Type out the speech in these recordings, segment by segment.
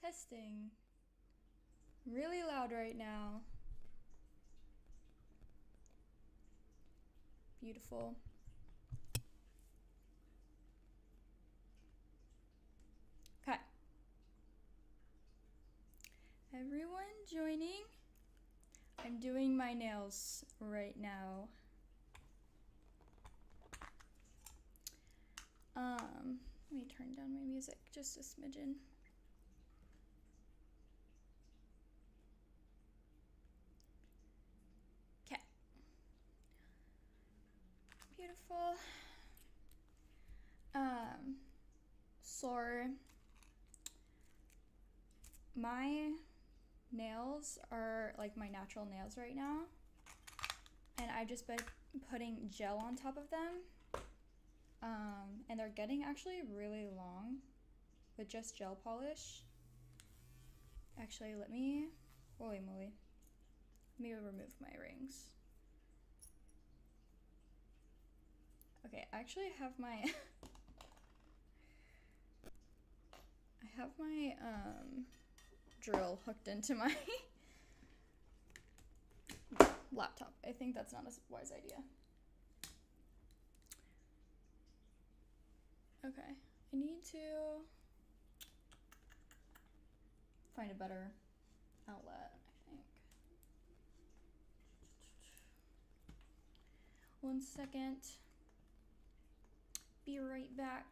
Testing. Really loud right now. Beautiful. Okay. Everyone joining? I'm doing my nails right now. Let me turn down my music just a smidgen. Okay. Beautiful. So my nails are like my natural nails right now, and I've just been putting gel on top of them, and they're getting actually really long with just gel polish. Actually, holy moly, let me remove my rings. Okay, I actually have my drill hooked into my laptop. I think that's not a wise idea. Okay, I need to find a better outlet, I think. 1 second. Be right back.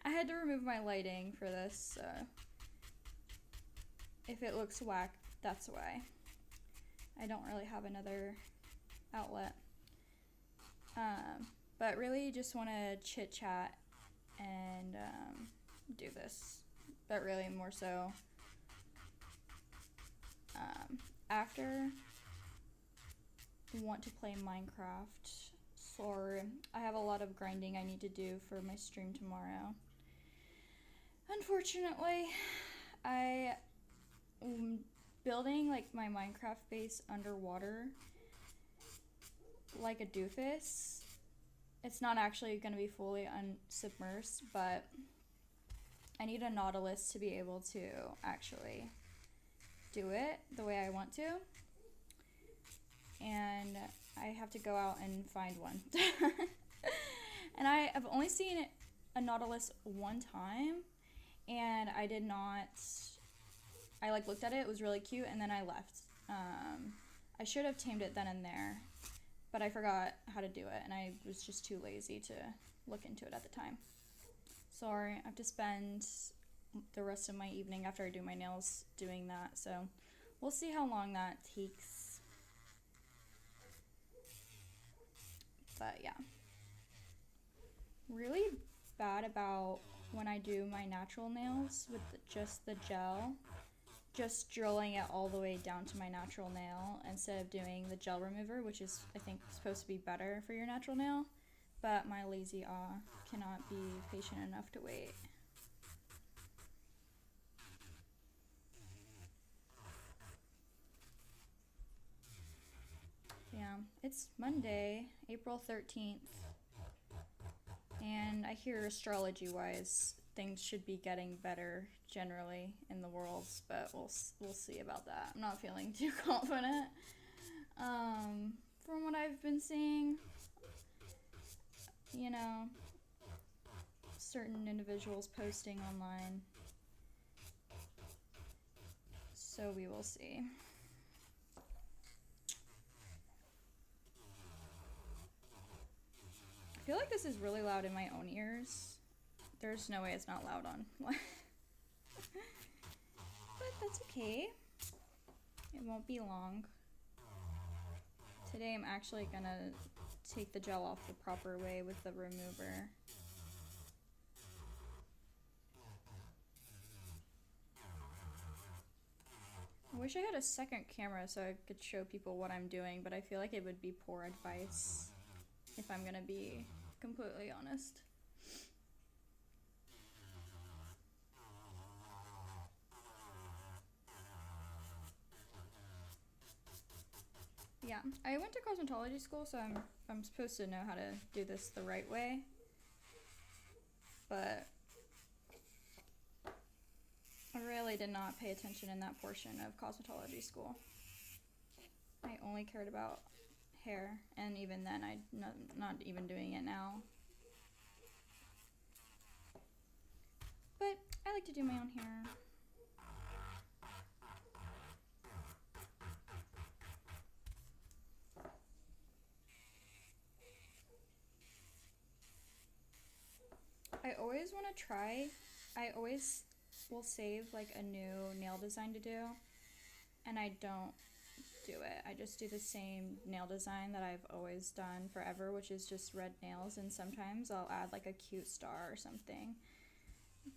I had to remove my lighting for this, so if it looks whack, that's why. I don't really have another outlet. But really just want to chit chat and do this. But really more so after want to play Minecraft. So I have a lot of grinding I need to do for my stream tomorrow. Unfortunately, I am building like my Minecraft base underwater like a doofus. It's not actually going to be fully unsubmersed, but I need a Nautilus to be able to actually do it the way I want to. And I have to go out and find one. And I have only seen a Nautilus one time, and I did not, I like looked at it, it was really cute, and then I left. I should have tamed it then and there, but I forgot how to do it, and I was just too lazy to look into it at the time. Sorry, I have to spend the rest of my evening after I do my nails doing that, so we'll see how long that takes. But yeah. Really bad about when I do my natural nails with just the gel. Just drilling it all the way down to my natural nail instead of doing the gel remover, which is, I think, supposed to be better for your natural nail. But my lazy cannot be patient enough to wait. Yeah, it's Monday, April 13th. And I hear astrology-wise, things should be getting better generally in the world, but we'll see about that. I'm not feeling too confident. From what I've been seeing, you know, certain individuals posting online. So we will see. I feel like this is really loud in my own ears. There's no way it's not loud on. But that's okay. It won't be long. Today I'm actually gonna take the gel off the proper way with the remover. I wish I had a second camera so I could show people what I'm doing, but I feel like it would be poor advice if I'm gonna be completely honest. Yeah, I went to cosmetology school, so I'm supposed to know how to do this the right way. But I really did not pay attention in that portion of cosmetology school. I only cared about hair, and even then I'm not even doing it now. But I like to do my own hair. I always want to try, I always will save like a new nail design to do, and I don't do it. I just do the same nail design that I've always done forever, which is just red nails, and sometimes I'll add like a cute star or something.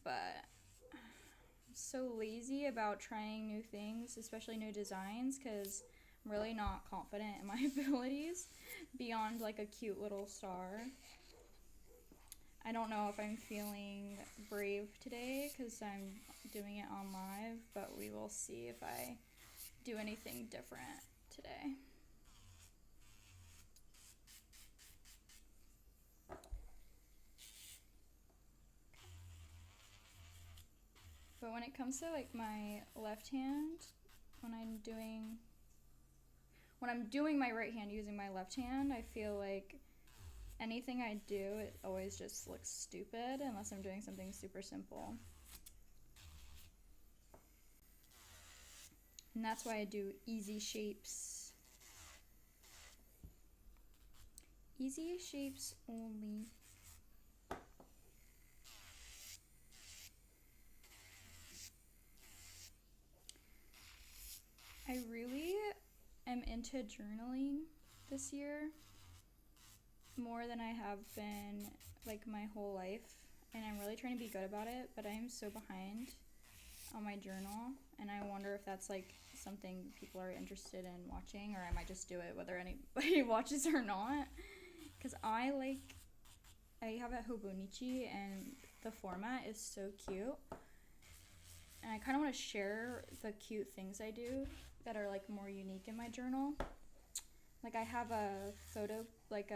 But I'm so lazy about trying new things, especially new designs, because I'm really not confident in my abilities beyond like a cute little star. I don't know if I'm feeling brave today because I'm doing it on live, but we will see if I do anything different today. But when it comes to like my left hand, when I'm doing my right hand using my left hand, I feel like anything I do, it always just looks stupid unless I'm doing something super simple. And that's why I do easy shapes. Easy shapes only. I really am into journaling this year more than I have been like my whole life, and I'm really trying to be good about it, but I am so behind on my journal, and I wonder if that's like something people are interested in watching, or I might just do it whether anybody watches or not, because I have it Hobonichi, and the format is so cute, and I kind of want to share the cute things I do that are like more unique in my journal. Like I have a photo, like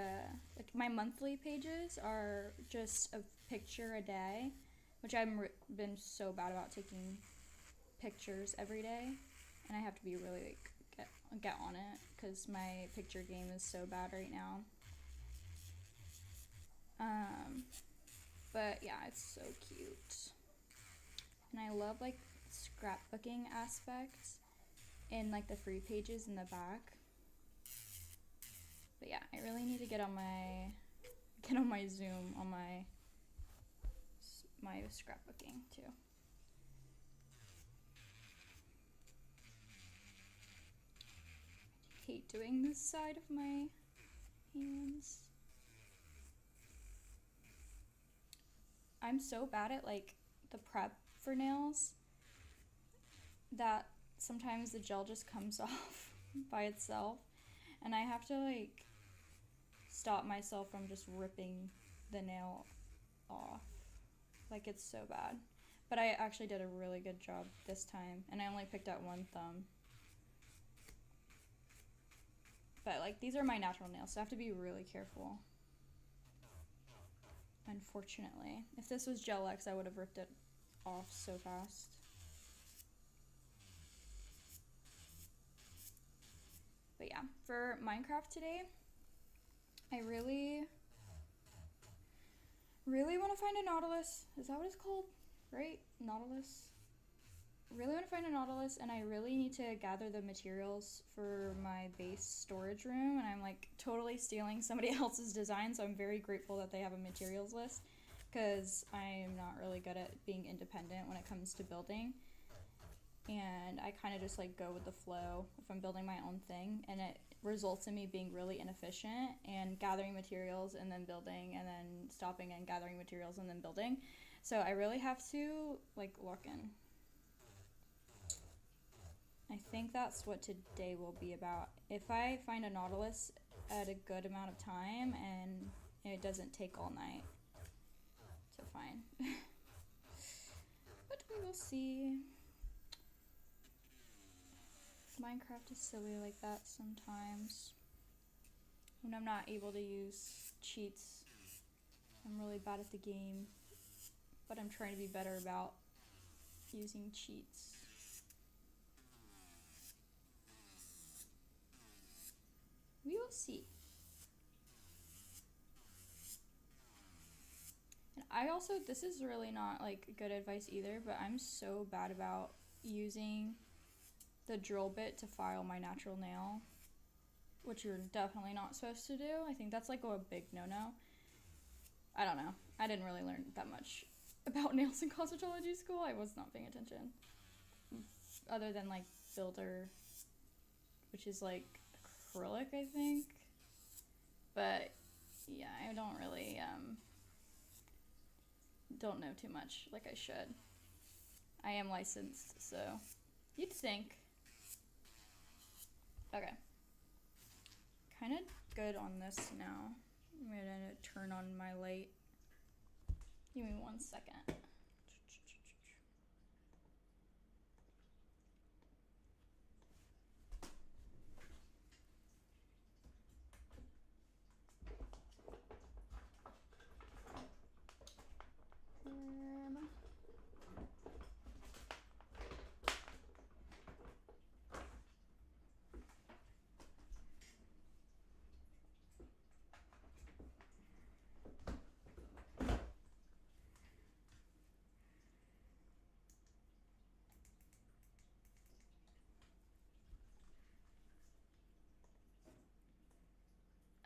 my monthly pages are just a picture a day, which I've been so bad about taking pictures every day, and I have to be really like, get on it because my picture game is so bad right now. But yeah, it's so cute, and I love like scrapbooking aspects in like the free pages in the back. But yeah, I really need to get on my Zoom on my scrapbooking too. I hate doing this side of my hands. I'm so bad at like the prep for nails that sometimes the gel just comes off by itself, and I have to like stop myself from just ripping the nail off. Like it's so bad. But I actually did a really good job this time, and I only picked out one thumb. But like these are my natural nails, so I have to be really careful. Unfortunately. If this was Gel-X, I would have ripped it off so fast. But yeah, for Minecraft today, I really Really want to find a nautilus. Is that what it's called? Right? Nautilus. Really want to find a nautilus, and I really need to gather the materials for my base storage room, and I'm like totally stealing somebody else's design, so I'm very grateful that they have a materials list, because I'm not really good at being independent when it comes to building, and I kind of just like go with the flow if I'm building my own thing, and it results in me being really inefficient and gathering materials and then building and then stopping and gathering materials and then building. So I really have to like lock in. I think that's what today will be about. If I find a nautilus at a good amount of time and it doesn't take all night to find. But we will see. Minecraft is silly like that sometimes. When I'm not able to use cheats, I'm really bad at the game. But I'm trying to be better about using cheats. We will see. And I also, this is really not like good advice either, but I'm so bad about using the drill bit to file my natural nail, which you're definitely not supposed to do. I think that's like a big no-no. I don't know. I didn't really learn that much about nails in cosmetology school. I was not paying attention. Other than like Builder, which is like acrylic, I think. But yeah, I don't really don't know too much like I should. I am licensed, so you'd think. Okay. Kind of good on this now. I'm gonna turn on my light. Give me 1 second.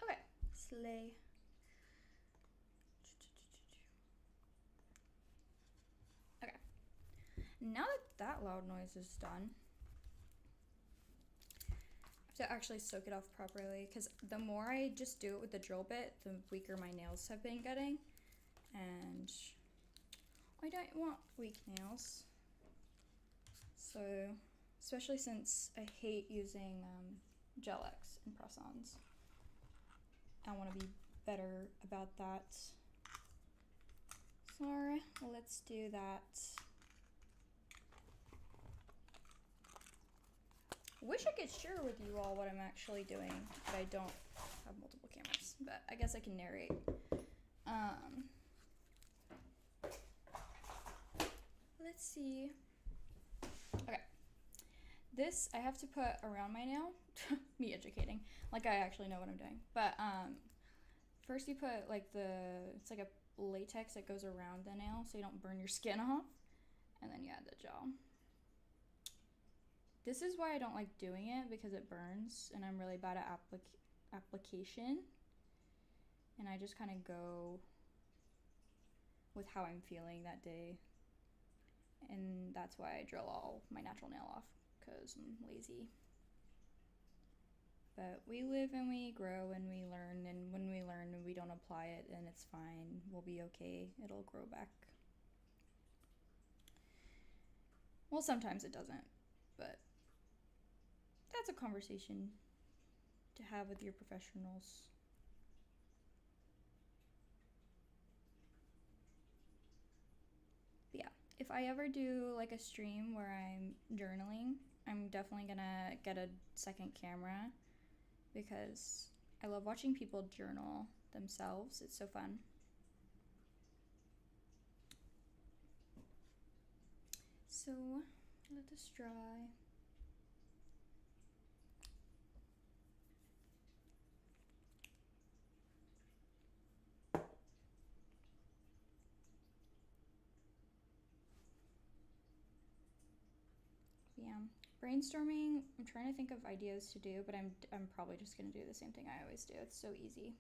Okay, slay. Okay, now that loud noise is done, I have to actually soak it off properly, because the more I just do it with the drill bit, the weaker my nails have been getting, and I don't want weak nails. So, especially since I hate using Gel-X and press-ons, I want to be better about that. So let's do that. Wish I could share with you all what I'm actually doing, but I don't have multiple cameras. But I guess I can narrate. Let's see. Okay. This I have to put around my nail. Me educating. Like I actually know what I'm doing. But first you put like it's like a latex that goes around the nail so you don't burn your skin off. And then you add the gel. This is why I don't like doing it, because it burns and I'm really bad at application. And I just kind of go with how I'm feeling that day. And that's why I drill all my natural nail off, because I'm lazy. But we live and we grow and we learn, and when we learn and we don't apply it, then it's fine. We'll be okay. It'll grow back. Well, sometimes it doesn't, but that's a conversation to have with your professionals. But yeah, if I ever do like a stream where I'm journaling, I'm definitely gonna get a second camera, because I love watching people journal themselves. It's so fun. So let this dry. Brainstorming, I'm trying to think of ideas to do, but I'm probably just gonna do the same thing I always do. It's so easy.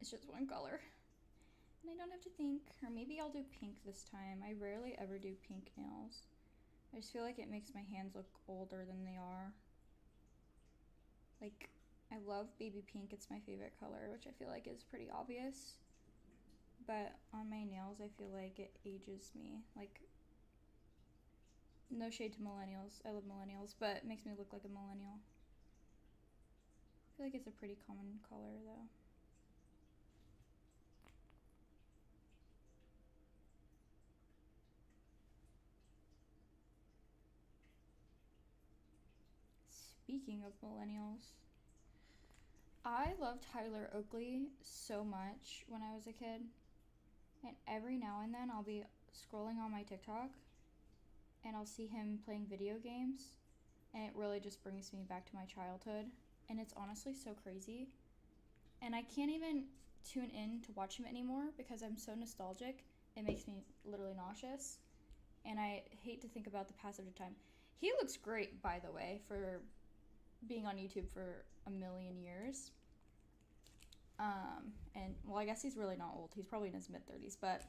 It's just one color. And I don't have to think. Or maybe I'll do pink this time. I rarely ever do pink nails. I just feel like it makes my hands look older than they are. Like, I love baby pink. It's my favorite color, which I feel like is pretty obvious. But on my nails, I feel like it ages me. Like, no shade to millennials. I love millennials, but it makes me look like a millennial. I feel like it's a pretty common color, though. Speaking of millennials, I loved Tyler Oakley so much when I was a kid. And every now and then I'll be scrolling on my TikTok and I'll see him playing video games. And it really just brings me back to my childhood. And it's honestly so crazy. And I can't even tune in to watch him anymore because I'm so nostalgic. It makes me literally nauseous. And I hate to think about the passage of time. He looks great, by the way, for being on YouTube for a million years. And well, I guess he's really not old. He's probably in his mid-30s, but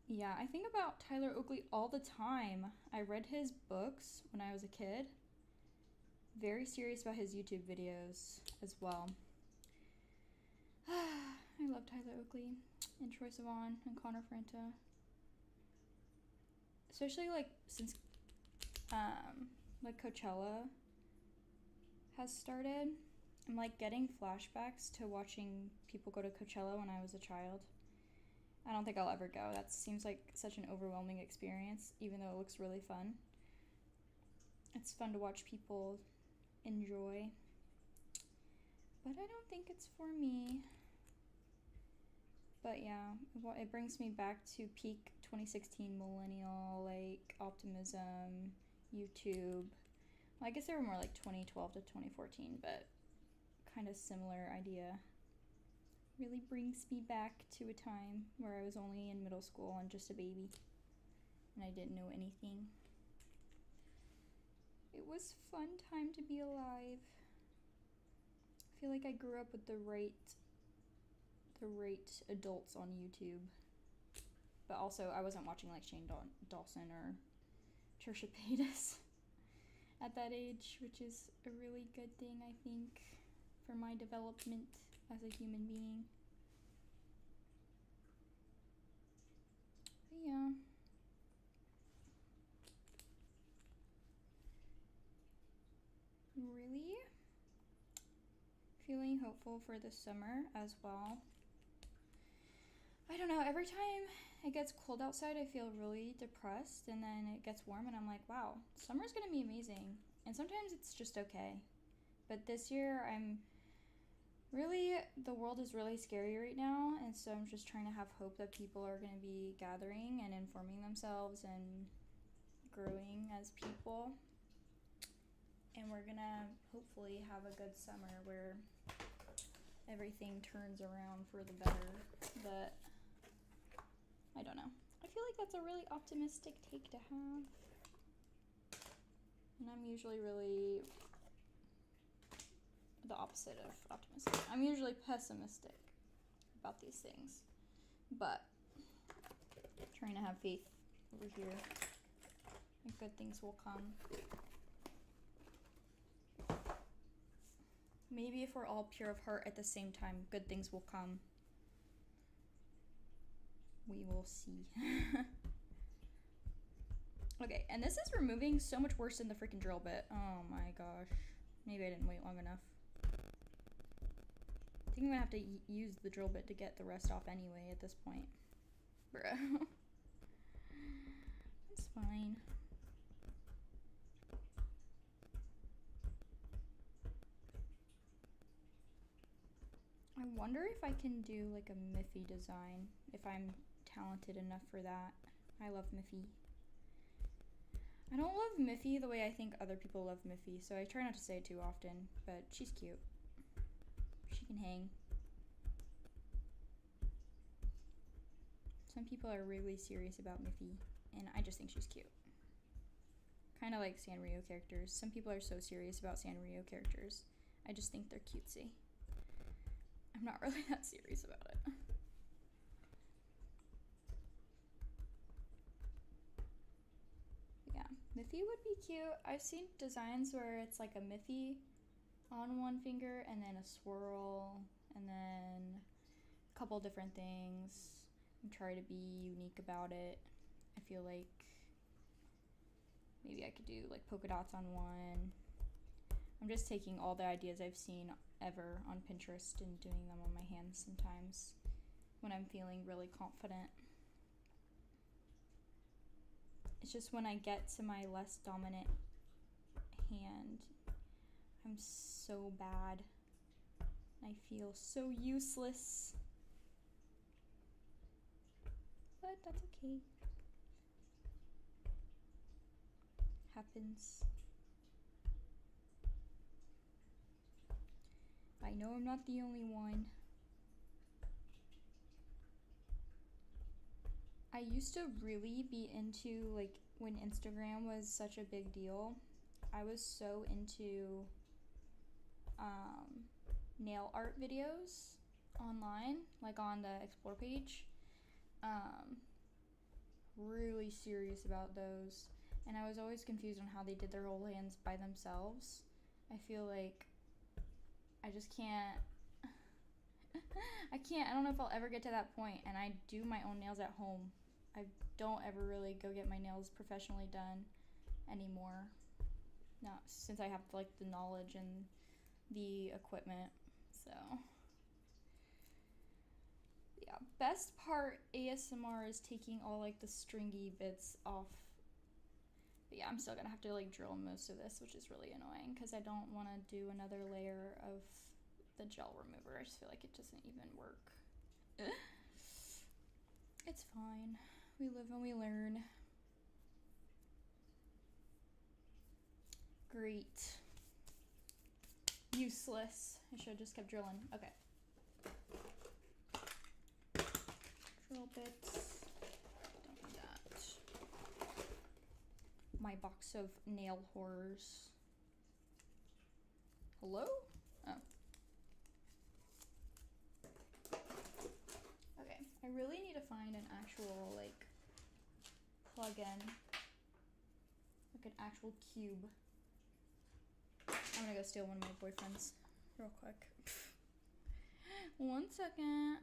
yeah, I think about Tyler Oakley all the time. I read his books when I was a kid. Very serious about his YouTube videos as well. I love Tyler Oakley and Troye Sivan and Connor Franta. Especially like since like Coachella has started. I'm like getting flashbacks to watching people go to Coachella when I was a child. I don't think I'll ever go. That seems like such an overwhelming experience, even though it looks really fun. It's fun to watch people enjoy. But I don't think it's for me. But yeah, it brings me back to peak 2016 millennial, like optimism, YouTube. Well, I guess they were more like 2012 to 2014, but kind of similar idea. Really brings me back to a time where I was only in middle school and just a baby and I didn't know anything. It was a fun time to be alive. I feel like I grew up with the right adults on YouTube. But also I wasn't watching like Shane Dawson or Trisha Paytas at that age, which is a really good thing, I think, for my development as a human being. But yeah. Really feeling hopeful for the summer as well. I don't know, every time it gets cold outside, I feel really depressed, and then it gets warm and I'm like, wow, summer's gonna be amazing. And sometimes it's just okay. But this year, the world is really scary right now, and so I'm just trying to have hope that people are going to be gathering and informing themselves and growing as people. And we're going to hopefully have a good summer where everything turns around for the better. But I don't know. I feel like that's a really optimistic take to have. And I'm usually really the opposite of optimistic. I'm usually pessimistic about these things, but trying to have faith over here and good things will come. Maybe if we're all pure of heart at the same time, good things will come. We will see. Okay, and this is removing so much worse than the freaking drill bit. Oh my gosh. Maybe I didn't wait long enough. I think I'm gonna have to use the drill bit to get the rest off anyway at this point. Bruh. It's fine. I wonder if I can do like a Miffy design, if I'm talented enough for that. I love Miffy. I don't love Miffy the way I think other people love Miffy, so I try not to say it too often, but she's cute. She can hang. Some people are really serious about Miffy, and I just think she's cute. kind of like Sanrio characters. Some people are so serious about Sanrio characters. I just think they're cutesy. I'm not really that serious about it. Yeah, Miffy would be cute. I've seen designs where it's like a Miffy on one finger and then a swirl and then a couple different things and try to be unique about it. I feel like maybe I could do like polka dots on one. I'm just taking all the ideas I've seen ever on Pinterest and doing them on my hands sometimes when I'm feeling really confident. It's just when I get to my less dominant hand, I'm so bad. I feel so useless. But that's okay. Happens. I know I'm not the only one. I used to really be into, like, when Instagram was such a big deal, I was so into nail art videos online, like on the explore page. Really serious about those. And I was always confused on how they did their whole hands by themselves. I feel like I just can't. I don't know if I'll ever get to that point. And I do my own nails at home. I don't ever really go get my nails professionally done anymore. Not since I have like the knowledge and the equipment. So yeah, best part ASMR is taking all like the stringy bits off. But yeah, I'm still gonna have to like drill most of this, which is really annoying because I don't want to do another layer of the gel remover. I just feel like it doesn't even work. It's fine. We live and we learn. Great. Useless. I should have just kept drilling. Okay. Drill bits. Don't need that. My box of nail horrors. Hello? Oh. Okay. I really need to find an actual, like, plug-in. Like an actual cube. I'm gonna go steal one of my boyfriend's real quick. 1 second.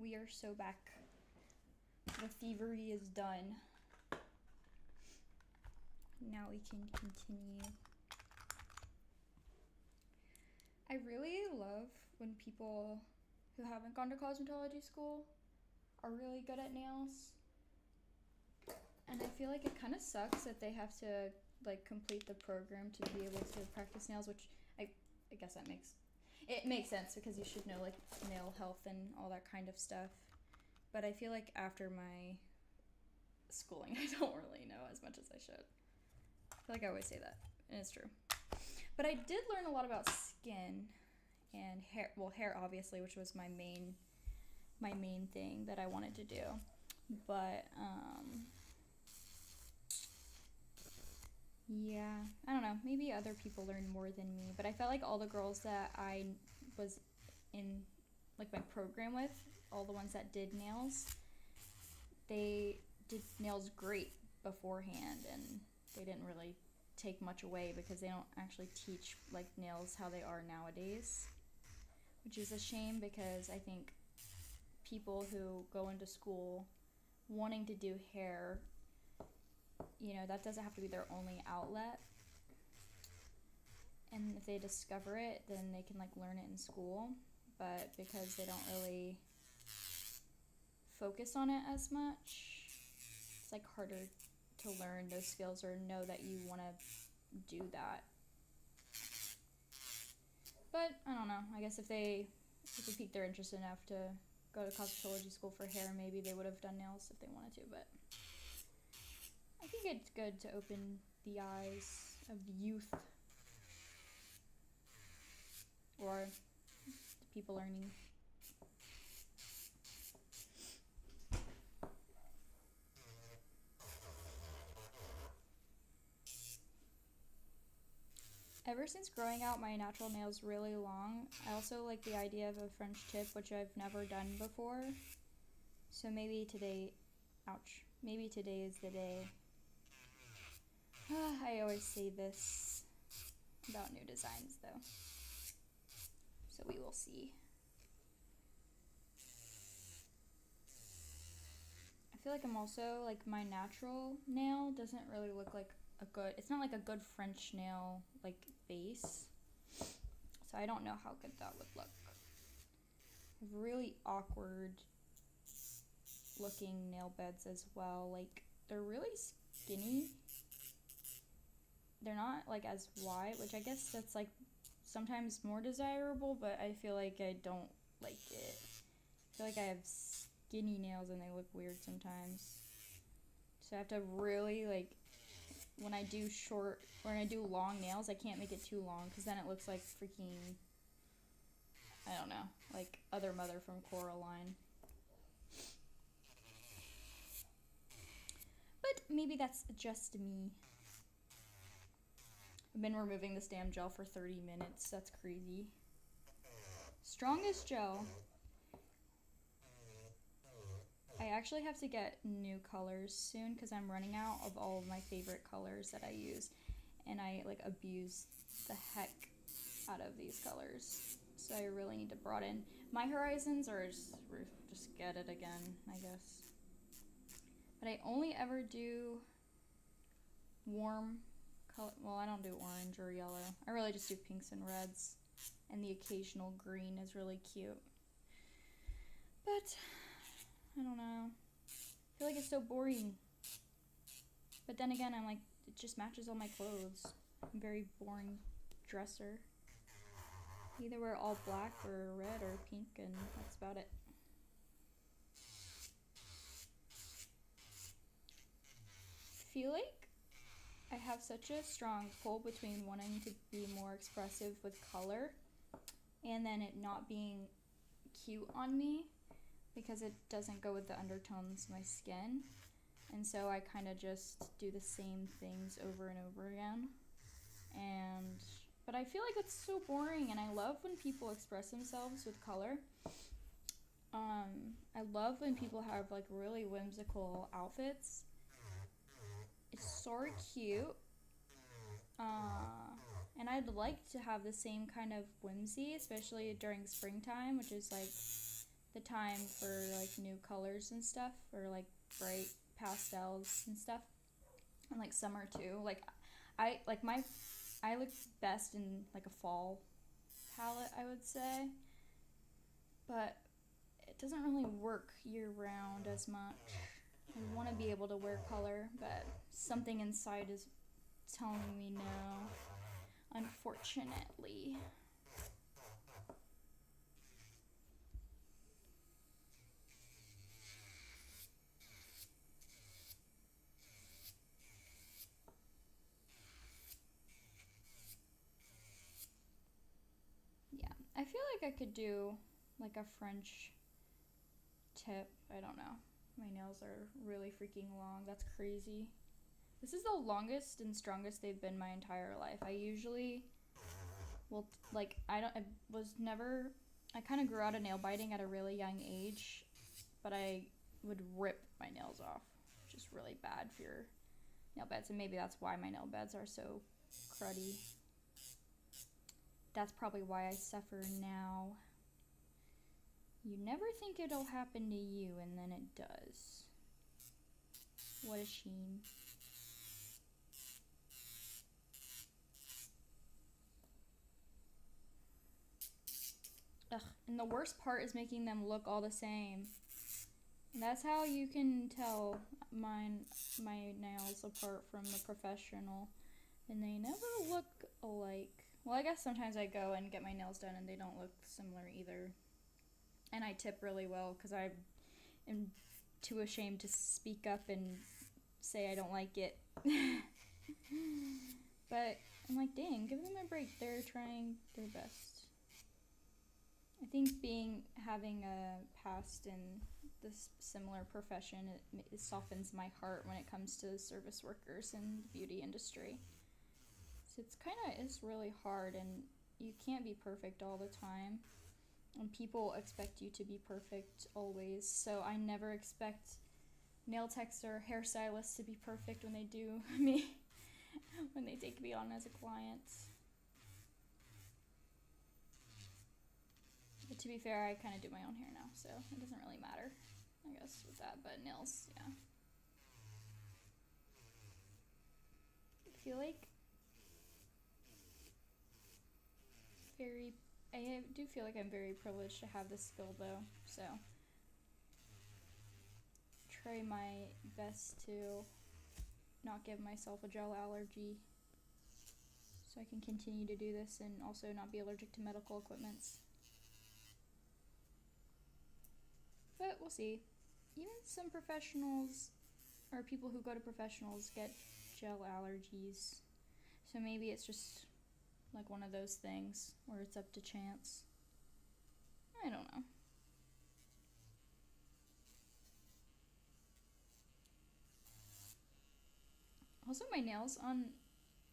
We are so back. The thievery is done. Now we can continue. I really love when people who haven't gone to cosmetology school are really good at nails. And I feel like it kind of sucks that they have to like complete the program to be able to practice nails, which I guess that makes sense because you should know like nail health and all that kind of stuff. But I feel like after my schooling, I don't really know as much as I should. I feel like I always say that, and it's true. But I did learn a lot about skin and hair. Well, hair obviously, which was my main thing that I wanted to do. But yeah, I don't know. Maybe other people learned more than me. But I felt like all the girls that I was in like my program with, all the ones that did nails, they did nails great beforehand, and they didn't really take much away because they don't actually teach like nails how they are nowadays, which is a shame because I think people who go into school wanting to do hair, you know, that doesn't have to be their only outlet. And if they discover it, then they can like learn it in school. But because they don't really focus on it as much, it's like harder to learn those skills or know that you want to do that. But I don't know. I guess if they piqued their interest enough to go to cosmetology school for hair, maybe they would have done nails if they wanted to. But I think it's good to open the eyes of youth or the people learning. Ever since growing out my natural nails really long, I also like the idea of a French tip, which I've never done before. So maybe today, maybe today is the day. I always say this about new designs though. So we will see. I feel like I'm also, like, my natural nail doesn't really look like it's not like a good French nail, like, base. So I don't know how good that would look. Really awkward looking nail beds as well. Like, they're really skinny. They're not, like, as wide, which I guess that's, like, sometimes more desirable, but I feel like I don't like it. I feel like I have skinny nails and they look weird sometimes. So I have to really, like, when I do long nails, I can't make it too long because then it looks like freaking, I don't know, like Other Mother from Coraline. But maybe that's just me. I've been removing this damn gel for 30 minutes. That's crazy. Strongest gel. I actually have to get new colors soon because I'm running out of all of my favorite colors that I use. And I like abuse the heck out of these colors. So I really need to broaden my horizons or just get it again, I guess. But I only ever do warm color. Well, I don't do orange or yellow. I really just do pinks and reds. And the occasional green is really cute. But I don't know. I feel like it's so boring. But then again, I'm like, it just matches all my clothes. I'm a very boring dresser. Either wear all black or red or pink, and that's about it. I feel like I have such a strong pull between wanting to be more expressive with color and then it not being cute on me because it doesn't go with the undertones of my skin. And so I kind of just do the same things over and over again. But I feel like it's so boring, and I love when people express themselves with color. I love when people have like really whimsical outfits. It's so cute. And I'd like to have the same kind of whimsy, especially during springtime, which is like the time for like new colors and stuff, or like bright pastels and stuff. And like summer too. Like I look best in like a fall palette, I would say. But it doesn't really work year round as much. I want to be able to wear color, but something inside is telling me no, unfortunately. Yeah, I feel like I could do like a French tip. I don't know. My nails are really freaking long. That's crazy. This is the longest and strongest they've been my entire life. I usually will, like, I kind of grew out of nail biting at a really young age, but I would rip my nails off, which is really bad for your nail beds, and maybe that's why my nail beds are so cruddy. That's probably why I suffer now. You never think it'll happen to you, and then it does. What a shame. Ugh, and the worst part is making them look all the same. And that's how you can tell my nails apart from the professional. And they never look alike. Well, I guess sometimes I go and get my nails done and they don't look similar either. And I tip really well because I am too ashamed to speak up and say I don't like it. But I'm like, dang, give them a break. They're trying their best. I think having a past in this similar profession, it softens my heart when it comes to service workers in the beauty industry. So it's really hard, and you can't be perfect all the time. And people expect you to be perfect always. So I never expect nail techs or hairstylists to be perfect when they do me, when they take me on as a client. But to be fair, I kind of do my own hair now, so it doesn't really matter, I guess, with that. But nails, yeah. I do feel like I'm very privileged to have this skill, though, so try my best to not give myself a gel allergy so I can continue to do this and also not be allergic to medical equipments. But we'll see. Even some professionals, or people who go to professionals, get gel allergies. So maybe it's just like one of those things where it's up to chance. I don't know. Also, my nails on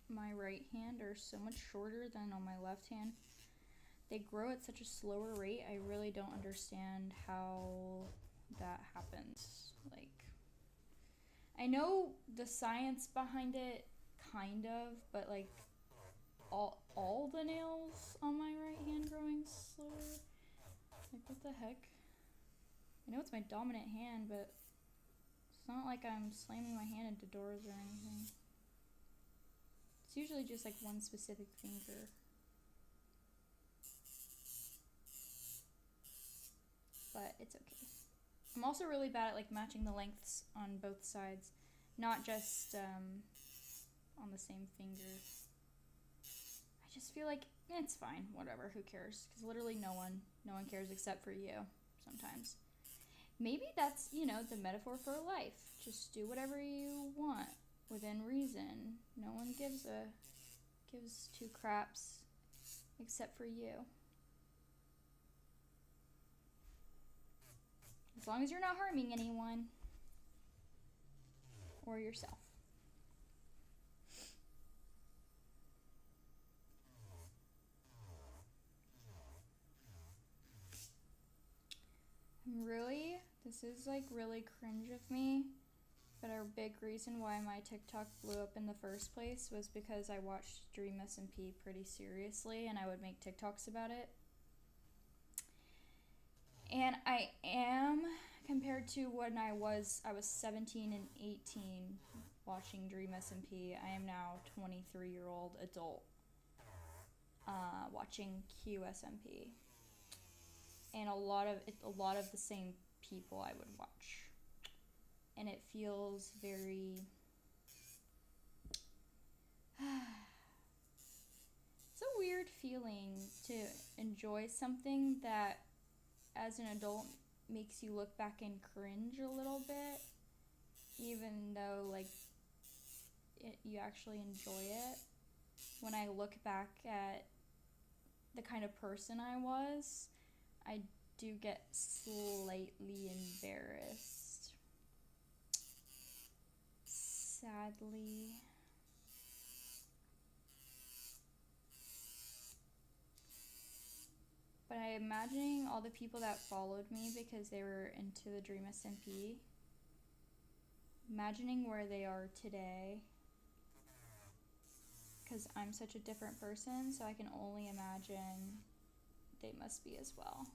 my right hand are so much shorter than on my left hand. They grow at such a slower rate. I really don't understand how that happens. Like, I know the science behind it, kind of, but like all the nails on my right hand growing slower. Like, what the heck? I know it's my dominant hand, but it's not like I'm slamming my hand into doors or anything. It's usually just like one specific finger. But it's okay. I'm also really bad at like matching the lengths on both sides, not just on the same finger. I just feel like it's fine, whatever, who cares? Because literally no one cares except for you sometimes. Maybe that's, the metaphor for life. Just do whatever you want within reason. No one gives two craps except for you. As long as you're not harming anyone or yourself. This is like really cringe of me, but a big reason why my TikTok blew up in the first place was because I watched Dream SMP pretty seriously and I would make TikToks about it. And I am, compared to when I was 17 and 18 watching Dream SMP, I am now 23-year-old adult watching QSMP. And a lot of the same people I would watch. And it feels very it's a weird feeling to enjoy something that as an adult makes you look back and cringe a little bit, even though you actually enjoy it. When I look back at the kind of person I was, I do get slightly embarrassed. Sadly. But I'm imagining all the people that followed me because they were into the Dream SMP. Imagining where they are today because I'm such a different person, so I can only imagine they must be as well.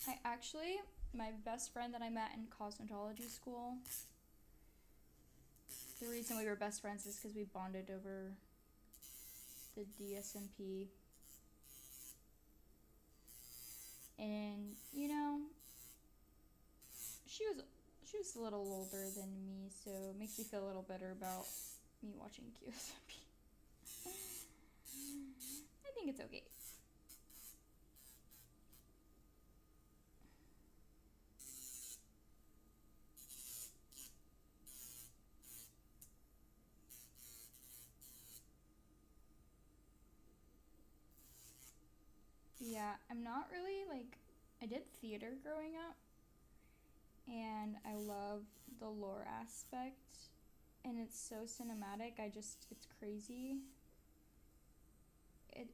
I actually, my best friend that I met in cosmetology school, the reason we were best friends is because we bonded over the DSMP. And, you know, she was she was a little older than me, so it makes me feel a little better about me watching QSMP. I think it's okay. Yeah, I'm not really like, I did theater growing up, and I love the lore aspect, and it's so cinematic. It's crazy.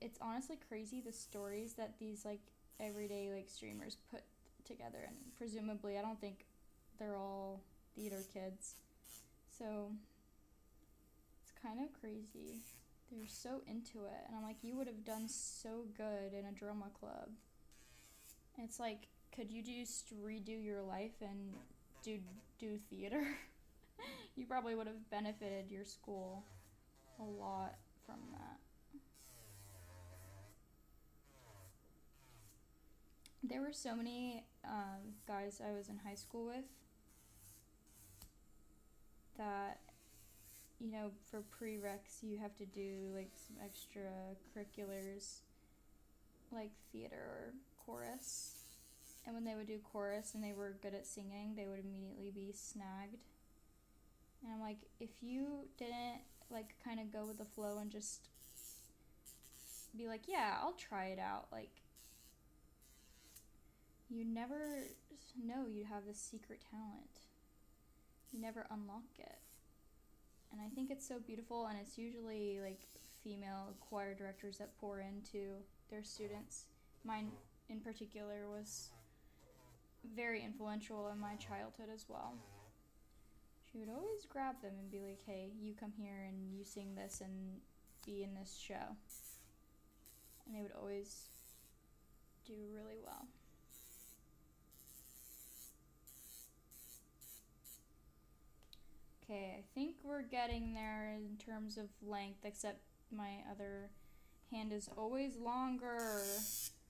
It's honestly crazy the stories that these like everyday like streamers put together, and presumably I don't think they're all theater kids, so it's kind of crazy. They're so into it, and I'm like, you would have done so good in a drama club. And it's like, could you just redo your life and do theater? You probably would have benefited your school a lot from that. There were so many guys I was in high school with that, you know, for prereqs you have to do like some extracurriculars like theater or chorus. And when they would do chorus and they were good at singing, they would immediately be snagged. And I'm like, if you didn't like kind of go with the flow and just be like, yeah, I'll try it out, like, you never know you have this secret talent. You never unlock it. And I think it's so beautiful, and it's usually like female choir directors that pour into their students. Mine in particular was very influential in my childhood as well. She would always grab them and be like, hey, you come here and you sing this and be in this show. And they would always do really well. Okay, I think we're getting there in terms of length, except my other hand is always longer.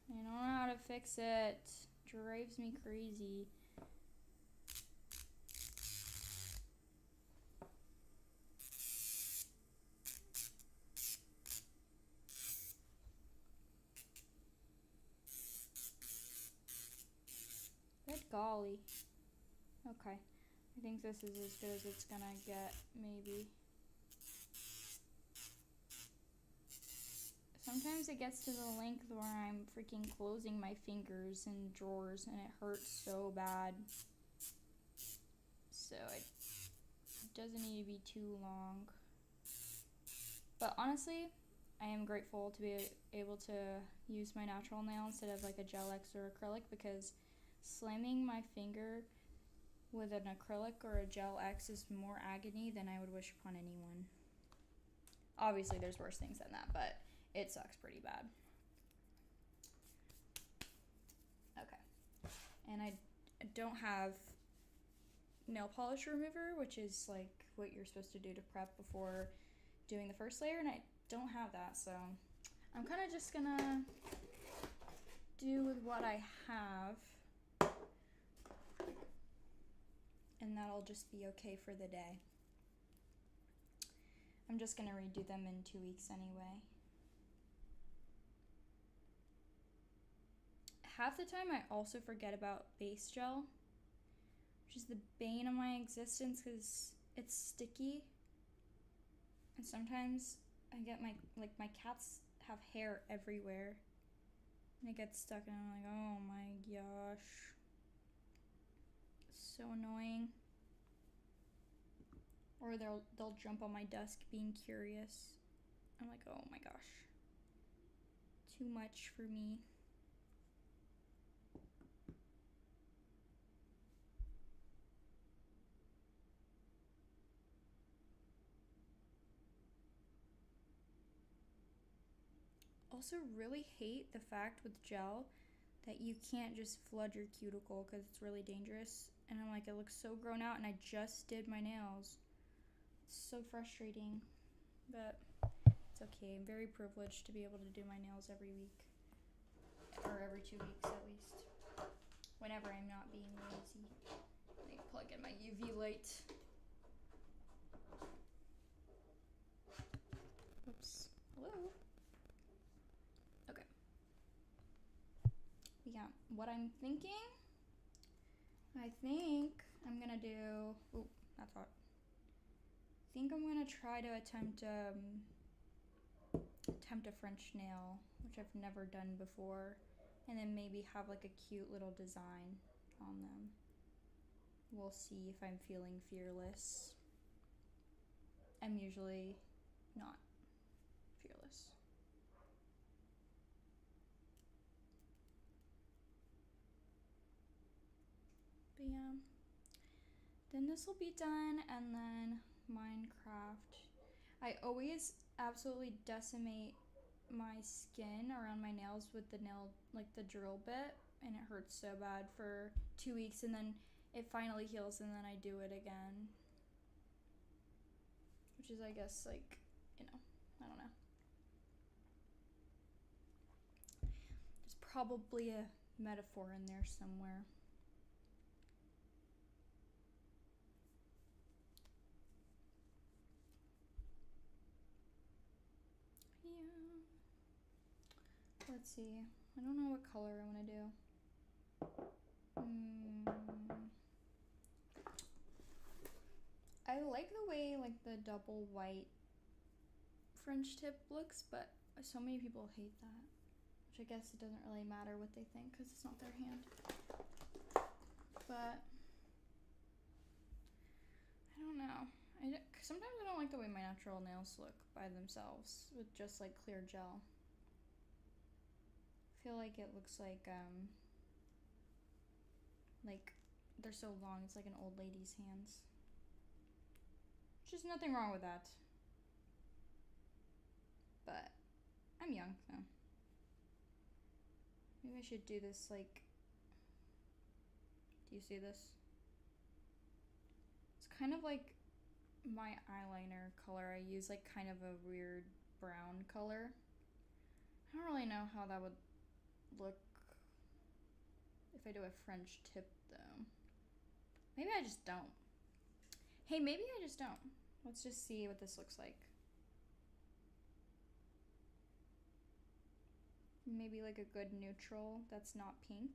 I don't know how to fix it. Drives me crazy. Good golly. Okay. I think this is as good as it's gonna get, maybe. Sometimes it gets to the length where I'm freaking closing my fingers in drawers and it hurts so bad. So it doesn't need to be too long. But honestly, I am grateful to be able to use my natural nail instead of like a gel X or acrylic, because slamming my finger with an acrylic or a gel X is more agony than I would wish upon anyone. Obviously, there's worse things than that, but it sucks pretty bad. Okay. And I don't have nail polish remover, which is like what you're supposed to do to prep before doing the first layer, and I don't have that, so I'm kind of just gonna do with what I have, and that'll just be okay for the day. I'm just gonna redo them in 2 weeks anyway. Half the time I also forget about base gel, which is the bane of my existence because it's sticky. And sometimes I get my cats have hair everywhere and it gets stuck, and I'm like, oh my gosh. So annoying. Or they'll jump on my desk being curious. I'm like, oh my gosh. too much for me. Also really hate the fact with gel that you can't just flood your cuticle because it's really dangerous. And I'm like, it looks so grown out and I just did my nails. It's so frustrating, but it's okay. I'm very privileged to be able to do my nails every week, or every 2 weeks at least, whenever I'm not being lazy. Let me plug in my UV light. Oops. Hello? Okay. Yeah, what I'm thinking, I think I'm gonna do, ooh, that's hot. I think I'm gonna try to attempt a French nail, which I've never done before, and then maybe have like a cute little design on them. We'll see if I'm feeling fearless. I'm usually not fearless. But yeah, then this will be done, and then Minecraft. I always absolutely decimate my skin around my nails with the nail, like the drill bit, and it hurts so bad for 2 weeks, and then it finally heals, and then I do it again. Which is, I guess, like, you know, I don't know. There's probably a metaphor in there somewhere. Yeah. Let's see. I don't know what color I want to do. I like the way like the double white French tip looks, but so many people hate that. Which I guess it doesn't really matter what they think because it's not their hand. But I don't know. Sometimes I don't like the way my natural nails look by themselves with just like clear gel. I feel like it looks like they're so long, it's like an old lady's hands. Which is nothing wrong with that. But I'm young, so maybe I should do this like, do you see this? It's kind of like my eyeliner color. I use like kind of a weird brown color. I don't really know how that would look if I do a French tip though. Maybe I just don't. Hey, maybe I just don't. Let's just see what this looks like. Maybe like a good neutral that's not pink.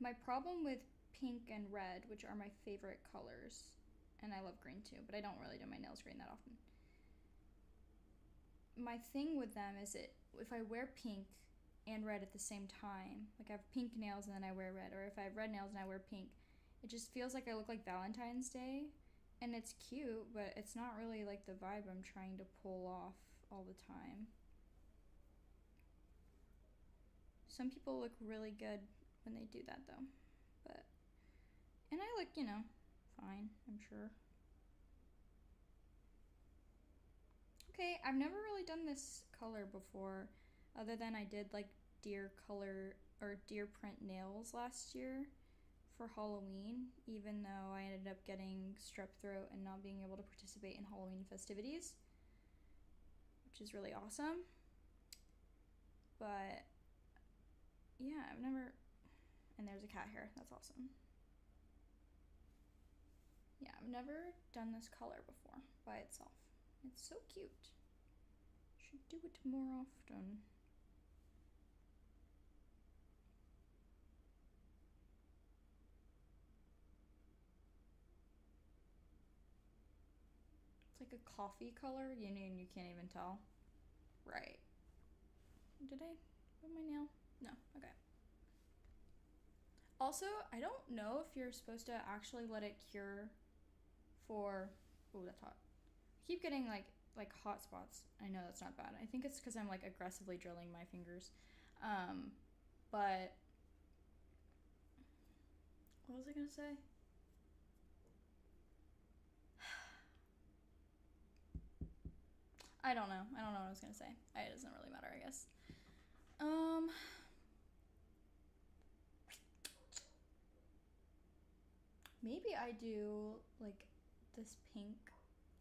My problem with pink and red, which are my favorite colors, and I love green too, but I don't really do my nails green that often. My thing with them is if I wear pink and red at the same time, like I have pink nails and then I wear red, or if I have red nails and I wear pink, it just feels like I look like Valentine's Day. And it's cute, but it's not really like the vibe I'm trying to pull off all the time. Some people look really good when they do that though. And I look, you know, fine, I'm sure. Okay, I've never really done this color before, other than I did like deer color or deer print nails last year for Halloween, even though I ended up getting strep throat and not being able to participate in Halloween festivities, which is really awesome. But yeah, I've never, and there's a cat here, that's awesome. Yeah, I've never done this color before by itself. It's so cute. Should do it more often. It's like a coffee color, you can't even tell. Right. Did I put my nail? No, okay. Also, I don't know if you're supposed to actually let it cure for, oh, that's hot. I keep getting like like hot spots. I know that's not bad. I think it's because I'm like aggressively drilling my fingers. But what was I gonna say? I don't know. I don't know what I was gonna say. It doesn't really matter, I guess. Maybe I do like this pink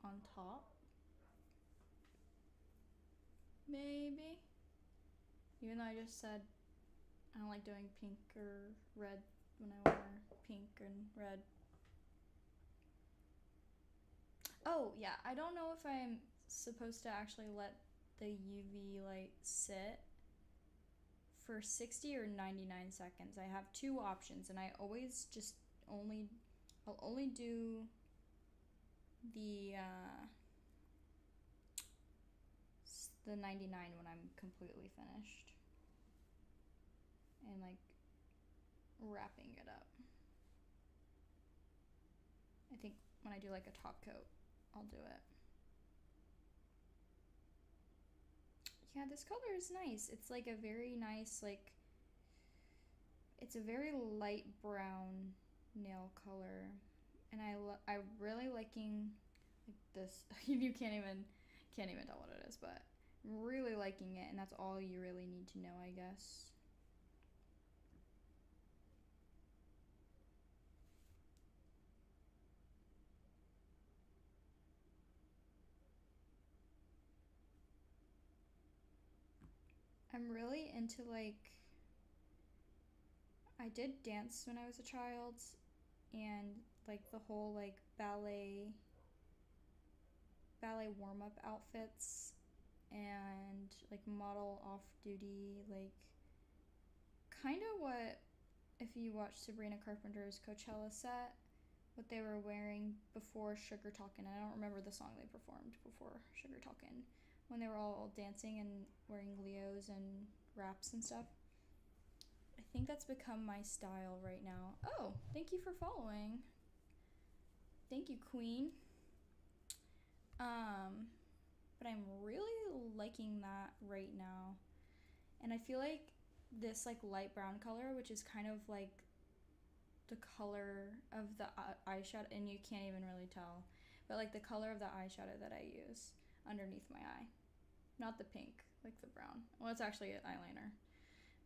on top. Maybe. Even though I just said I don't like doing pink or red when I wear pink and red. Oh, yeah. I don't know if I'm supposed to actually let the UV light sit for 60 or 99 seconds. I have two options, and I always just I'll only do the 99 when I'm completely finished and like wrapping it up. I think when I do like a top coat, I'll do it. Yeah, this color is nice. It's like a very nice, like, it's a very light brown nail color, and I'm really liking like this. You can't even tell what it is, but I'm really liking it, and that's all you really need to know, I guess. I'm really into like, I did dance when I was a child, and like the whole like ballet warm-up outfits and like model off-duty, like kind of what, if you watch Sabrina Carpenter's Coachella set, what they were wearing before Sugar Talkin'. I don't remember the song they performed before Sugar Talkin', when they were all dancing and wearing Leos and wraps and stuff. I think that's become my style right now. Oh, thank you for following. Thank you, Queen. But I'm really liking that right now. And I feel like this like light brown color, which is kind of like the color of the eyeshadow, and you can't even really tell, but like the color of the eyeshadow that I use underneath my eye. Not the pink, like the brown. Well, it's actually an eyeliner.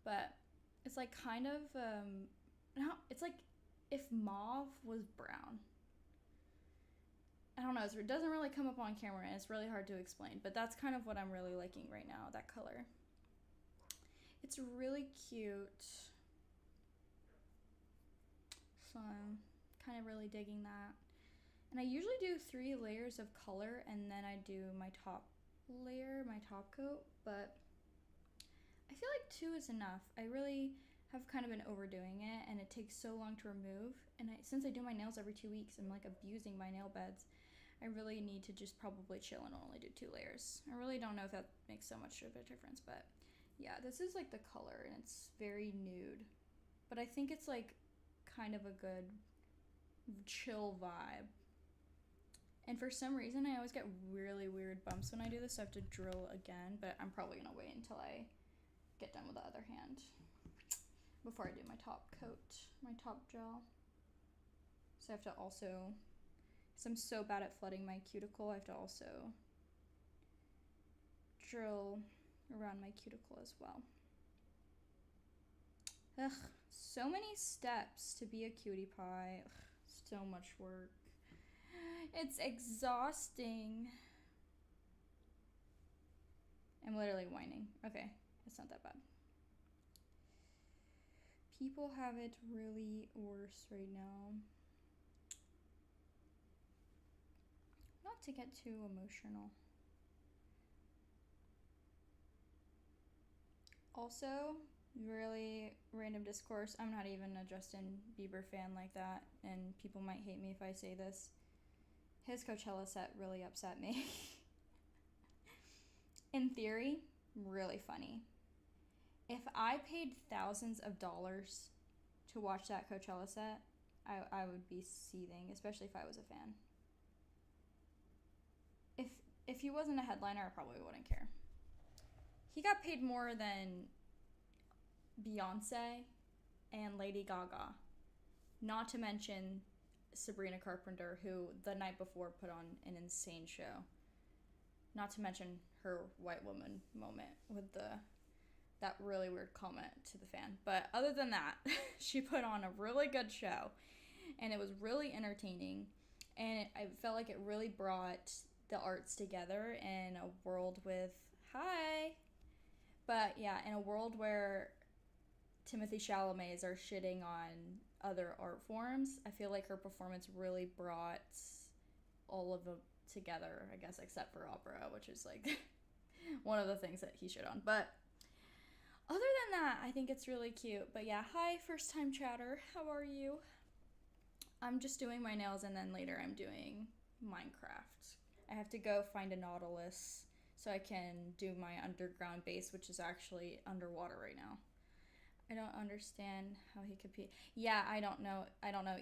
But it's like kind of, no, it's like if mauve was brown. I don't know, it doesn't really come up on camera and it's really hard to explain, but that's kind of what I'm really liking right now, that color. It's really cute. So I'm kind of really digging that. And I usually do 3 layers of color and then I do my top layer, my top coat, but I feel like 2 is enough. I really have kind of been overdoing it and it takes so long to remove, and since I do my nails every 2 weeks, I'm like abusing my nail beds. I really need to just probably chill and only do 2 layers. I really don't know if that makes so much of a difference, but yeah, this is like the color and it's very nude, but I think it's like kind of a good chill vibe. And for some reason I always get really weird bumps when I do this, so I have to drill again, but I'm probably gonna wait until I get done with the other hand before I do my top coat, my top gel. So I have to also, because I'm so bad at flooding my cuticle, I have to also drill around my cuticle as well. Ugh, so many steps to be a cutie pie. Ugh, so much work. It's exhausting. I'm literally whining. Okay, it's not that bad. People have it really worse right now. Not to get too emotional. Also, really random discourse. I'm not even a Justin Bieber fan like that, and people might hate me if I say this. His Coachella set really upset me. In theory, really funny. If I paid thousands of dollars to watch that Coachella set, I would be seething, especially if I was a fan. if he wasn't a headliner, I probably wouldn't care. He got paid more than Beyonce and Lady Gaga. Not to mention Sabrina Carpenter, who the night before put on an insane show. Not to mention her white woman moment with that really weird comment to the fan. But other than that, she put on a really good show, and it was really entertaining, and I felt like it really brought the arts together in a world with but yeah, in a world where Timothy Chalamet are shitting on other art forms, I feel like her performance really brought all of them together, I guess, except for opera, which is like one of the things that he shit on. But other than that, I think it's really cute. But yeah, hi, first time chatter. How are you? I'm just doing my nails, and then later I'm doing Minecraft. I have to go find a Nautilus so I can do my underground base, which is actually underwater right now. I don't understand how he could be. Yeah, I don't know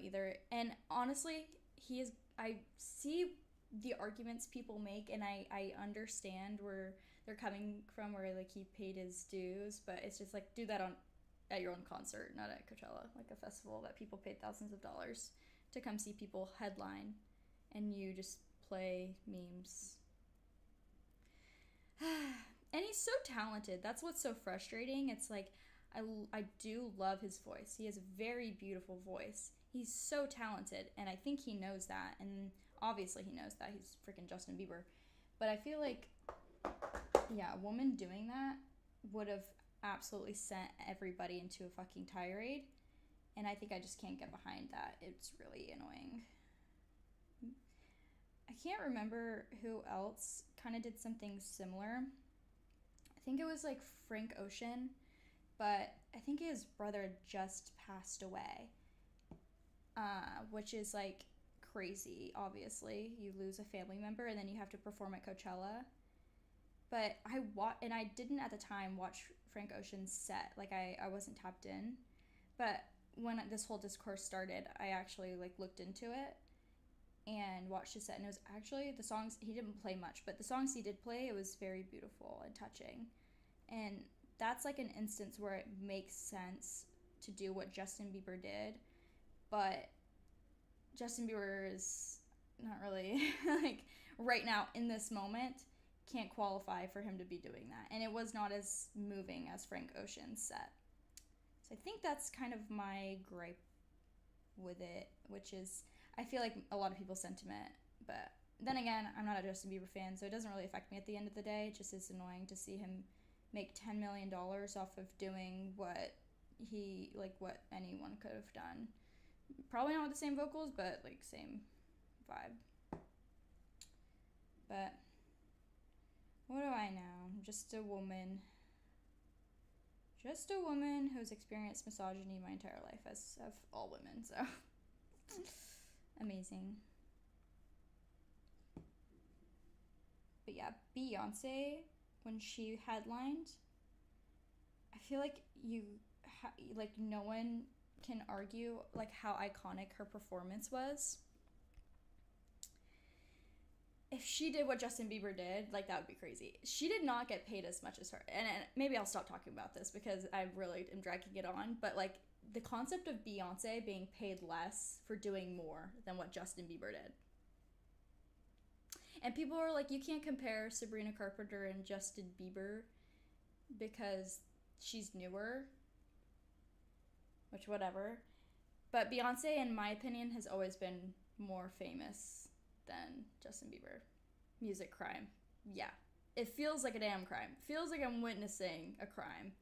either. And honestly, I see the arguments people make, and I understand where they're coming from, where like he paid his dues, but it's just like, do that at your own concert, not at Coachella, like a festival that people paid thousands of dollars to come see people headline, and you just play memes. And he's so talented. That's what's so frustrating. It's like, I do love his voice. He has a very beautiful voice. He's so talented, and I think he knows that, and obviously he knows that. He's freaking Justin Bieber. But I feel like, yeah, a woman doing that would have absolutely sent everybody into a fucking tirade, and I think I just can't get behind that. It's really annoying. I can't remember who else kind of did something similar. I think it was like Frank Ocean, but I think his brother just passed away, which is like crazy. Obviously, you lose a family member and then you have to perform at Coachella. But I didn't at the time watch Frank Ocean's set. Like I wasn't tapped in. But when this whole discourse started, I actually like looked into it and watched his set, and it was actually the songs, he didn't play much, but the songs he did play, it was very beautiful and touching. And that's like an instance where it makes sense to do what Justin Bieber did, but Justin Bieber is not really like right now in this moment can't qualify for him to be doing that, and it was not as moving as Frank Ocean's set. So I think that's kind of my gripe with it, which is I feel like a lot of people's sentiment, but then again, I'm not a Justin Bieber fan, so it doesn't really affect me at the end of the day. It just is annoying to see him make $10 million off of doing what anyone could have done. Probably not with the same vocals, but like same vibe. But what do I know? I'm just a woman. Just a woman who's experienced misogyny my entire life, as of all women, so amazing. But yeah, Beyonce, when she headlined, I feel like no one can argue like how iconic her performance was. If she did what Justin Bieber did, like that would be crazy. She did not get paid as much as her, and maybe I'll stop talking about this because I really am dragging it on, but like the concept of Beyonce being paid less for doing more than what Justin Bieber did. And people are like, you can't compare Sabrina Carpenter and Justin Bieber because she's newer, which whatever. But Beyonce, in my opinion, has always been more famous than Justin Bieber. Music crime. Yeah. It feels like a damn crime. It feels like I'm witnessing a crime.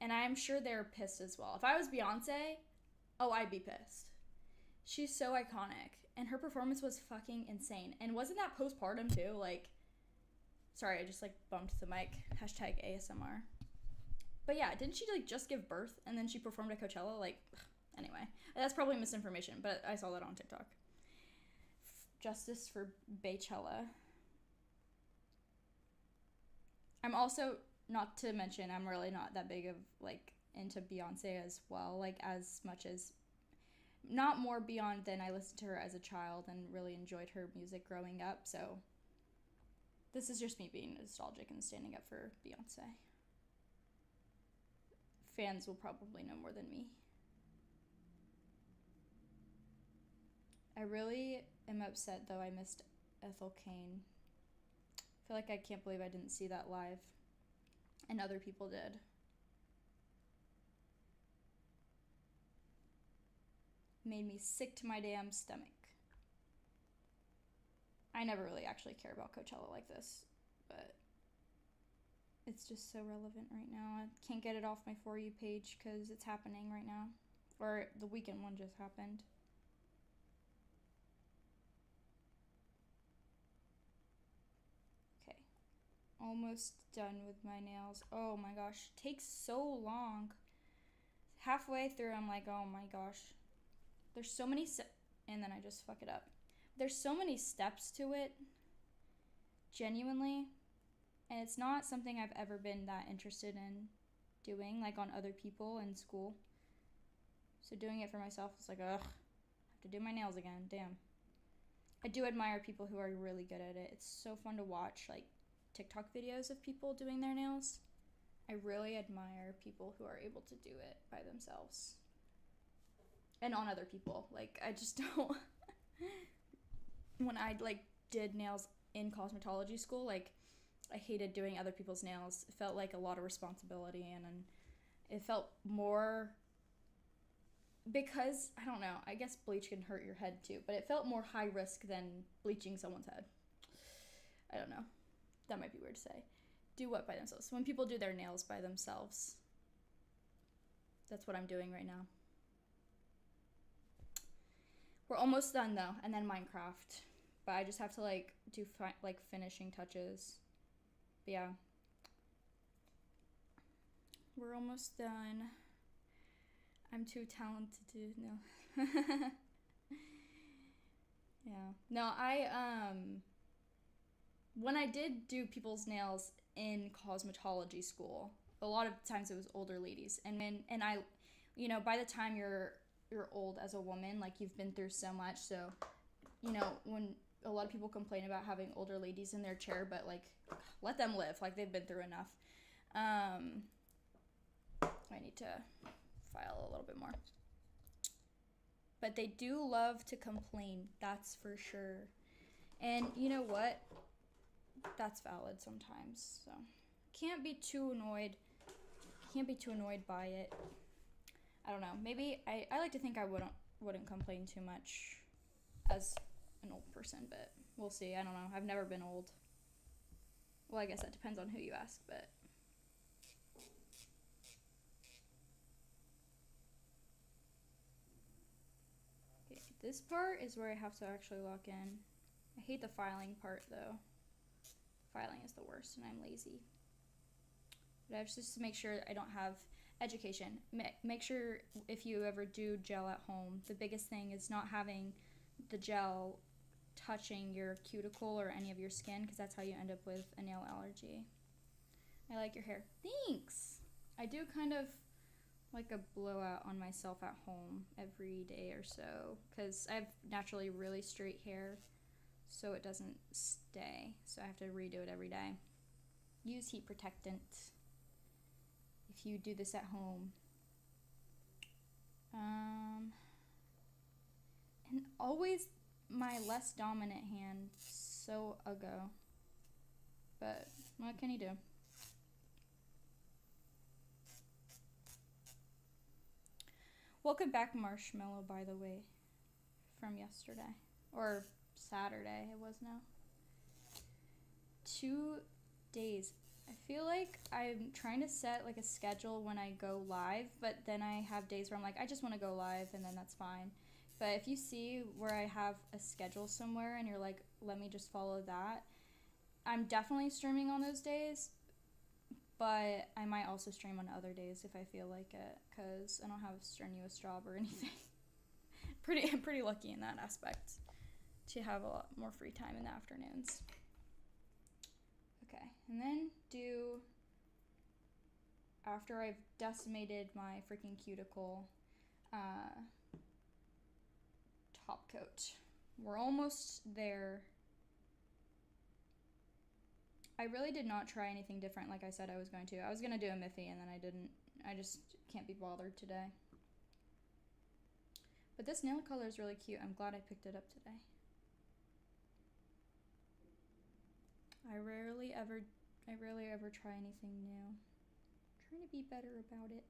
And I'm sure they're pissed as well. If I was Beyonce, I'd be pissed. She's so iconic. And her performance was fucking insane. And wasn't that postpartum too? Like, sorry, I just like bumped the mic. Hashtag ASMR. But yeah, didn't she like just give birth and then she performed at Coachella? Like, anyway. That's probably misinformation, but I saw that on TikTok. Justice for Beychella. I'm also, not to mention, I'm really not that big of like into Beyonce as well, like as much as, not more beyond than I listened to her as a child and really enjoyed her music growing up. So This is just me being nostalgic and standing up for Beyonce. Fans will probably know more than me. I really am upset though I missed Ethel Cain. I feel like I can't believe I didn't see that live. And other people did. Made me sick to my damn stomach. I never really actually care about Coachella like this, but it's just so relevant right now. I can't get it off my For You page because it's happening right now. Or the weekend one just happened. Okay. Almost done with my nails. Oh my gosh. Takes so long. Halfway through, I'm like, oh my gosh. There's so many and then I just fuck it up. There's so many steps to it. Genuinely. And it's not something I've ever been that interested in doing, like on other people in school. So doing it for myself is like, ugh, I have to do my nails again, damn. I do admire people who are really good at it. It's so fun to watch, like, TikTok videos of people doing their nails. I really admire people who are able to do it by themselves. And on other people. Like, I just don't... When I, like, did nails in cosmetology school, like, I hated doing other people's nails. It felt like a lot of responsibility, and it felt more, because, I don't know, I guess bleach can hurt your head too, but it felt more high risk than bleaching someone's head. I don't know. That might be weird to say. Do what by themselves? When people do their nails by themselves. That's what I'm doing right now. We're almost done though, and then Minecraft. But I just have to like do like finishing touches. But yeah, we're almost done. I'm too talented to no. Yeah. No, when I did do people's nails in cosmetology school, a lot of times it was older ladies, and I, you know, by the time you're old as a woman, like you've been through so much, so you know, when a lot of people complain about having older ladies in their chair, but like let them live, like they've been through enough. I need to file a little bit more, but they do love to complain, that's for sure. And you know what, that's valid sometimes, so can't be too annoyed by it. I don't know, maybe I like to think I wouldn't complain too much as an old person, but we'll see. I don't know. I've never been old. Well, I guess that depends on who you ask, but okay, this part is where I have to actually lock in. I hate the filing part though. Filing is the worst, and I'm lazy. But I have to just make sure I don't have education. Make sure if you ever do gel at home, the biggest thing is not having the gel touching your cuticle or any of your skin, because that's how you end up with a nail allergy. I like your hair. Thanks! I do kind of like a blowout on myself at home every day or so, because I have naturally really straight hair, so it doesn't stay. So I have to redo it every day. Use heat protectant if you do this at home. And always my less dominant hand, so ago. But what can you do? Welcome back, Marshmallow, by the way, from yesterday. Or Saturday, it was now. 2 days. I feel like I'm trying to set like a schedule when I go live, but then I have days where I'm like, I just want to go live, and then that's fine. But if you see where I have a schedule somewhere and you're like, let me just follow that, I'm definitely streaming on those days, but I might also stream on other days if I feel like it, because I don't have a strenuous job or anything. I'm pretty lucky in that aspect to have a lot more free time in the afternoons. Okay, and then do, after I've decimated my freaking cuticle, top coat. We're almost there. I really did not try anything different like I said I was going to. I was going to do a Miffy and then I didn't. I just can't be bothered today. But this nail color is really cute. I'm glad I picked it up today. I rarely ever try anything new. I'm trying to be better about it.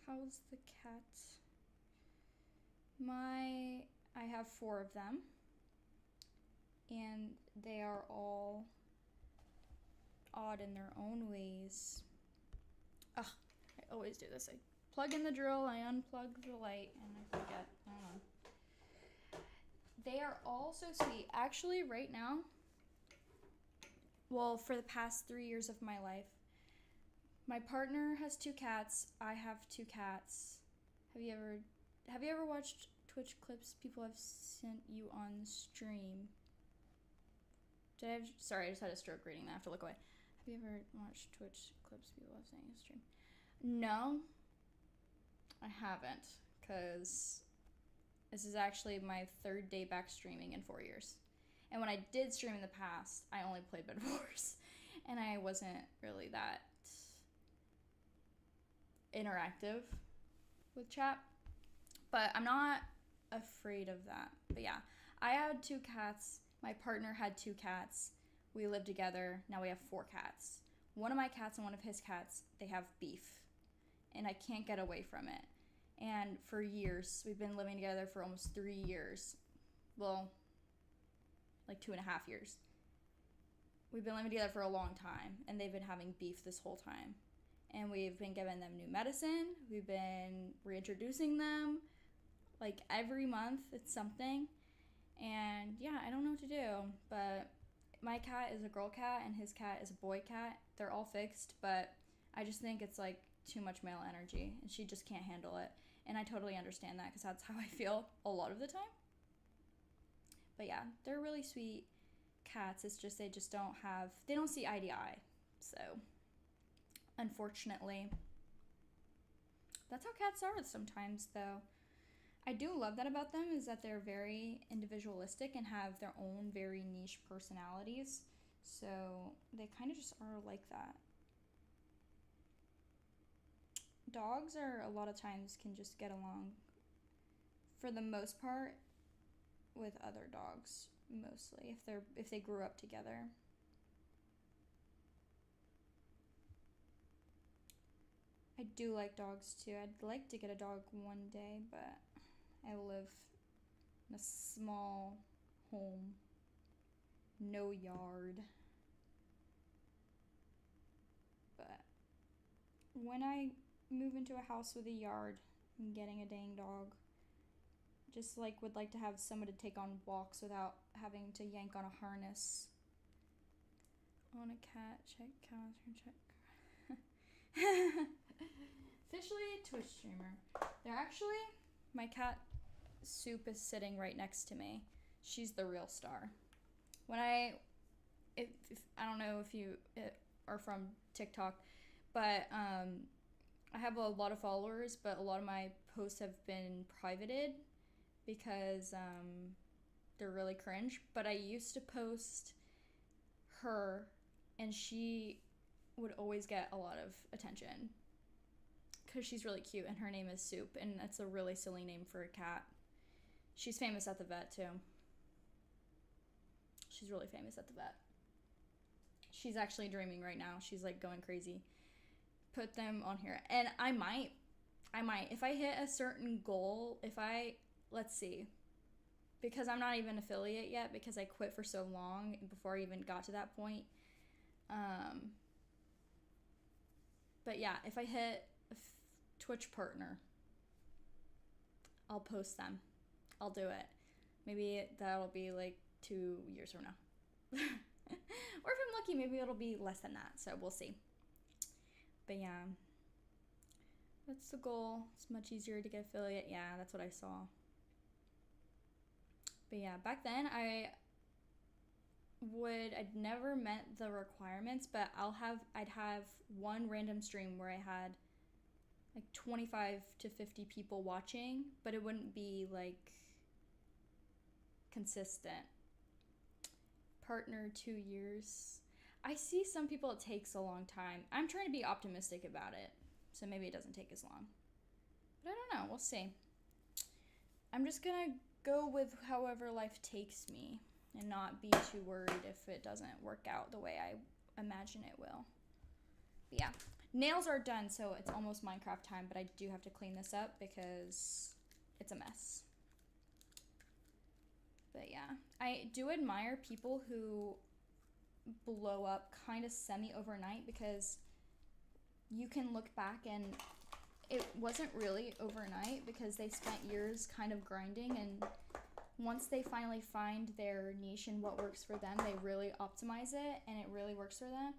How's the cat? I have 4 of them, and they are all odd in their own ways. Ugh, I always do this. I plug in the drill, I unplug the light, and I forget. I don't know. They are all so sweet. Actually, right now, well, for the past 3 years of my life, my partner has 2 cats. I have 2 cats. Have you ever watched Twitch clips people have sent you on stream? Sorry, I just had a stroke reading that. I have to look away. Have you ever watched Twitch clips people have sent you on stream? No, I haven't, because this is actually my 3rd day back streaming in 4 years. And when I did stream in the past, I only played Bed Wars, and I wasn't really that interactive with chat. But I'm not afraid of that. But yeah, I had 2 cats. My partner had 2 cats. We lived together. Now we have 4 cats. One of my cats and one of his cats, they have beef. And I can't get away from it. And for years, we've been living together for almost 3 years. Well, like 2.5 years. We've been living together for a long time. And they've been having beef this whole time. And we've been giving them new medicine. We've been reintroducing them. Like every month, it's something. And yeah, I don't know what to do. But my cat is a girl cat and his cat is a boy cat. They're all fixed, but I just think it's like too much male energy and she just can't handle it. And I totally understand that because that's how I feel a lot of the time. But yeah, they're really sweet cats. It's just they don't see eye to eye. So unfortunately, that's how cats are sometimes though. I do love that about them is that they're very individualistic and have their own very niche personalities. So they kind of just are like that. Dogs are a lot of times can just get along for the most part with other dogs mostly if they grew up together. I do like dogs too. I'd like to get a dog one day, but I live in a small home, no yard. But when I move into a house with a yard, I'm getting a dang dog. Just like would like to have someone to take on walks without having to yank on a harness. On a cat, check calendar, check. Officially a Twitch streamer. They're actually, my cat Soup is sitting right next to me. She's the real star. If I don't know if you are from TikTok, but I have a lot of followers, but a lot of my posts have been privated because they're really cringe. But I used to post her, and she would always get a lot of attention because she's really cute, and her name is Soup, and that's a really silly name for a cat. She's famous at the vet too. She's really famous at the vet. She's actually dreaming right now. She's like going crazy. Put them on here. And I might. If I hit a certain goal, let's see. Because I'm not even affiliate yet because I quit for so long before I even got to that point. But yeah, if I hit a Twitch partner, I'll post them. I'll do it. Maybe that'll be like 2 years from now. Or if I'm lucky, maybe it'll be less than that. So we'll see. But yeah, that's the goal. It's much easier to get affiliate. Yeah, that's what I saw. But yeah, back then I'd never met the requirements, but I'd have one random stream where I had like 25 to 50 people watching, but it wouldn't be like consistent. Partner 2 years. I see some people it takes a long time. I'm trying to be optimistic about it, so maybe it doesn't take as long. But I don't know, we'll see. I'm just gonna go with however life takes me and not be too worried if it doesn't work out the way I imagine it will. But yeah, nails are done, so it's almost Minecraft time, but I do have to clean this up because it's a mess. But yeah, I do admire people who blow up kind of semi-overnight, because you can look back and it wasn't really overnight because they spent years kind of grinding, and once they finally find their niche and what works for them, they really optimize it and it really works for them.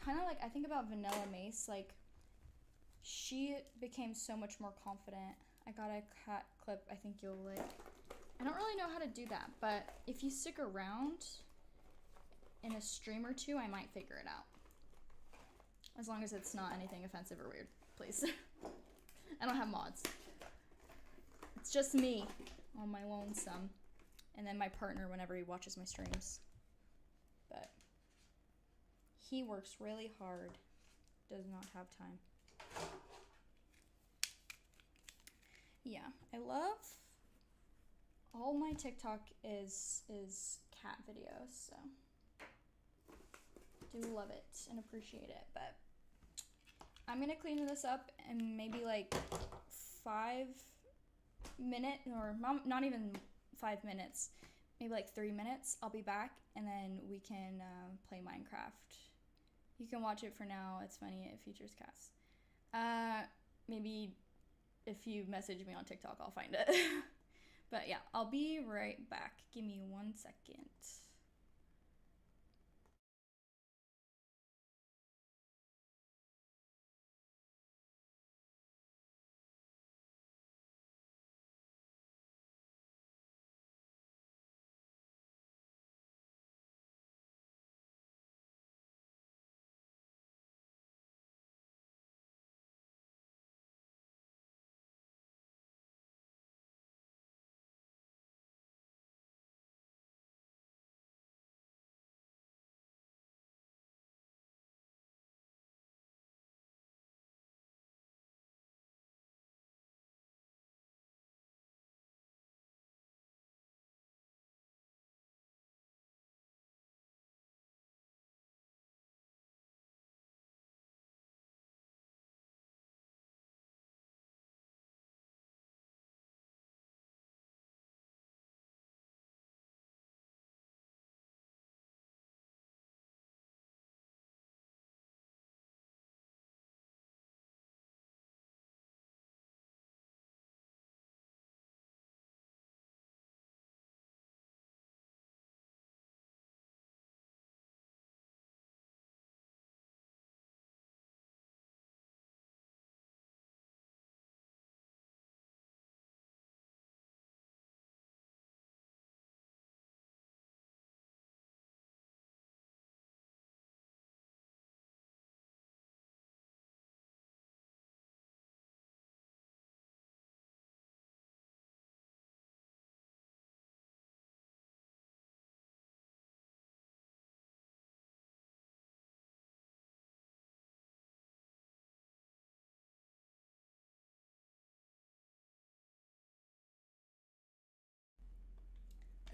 Kind of like I think about Vanilla Mace, like she became so much more confident. I got a cat clip I think you'll like. I don't really know how to do that, but if you stick around in a stream or two, I might figure it out. As long as it's not anything offensive or weird, please. I don't have mods. It's just me on my lonesome. And then my partner whenever he watches my streams. But he works really hard. Does not have time. Yeah, I love all my TikTok is cat videos, so do love it and appreciate it. But I'm gonna clean this up in maybe like 5 minutes, or not even 5 minutes, maybe like 3 minutes. I'll be back and then we can play Minecraft. You can watch it for now. It's funny, it features cats. Maybe if you message me on TikTok, I'll find it. But yeah, I'll be right back. Give me 1 second.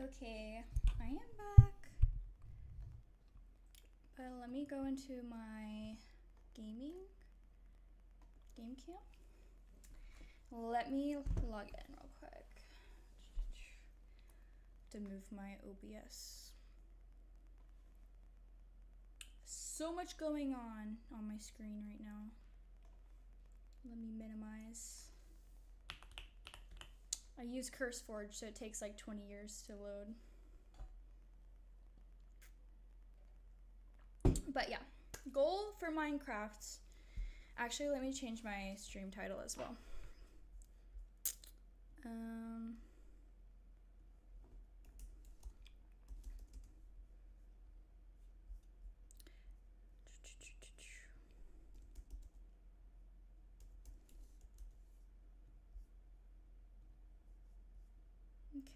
Okay, I am back. But let me go into my game cam. Let me log in real quick to move my OBS. So much going on my screen right now. Let me minimize. I use CurseForge, so it takes like 20 years to load. But yeah, goal for Minecraft. Actually, let me change my stream title as well.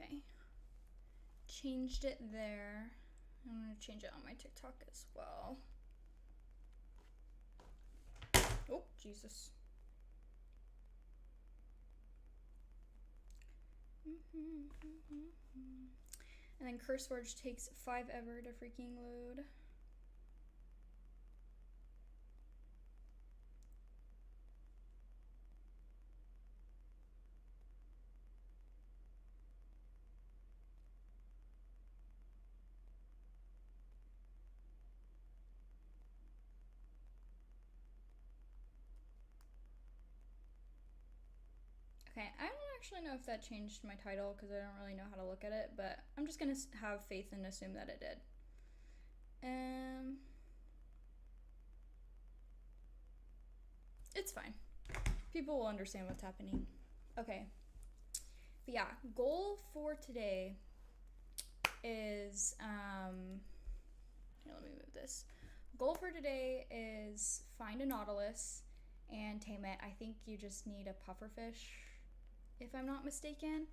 Okay. Changed it there. I'm gonna change it on my TikTok as well. Oh, Jesus. And then CurseForge takes 5 ever to freaking load. Okay, I don't actually know if that changed my title because I don't really know how to look at it, but I'm just gonna have faith and assume that it did. It's fine. People will understand what's happening. Okay. But yeah, goal for today is here, let me move this. Goal for today is find a nautilus and tame it. I think you just need a pufferfish, if I'm not mistaken.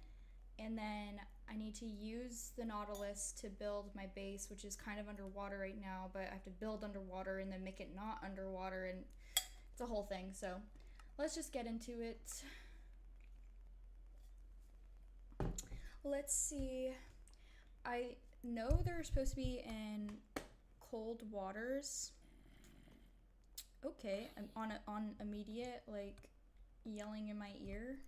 And then I need to use the nautilus to build my base, which is kind of underwater right now, but I have to build underwater and then make it not underwater, and it's a whole thing. So let's just get into it. Let's see. I know they're supposed to be in cold waters. Okay, I'm on immediate, like, yelling in my ear.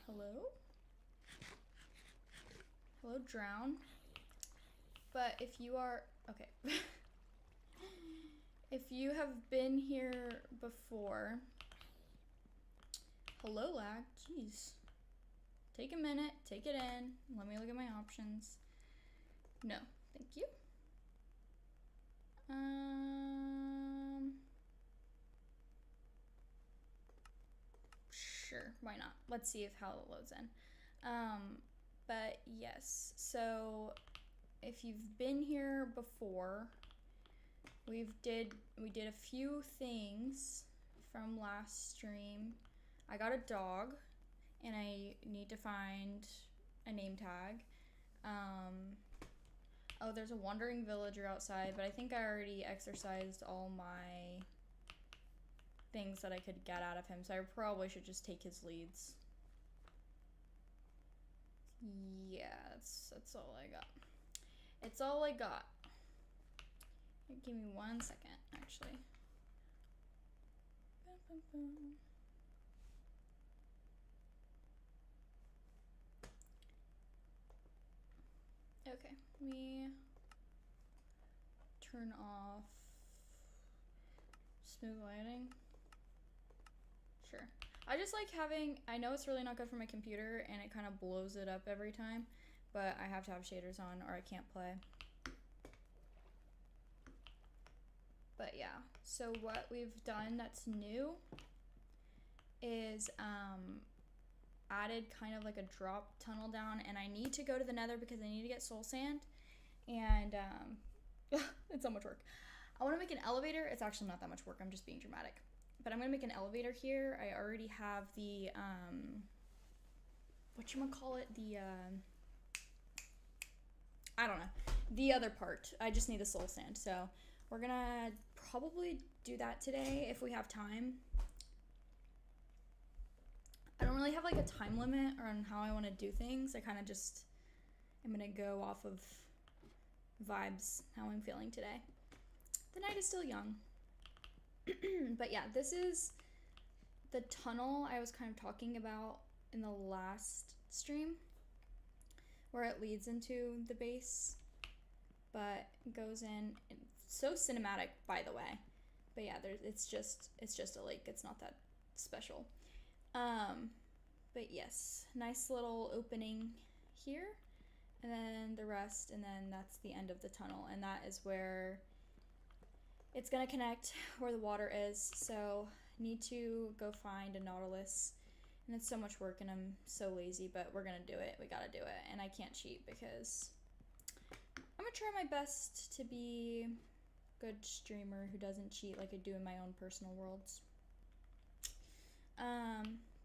Hello? Hello, drown. But if you are, okay. If you have been here before, hello lag, jeez. Take a minute, take it in, let me look at my options. No, thank you. Sure, why not? Let's see how it loads in. But yes, so if you've been here before, we did a few things from last stream. I got a dog, and I need to find a name tag. Oh, there's a wandering villager outside, but I think I already exercised all my things that I could get out of him, so I probably should just take his leads. Yeah, that's all I got. It's all I got. Give me 1 second, actually. Okay, let me turn off smooth lighting. Sure. I just like having, I know it's really not good for my computer and it kind of blows it up every time, but I have to have shaders on or I can't play. But yeah, so what we've done that's new is added kind of like a drop tunnel down, and I need to go to the nether because I need to get soul sand, and it's so much work. I want to make an elevator. It's actually not that much work, I'm just being dramatic, but I'm gonna make an elevator here. I already have the whatchamacallit, the I don't know, the other part. I just need the soul sand, so we're gonna probably do that today if we have time. I don't really have like a time limit on how I want to do things. I kind of just am gonna go off of vibes, how I'm feeling today. The night is still young. But yeah, this is the tunnel I was kind of talking about in the last stream, where it leads into the base, but goes in. It's so cinematic, by the way. But yeah, it's just a lake. It's not that special. But yes, nice little opening here, and then the rest, and then that's the end of the tunnel, and that is where it's gonna connect where the water is. So need to go find a nautilus, and it's so much work and I'm so lazy, but we're gonna do it. We gotta do it, and I can't cheat because I'm gonna try my best to be a good streamer who doesn't cheat like I do in my own personal worlds.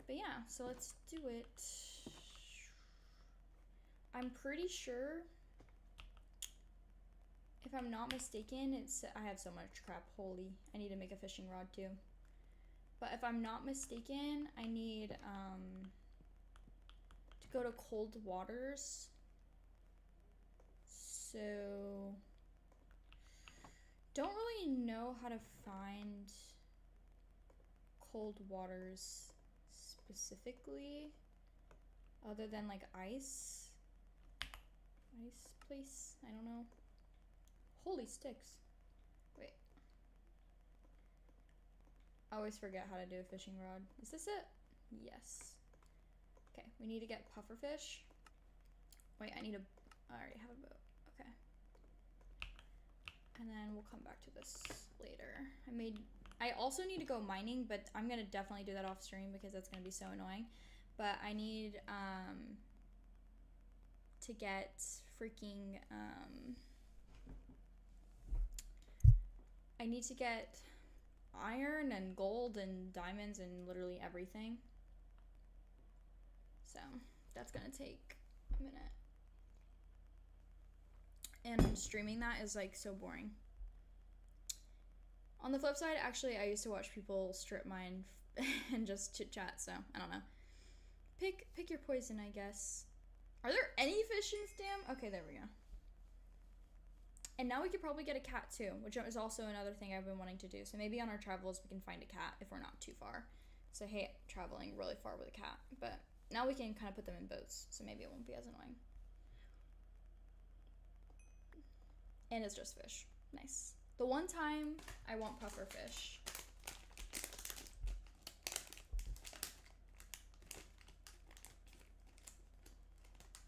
But yeah, so let's do it. I'm pretty sure, if I'm not mistaken, I have so much crap. Holy, I need to make a fishing rod too. But if I'm not mistaken, I need to go to cold waters. So don't really know how to find cold waters specifically, other than like ice place. I don't know. Holy sticks. Wait. I always forget how to do a fishing rod. Is this it? Yes. Okay, we need to get pufferfish. Wait, I already have a boat. Okay. And then we'll come back to this later. I also need to go mining, but I'm gonna definitely do that off stream because that's gonna be so annoying. But I need to get freaking I need to get iron and gold and diamonds and literally everything. So that's gonna take a minute. And streaming that is like so boring. On the flip side, actually, I used to watch people strip mine and just chit chat, so I don't know. Pick your poison, I guess. Are there any fish in this dam? Okay, there we go. And now we could probably get a cat too, which is also another thing I've been wanting to do. So maybe on our travels we can find a cat if we're not too far. So I hate traveling really far with a cat, but now we can kind of put them in boats, so maybe it won't be as annoying. And it's just fish. Nice. The one time I want puffer fish.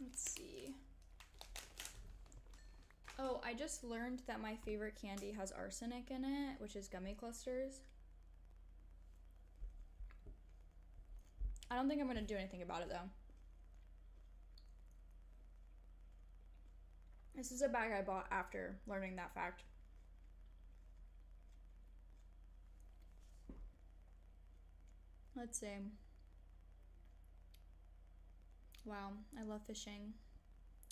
Let's see. Oh, I just learned that my favorite candy has arsenic in it, which is gummy clusters. I don't think I'm gonna do anything about it though. This is a bag I bought after learning that fact. Let's see. Wow, I love fishing.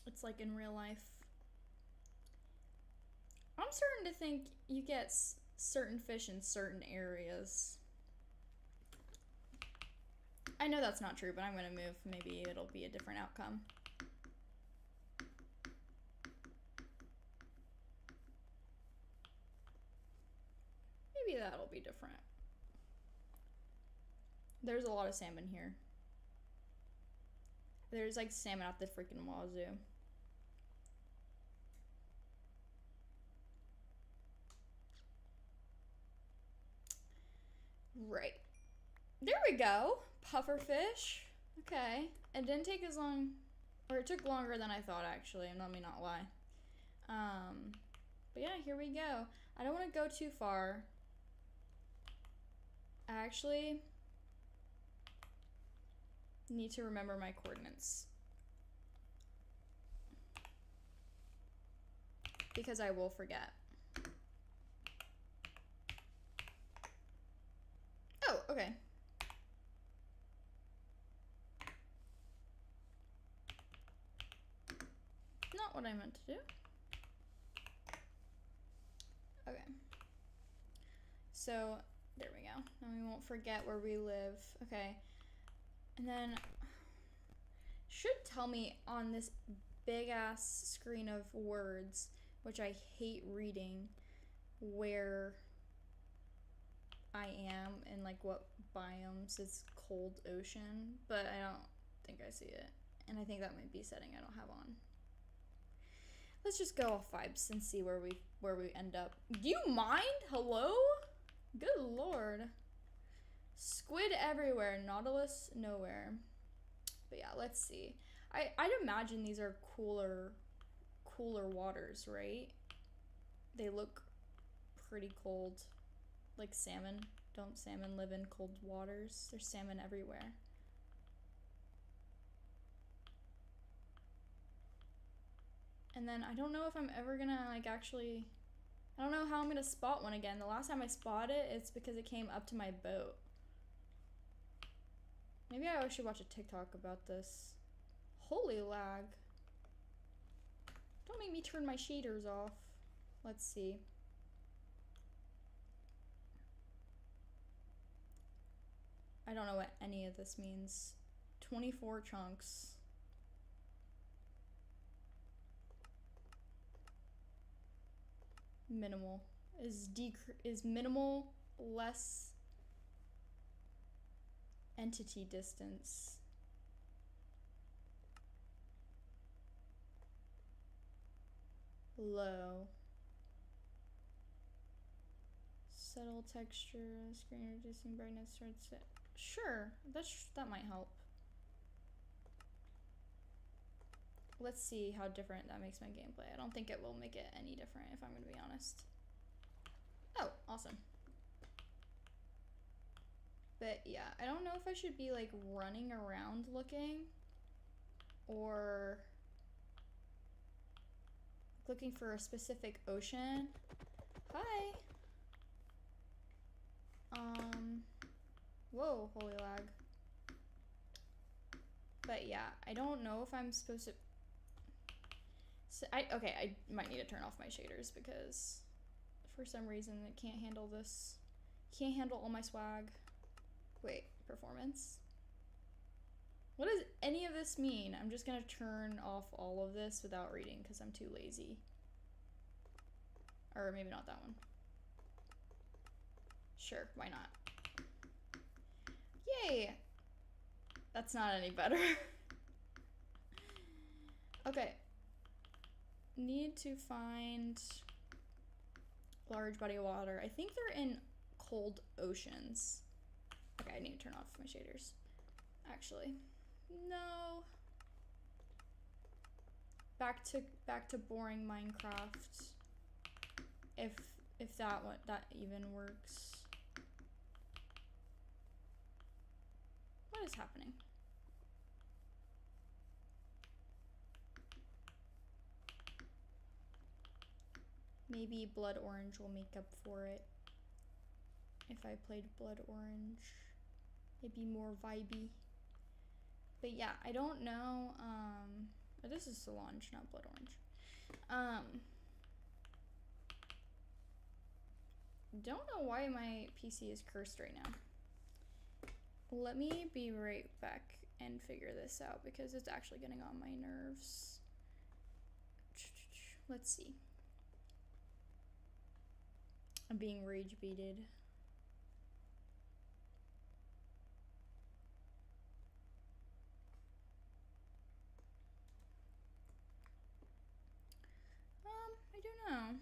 It's like in real life. I'm starting to think you get certain fish in certain areas. I know that's not true, but I'm gonna move. Maybe it'll be a different outcome. Maybe that'll be different. There's a lot of salmon here. There's like salmon out the freaking wazoo. Right. There we go. Pufferfish. Okay. It didn't take as long, or it took longer than I thought actually, and let me not lie. But yeah, here we go. I don't want to go too far. I actually need to remember my coordinates, because I will forget. Oh, okay. Not what I meant to do. Okay. So, there we go. Now we won't forget where we live. Okay. And then, should tell me on this big ass screen of words, which I hate reading, where I am and like what biomes. It's cold ocean, but I don't think I see it. And I think that might be a setting I don't have on. Let's just go off vibes and see where we end up. Do you mind? Hello? Good lord. Squid everywhere, nautilus nowhere. But yeah, let's see. I'd imagine these are cooler waters, right? They look pretty cold. Like salmon. Don't salmon live in cold waters? There's salmon everywhere. And then I don't know if I'm ever gonna like actually, I don't know how I'm gonna spot one again. The last time I spotted it, it's because it came up to my boat. Maybe I should watch a TikTok about this. Holy lag. Don't make me turn my shaders off. Let's see. I don't know what any of this means. 24 chunks. Minimal. Is minimal less entity distance? Low. Subtle texture, screen reducing brightness starts it. Sure, that might help. Let's see how different that makes my gameplay. I don't think it will make it any different if I'm gonna be honest. Oh, awesome. But yeah, I don't know if I should be like running around looking or looking for a specific ocean. Hi. Whoa, holy lag. But yeah, I don't know if I'm supposed to. So okay, I might need to turn off my shaders because for some reason it can't handle this. Can't handle all my swag. Wait, performance? What does any of this mean? I'm just gonna turn off all of this without reading because I'm too lazy. Or maybe not that one. Sure, why not? Yay! That's not any better. Okay. Need to find large body of water. I think they're in cold oceans. Okay, I need to turn off my shaders. Actually, no. Back to boring Minecraft. If that even works. What is happening? Maybe Blood Orange will make up for it. If I played Blood Orange, it'd be more vibey. But yeah, I don't know. Oh, this is Solange, not Blood Orange. Don't know why my PC is cursed right now. Let me be right back and figure this out because it's actually getting on my nerves. Let's see. I'm being rage baited. I don't know.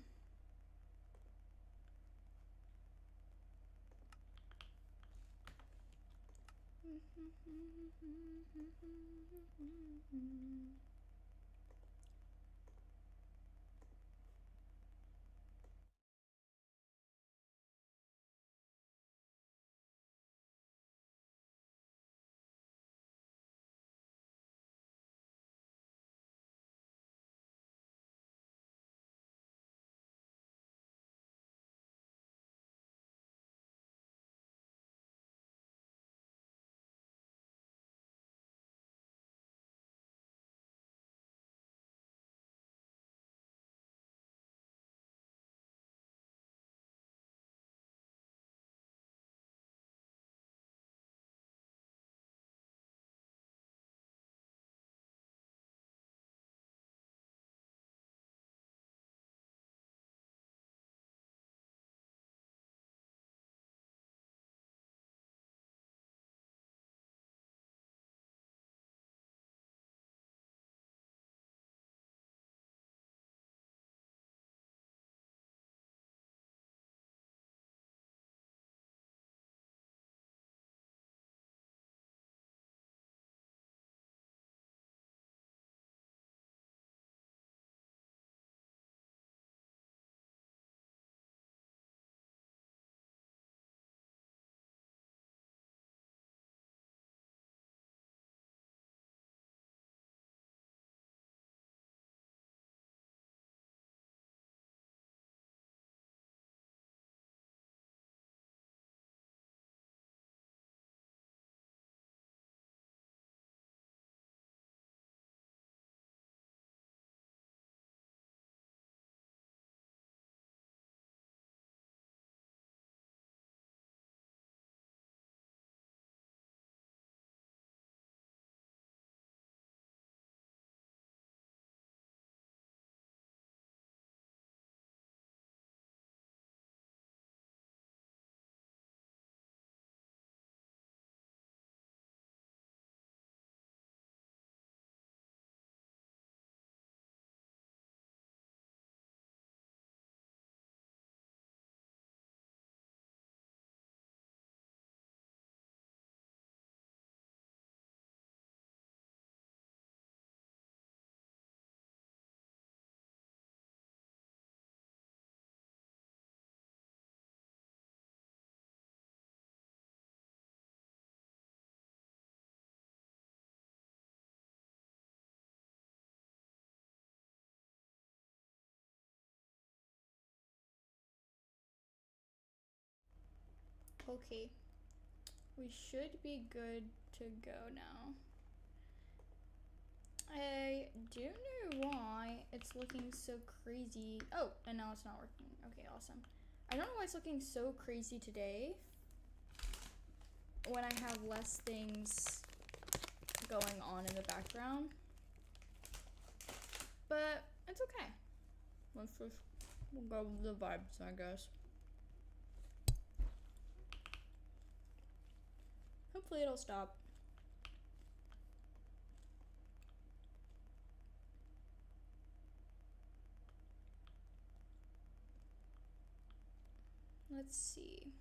Okay, we should be good to go now. I don't know why it's looking so crazy. Oh, and now it's not working. Okay, awesome. I don't know why it's looking so crazy today when I have less things going on in the background. But it's okay. Let's just go with the vibes, I guess. Hopefully it'll stop. Let's see.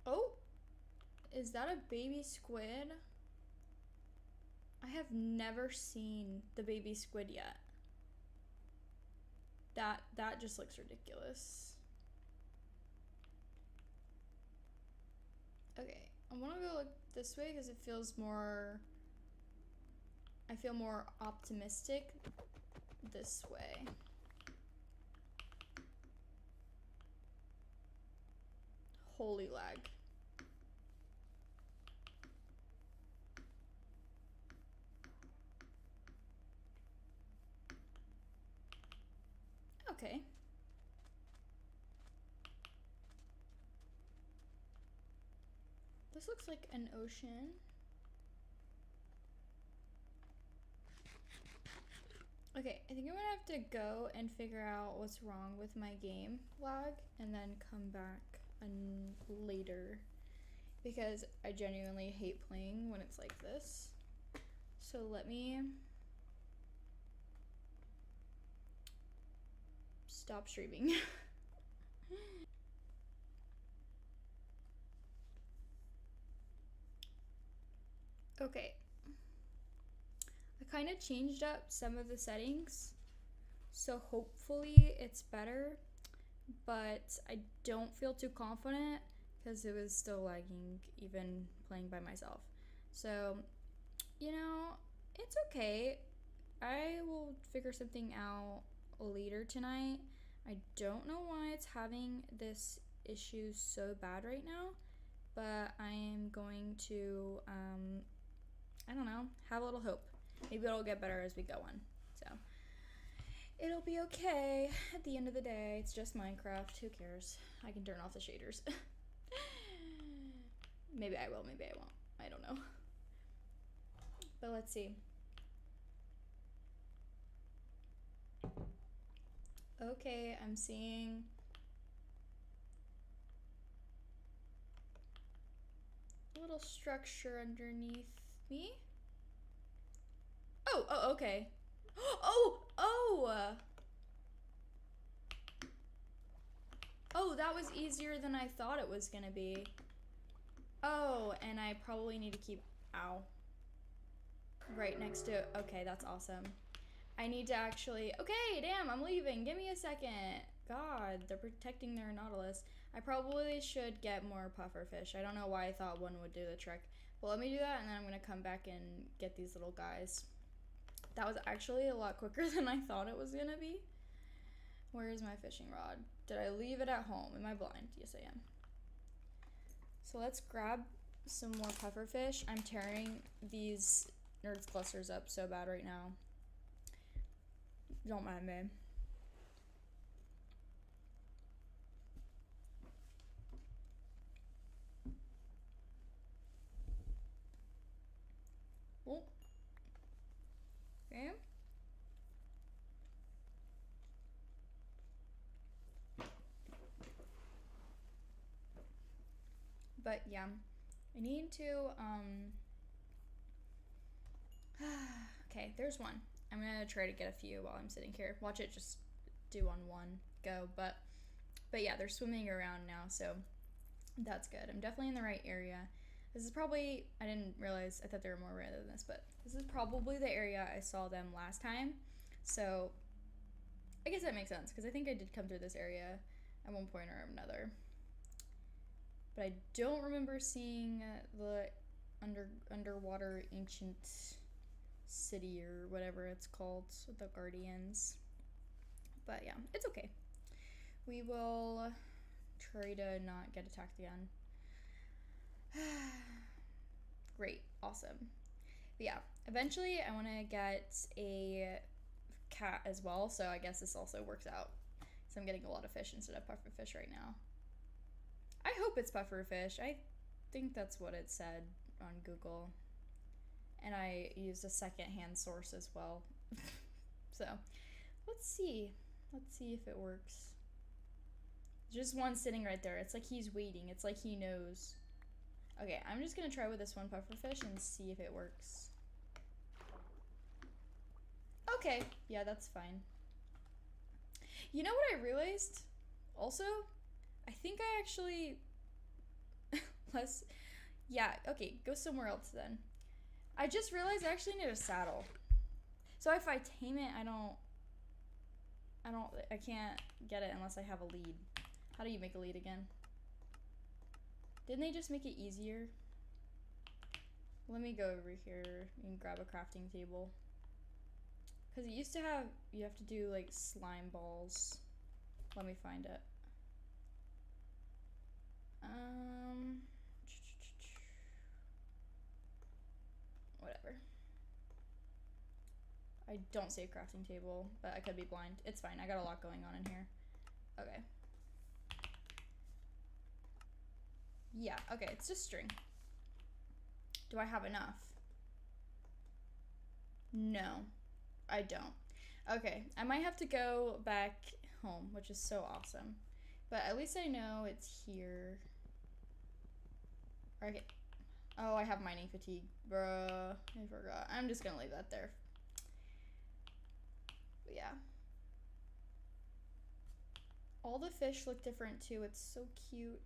Oh, is that a baby squid? I have never seen the baby squid yet. That just looks ridiculous. Okay, I want to go like this way because it feels more, I feel more optimistic this way. Holy lag. Okay. This looks like an ocean. Okay, I think I'm gonna have to go and figure out what's wrong with my game lag and then come back later because I genuinely hate playing when it's like this. So let me stop streaming. Okay. I kind of changed up some of the settings, so hopefully it's better, but I don't feel too confident because it was still lagging even playing by myself. So, you know, it's okay. I will figure something out later tonight. I don't know why it's having this issue so bad right now, but I am going to, I don't know, have a little hope. Maybe it'll get better as we go on. So, it'll be okay. At the end of the day, it's just Minecraft. Who cares? I can turn off the shaders. Maybe I will, maybe I won't. I don't know. But let's see. Okay, I'm seeing a little structure underneath me. Oh, okay. Oh, that was easier than I thought it was gonna be. Oh, and I probably need to keep, ow, right next to, okay, that's awesome. I need to actually, okay, damn, I'm leaving. Give me a second. God, they're protecting their Nautilus. I probably should get more pufferfish. I don't know why I thought one would do the trick. But let me do that, and then I'm gonna come back and get these little guys. That was actually a lot quicker than I thought it was gonna be. Where is my fishing rod? Did I leave it at home? Am I blind? Yes, I am. So let's grab some more pufferfish. I'm tearing these Nerds clusters up so bad right now. Don't mind me. Oh. Okay. But yeah, I need to, okay, there's one. I'm gonna try to get a few while I'm sitting here. Watch it just do on one go, but yeah, they're swimming around now, so that's good. I'm definitely in the right area. This is probably, I didn't realize, I thought they were more rare than this, but this is probably the area I saw them last time. So I guess that makes sense, because I think I did come through this area at one point or another. But I don't remember seeing the underwater ancient city or whatever it's called, the Guardians. But yeah, it's okay. We will try to not get attacked again. Great, awesome. But yeah, eventually I want to get a cat as well, so I guess this also works out. So I'm getting a lot of fish instead of pufferfish right now. I hope it's pufferfish. I think that's what it said on Google. And I used a second-hand source as well. So, let's see. Let's see if it works. Just one sitting right there. It's like he's waiting. It's like he knows. Okay, I'm just gonna try with this one pufferfish and see if it works. Okay, yeah, that's fine. You know what I realized? Also, I think I actually... Yeah, okay, go somewhere else then. I just realized I actually need a saddle. So if I tame it, I can't get it unless I have a lead. How do you make a lead again? Didn't they just make it easier? Let me go over here and grab a crafting table. Because it used to have, you have to do like slime balls. Let me find it. Whatever. I don't save crafting table, but I could be blind. It's fine, I got a lot going on in here. Okay. Yeah, okay, it's just string. Do I have enough? No, I don't. Okay, I might have to go back home, which is so awesome. But at least I know it's here. Okay. Oh, I have mining fatigue. Bruh, I forgot. I'm just gonna leave that there. But yeah. All the fish look different too. It's so cute.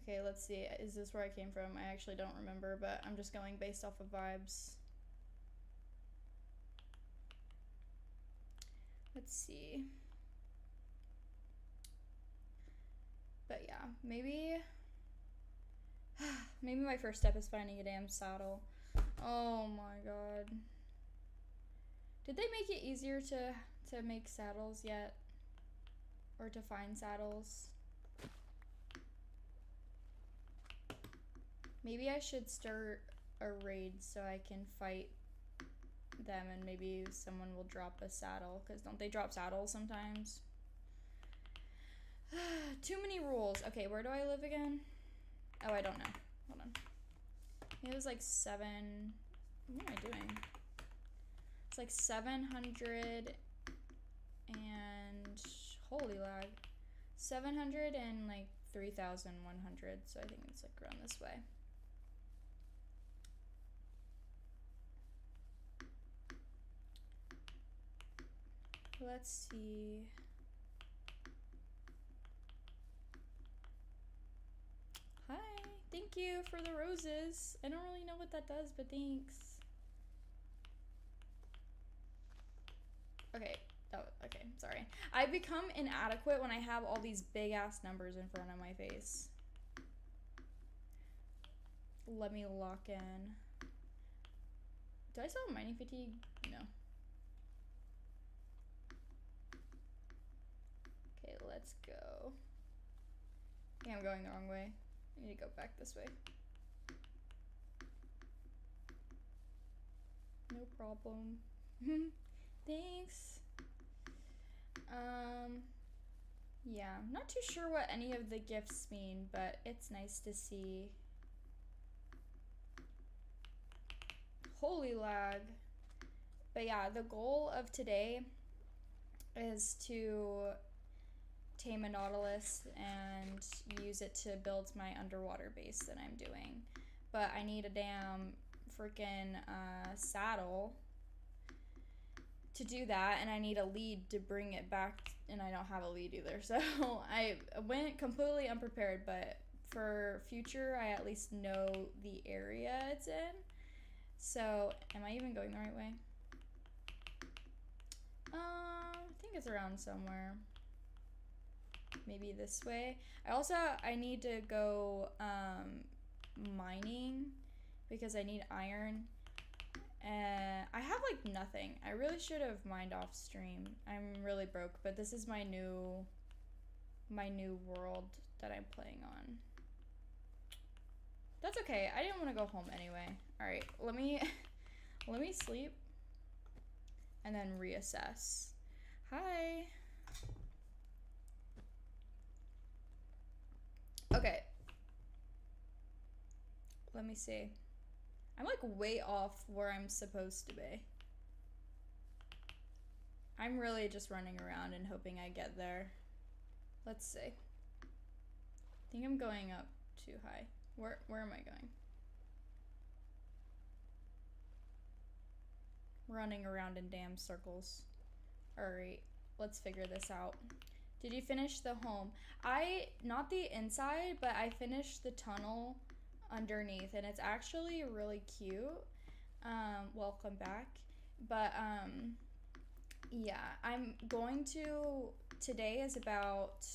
Okay, let's see. Is this where I came from? I actually don't remember, but I'm just going based off of vibes. Let's see. But yeah, maybe my first step is finding a damn saddle. Oh my god. Did they make it easier to make saddles yet? Or to find saddles? Maybe I should start a raid so I can fight them and maybe someone will drop a saddle, because don't they drop saddles sometimes? Too many rules. Okay, where do I live again? Oh, I don't know. Hold on. It was like 7... What am I doing? It's like 700 and... Holy lag. 700 and like 3,100, so I think it's like around this way. Let's see. Hi, thank you for the roses. I don't really know what that does, but thanks. Okay, oh, okay, sorry. I become inadequate when I have all these big ass numbers in front of my face. Let me lock in. Do I still have mining fatigue? No. Okay, let's go. I think I'm going the wrong way. I need to go back this way. No problem. Thanks. Yeah, I'm not too sure what any of the gifts mean, but it's nice to see. Holy lag. But yeah, the goal of today is to tame a nautilus and use it to build my underwater base that I'm doing. But I need a damn freaking saddle to do that, and I need a lead to bring it back, and I don't have a lead either. So I went completely unprepared, but for future, I at least know the area it's in. So, am I even going the right way? I think it's around somewhere. Maybe this way. I need to go mining because I need iron. And I have like nothing. I really should have mined off stream. I'm really broke, but this is my new world that I'm playing on. That's okay. I didn't want to go home anyway. All right, let me sleep and then reassess. Hi. Okay. Let me see. I'm like way off where I'm supposed to be. I'm really just running around and hoping I get there. Let's see. I think I'm going up too high. Where am I going? Running around in damn circles. Alright, let's figure this out. Did you finish the home? Not the inside, but I finished the tunnel underneath, and it's actually really cute. Welcome back. But, yeah, I'm going to, today is about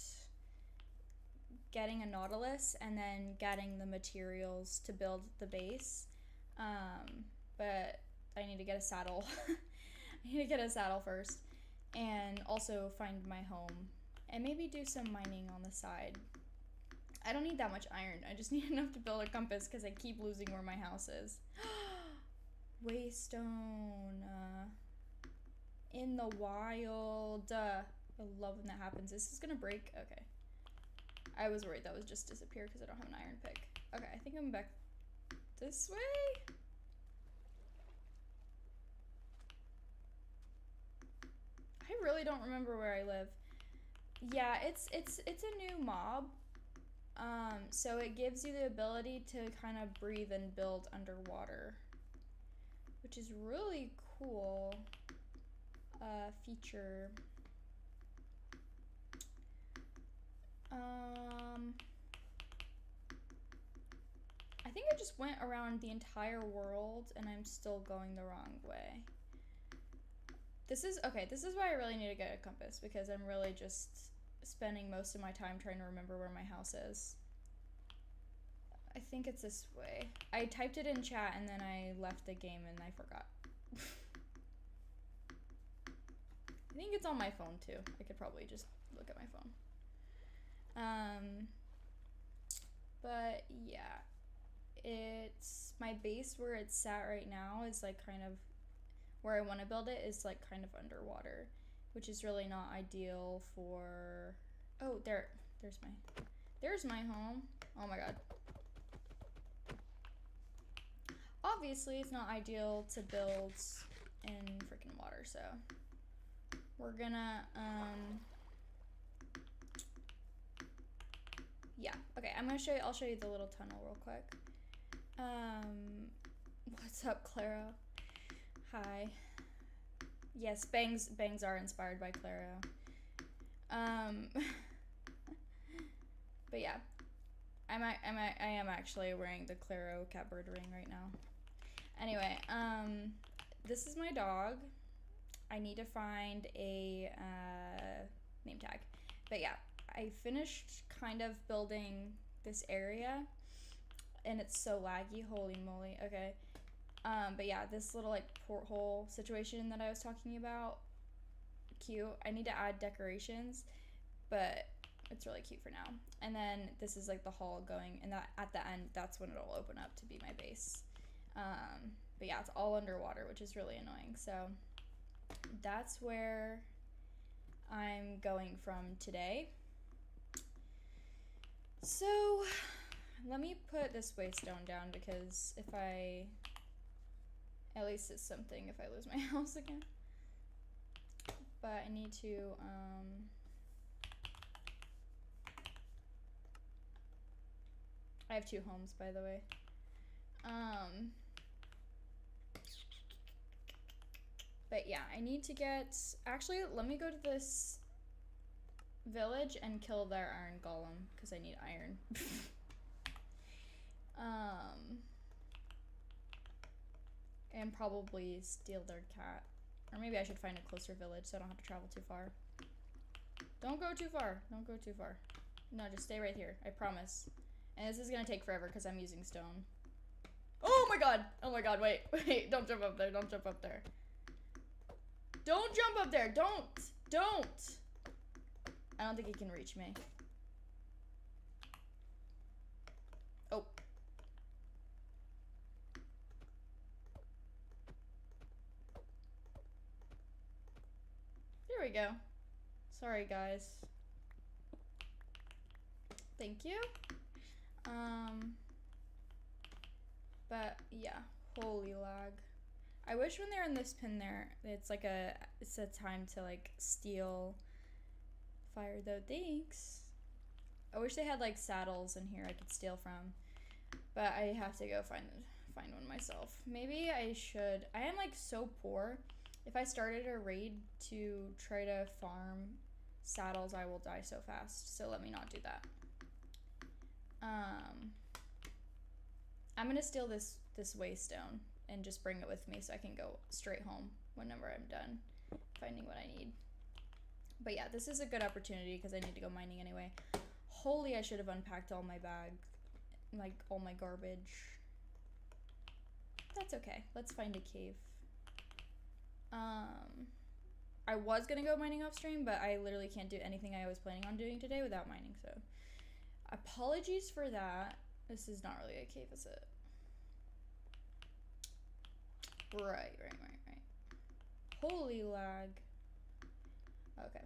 getting a Nautilus and then getting the materials to build the base. But I need to get a saddle. I need to get a saddle first, and also find my home, and maybe do some mining on the side. I don't need that much iron. I just need enough to build a compass because I keep losing where my house is. Waystone. In the wild. I love when that happens. Is this gonna break? Okay. I was worried that would just disappear because I don't have an iron pick. Okay, I think I'm back this way. I really don't remember where I live. Yeah, it's a new mob. So it gives you the ability to kind of breathe and build underwater, which is really cool feature. I think I just went around the entire world and I'm still going the wrong way. This is why I really need to get a compass, because I'm really just spending most of my time trying to remember where my house is. I think it's this way. I typed it in chat and then I left the game and I forgot. I think it's on my phone too. I could probably just look at my phone. But yeah, it's my base where it's sat right now is like kind of where I want to build it is like kind of underwater, which is really not ideal for. Oh, there's my home. Oh my god. Obviously, it's not ideal to build in freaking water, so we're gonna yeah, okay, I'll show you the little tunnel real quick. What's up, Claro? Hi. Yes, bangs are inspired by Claro. But yeah, I am actually wearing the Claro catbird ring right now. Anyway, this is my dog. I need to find a name tag. But yeah, I finished kind of building this area, and it's so laggy. Holy moly. Okay. But yeah, this little like porthole situation that I was talking about, cute. I need to add decorations, but it's really cute for now. And then this is like the hall going, and that at the end, that's when it'll open up to be my base. But yeah, it's all underwater, which is really annoying. So that's where I'm going from today. So let me put this waystone down, because if I, at least it's something if I lose my house again. But I need to, I have 2 homes, by the way. But yeah, I need to get, actually, let me go to this village and kill their iron golem, because I need iron. And probably steal their cat. Or maybe I should find a closer village so I don't have to travel too far. Don't go too far. Don't go too far. No, just stay right here. I promise. And this is gonna take forever because I'm using stone. Oh! Oh my god. Oh my god, wait. Wait, don't jump up there. Don't jump up there. Don't jump up there. Don't. I don't think he can reach me. Oh. There we go. Sorry, guys. Thank you. But yeah, holy lag. I wish when they're in this pin there, it's a time to like steal fire though. Thanks. I wish they had like saddles in here I could steal from, but I have to go find one myself. Maybe I should. I am like so poor. If I started a raid to try to farm saddles, I will die so fast. So let me not do that. I'm gonna steal this waystone and just bring it with me so I can go straight home whenever I'm done finding what I need. But yeah, this is a good opportunity because I need to go mining anyway. Holy, I should have unpacked all my bag, like all my garbage. That's okay. Let's find a cave. I was gonna go mining off stream, but I literally can't do anything I was planning on doing today without mining, so apologies for that. This is not really a cave, is it? Right. Holy lag. Okay.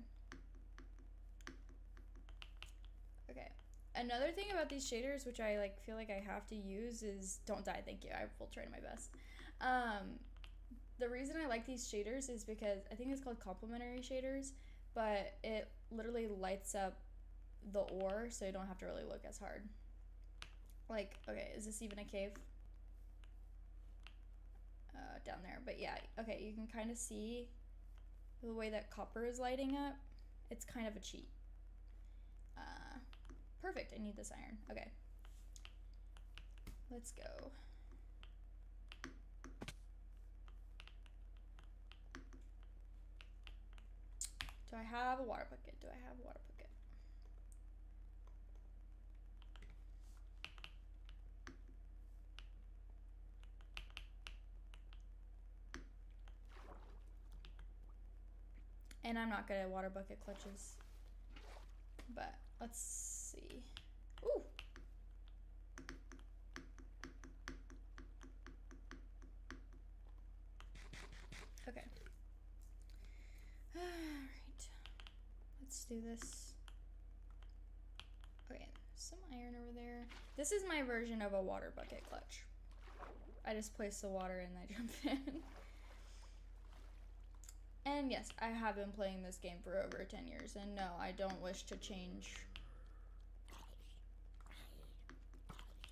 Another thing about these shaders, which I like feel like I have to use, is don't die. Thank you. I will try my best. The reason I like these shaders is because I think it's called complementary shaders, but it literally lights up the ore, so you don't have to really look as hard. Like, okay, is this even a cave? Down there, but yeah, okay, you can kind of see the way that copper is lighting up. It's kind of a cheat. Perfect, I need this iron. Okay. Let's go. Do I have a water bucket? And I'm not good at water bucket clutches. But let's see. Ooh. Okay. Alright. Let's do this. Okay, some iron over there. This is my version of a water bucket clutch. I just place the water and I jump in. And yes, I have been playing this game for over 10 years, and no, I don't wish to change.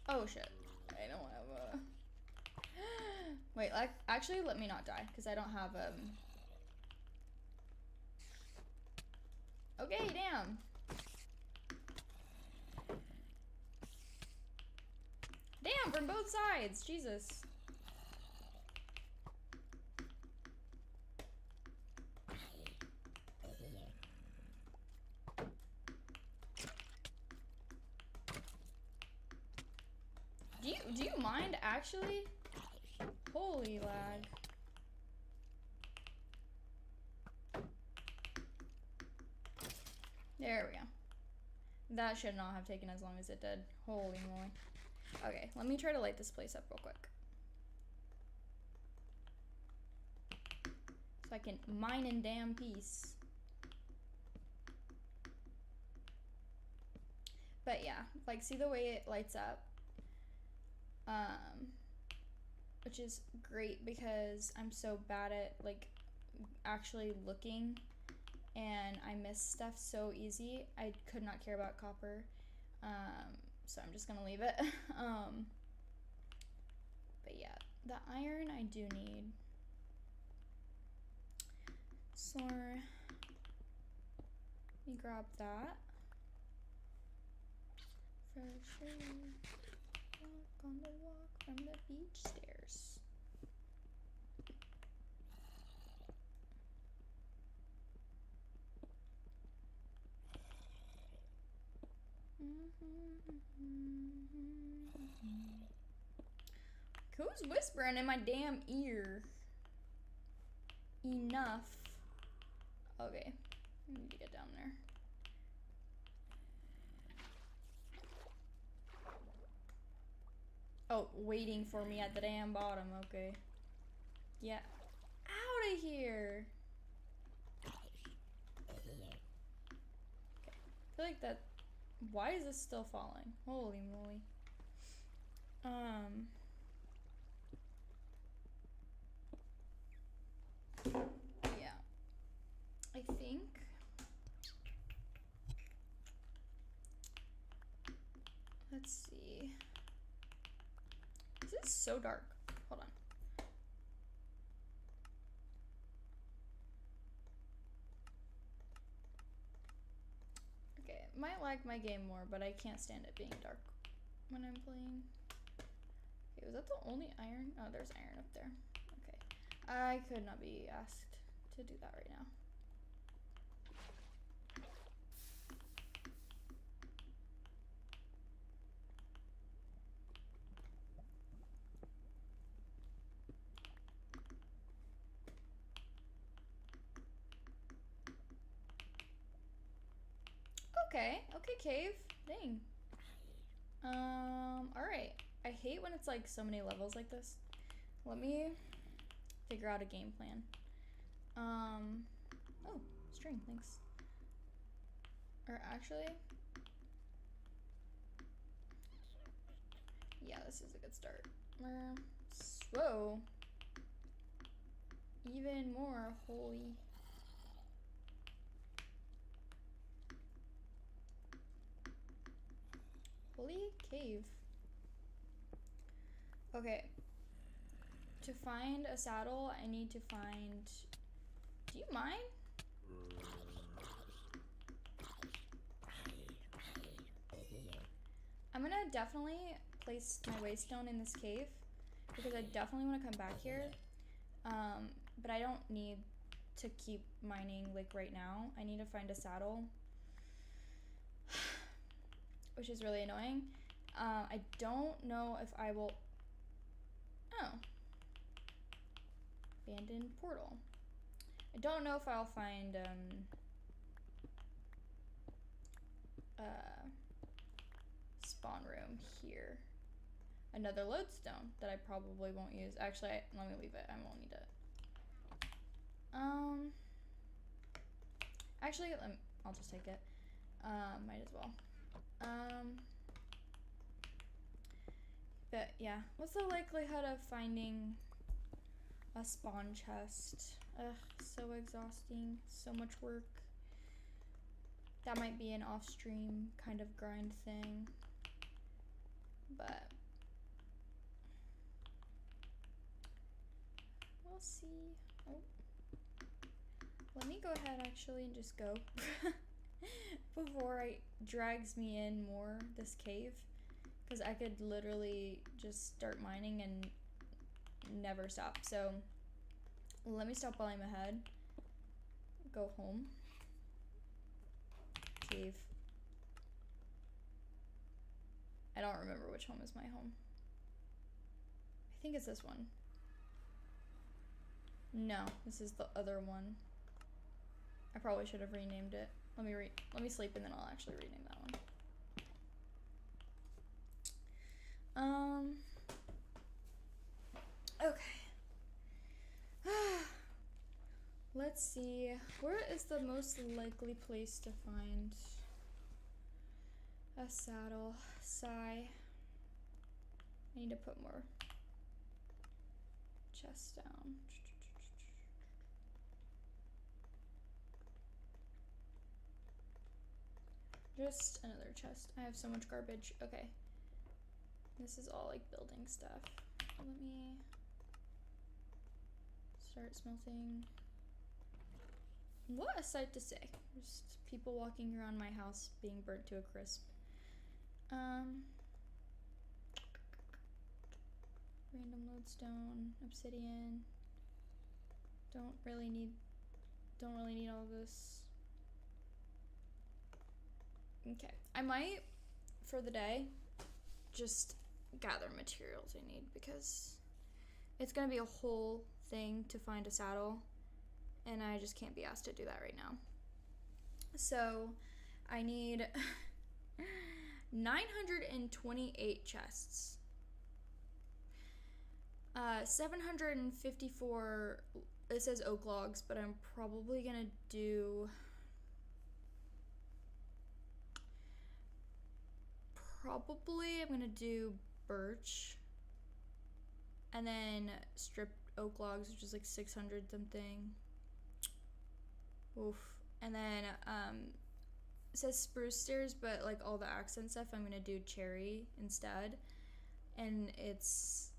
Oh shit, I don't have a... Wait, actually let me not die, because I don't have Okay, damn. Damn, from both sides, Jesus. Do you mind actually? Holy lag. There we go. That should not have taken as long as it did. Holy moly. Okay, let me try to light this place up real quick. So I can mine in damn peace. But yeah, like see the way it lights up? Which is great because I'm so bad at like actually looking and I miss stuff so easy. I could not care about copper. So I'm just gonna leave it. But yeah, the iron I do need. So let me grab that. For sure. Walk on the walk from the beach stairs. Who's whispering in my damn ear? Enough. Okay, I need to get down there. Oh, waiting for me at the damn bottom, okay. Yeah. Out of here! Okay. I feel like that... Why is this still falling? Holy moly. Yeah. I think... Let's see. This is so dark. Hold on. Okay, might like my game more, but I can't stand it being dark when I'm playing. Okay, was that the only iron? Oh, there's iron up there. Okay. I could not be asked to do that right now. Okay, okay, cave. Dang. Alright. I hate when it's like so many levels like this. Let me figure out a game plan. Oh, string, thanks. Or actually, yeah, this is a good start. Whoa. Even more, holy. Holy cave. Okay. To find a saddle, I need to find... Do you mind? I'm gonna definitely place my waystone in this cave because I definitely want to come back here. But I don't need to keep mining like right now. I need to find a saddle, which is really annoying. I don't know if I will... Oh. Abandoned portal. I don't know if I'll find, spawn room here. Another lodestone that I probably won't use. Actually, let me leave it. I won't need it. Actually, I'll just take it. Might as well. But yeah, what's the likelihood of finding a spawn chest? Ugh, so exhausting. So much work. That might be an off-stream kind of grind thing. But we'll see. Oh. Let me go ahead actually and just go before it drags me in more, this cave. Because I could literally just start mining and never stop. So let me stop while I'm ahead. Go home. Cave. I don't remember which home is my home. I think it's this one. No, this is the other one. I probably should have renamed it. Let me sleep and then I'll actually rename that one. Okay. Let's see. Where is the most likely place to find a saddle? Sigh. I need to put more chests down. Just another chest. I have so much garbage. Okay. This is all like building stuff. Let me start smelting. What a sight to see. Just people walking around my house being burnt to a crisp. Random lodestone, obsidian. Don't really need all this. Okay, I might, for the day, just gather materials I need because It's gonna be a whole thing to find a saddle, and I just can't be asked to do that right now. So I need 928 chests. 754, it says oak logs, but I'm probably gonna do birch, and then stripped oak logs, which is like 600 something. Oof. And then it says spruce stairs, but like all the accent stuff, I'm gonna do cherry instead. And it's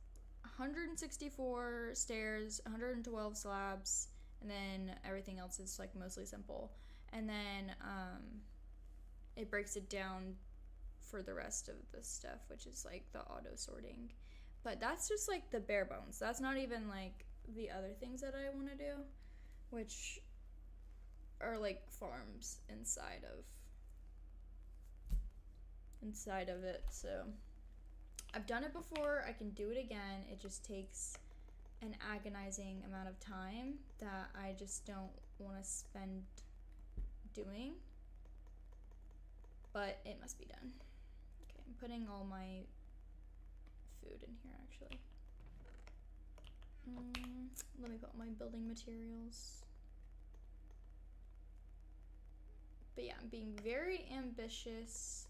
164 stairs, 112 slabs, and then everything else is like mostly simple. And then it breaks it down for the rest of the stuff, which is like the auto sorting. But that's just like the bare bones. That's not even like the other things that I want to do, which are like farms inside of it. So I've done it before, I can do it again. It just takes an agonizing amount of time that I just don't want to spend doing, but it must be done. Okay, I'm putting all my food in here actually. Let me put my building materials. But yeah, I'm being very ambitious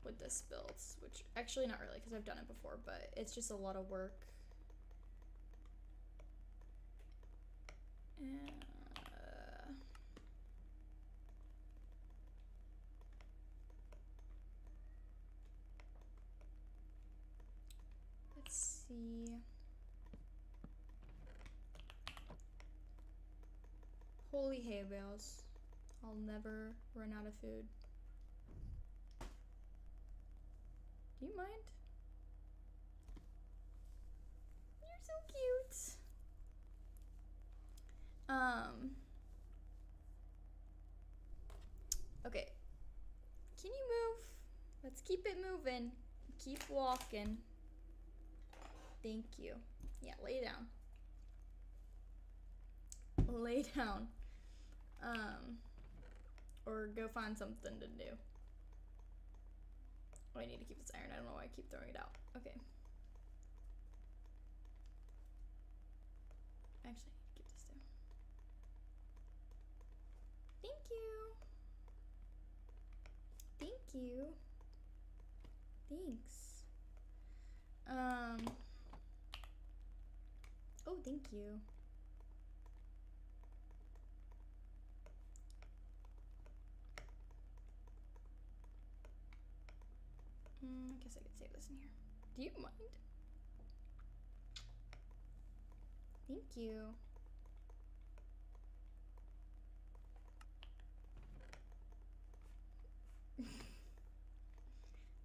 with this build, which actually not really, because I've done it before, but it's just a lot of work. Let's see. Holy hay bales. I'll never run out of food. Do you mind? You're so cute. Okay. Can you move? Let's keep it moving. Keep walking. Thank you. Yeah, lay down. Lay down. Or go find something to do. Oh, I need to keep this iron. I don't know why I keep throwing it out. Okay. Actually, I need to keep this down. Thank you. Thank you. Thanks. Oh, thank you. I guess I could save this in here. Do you mind? Thank you.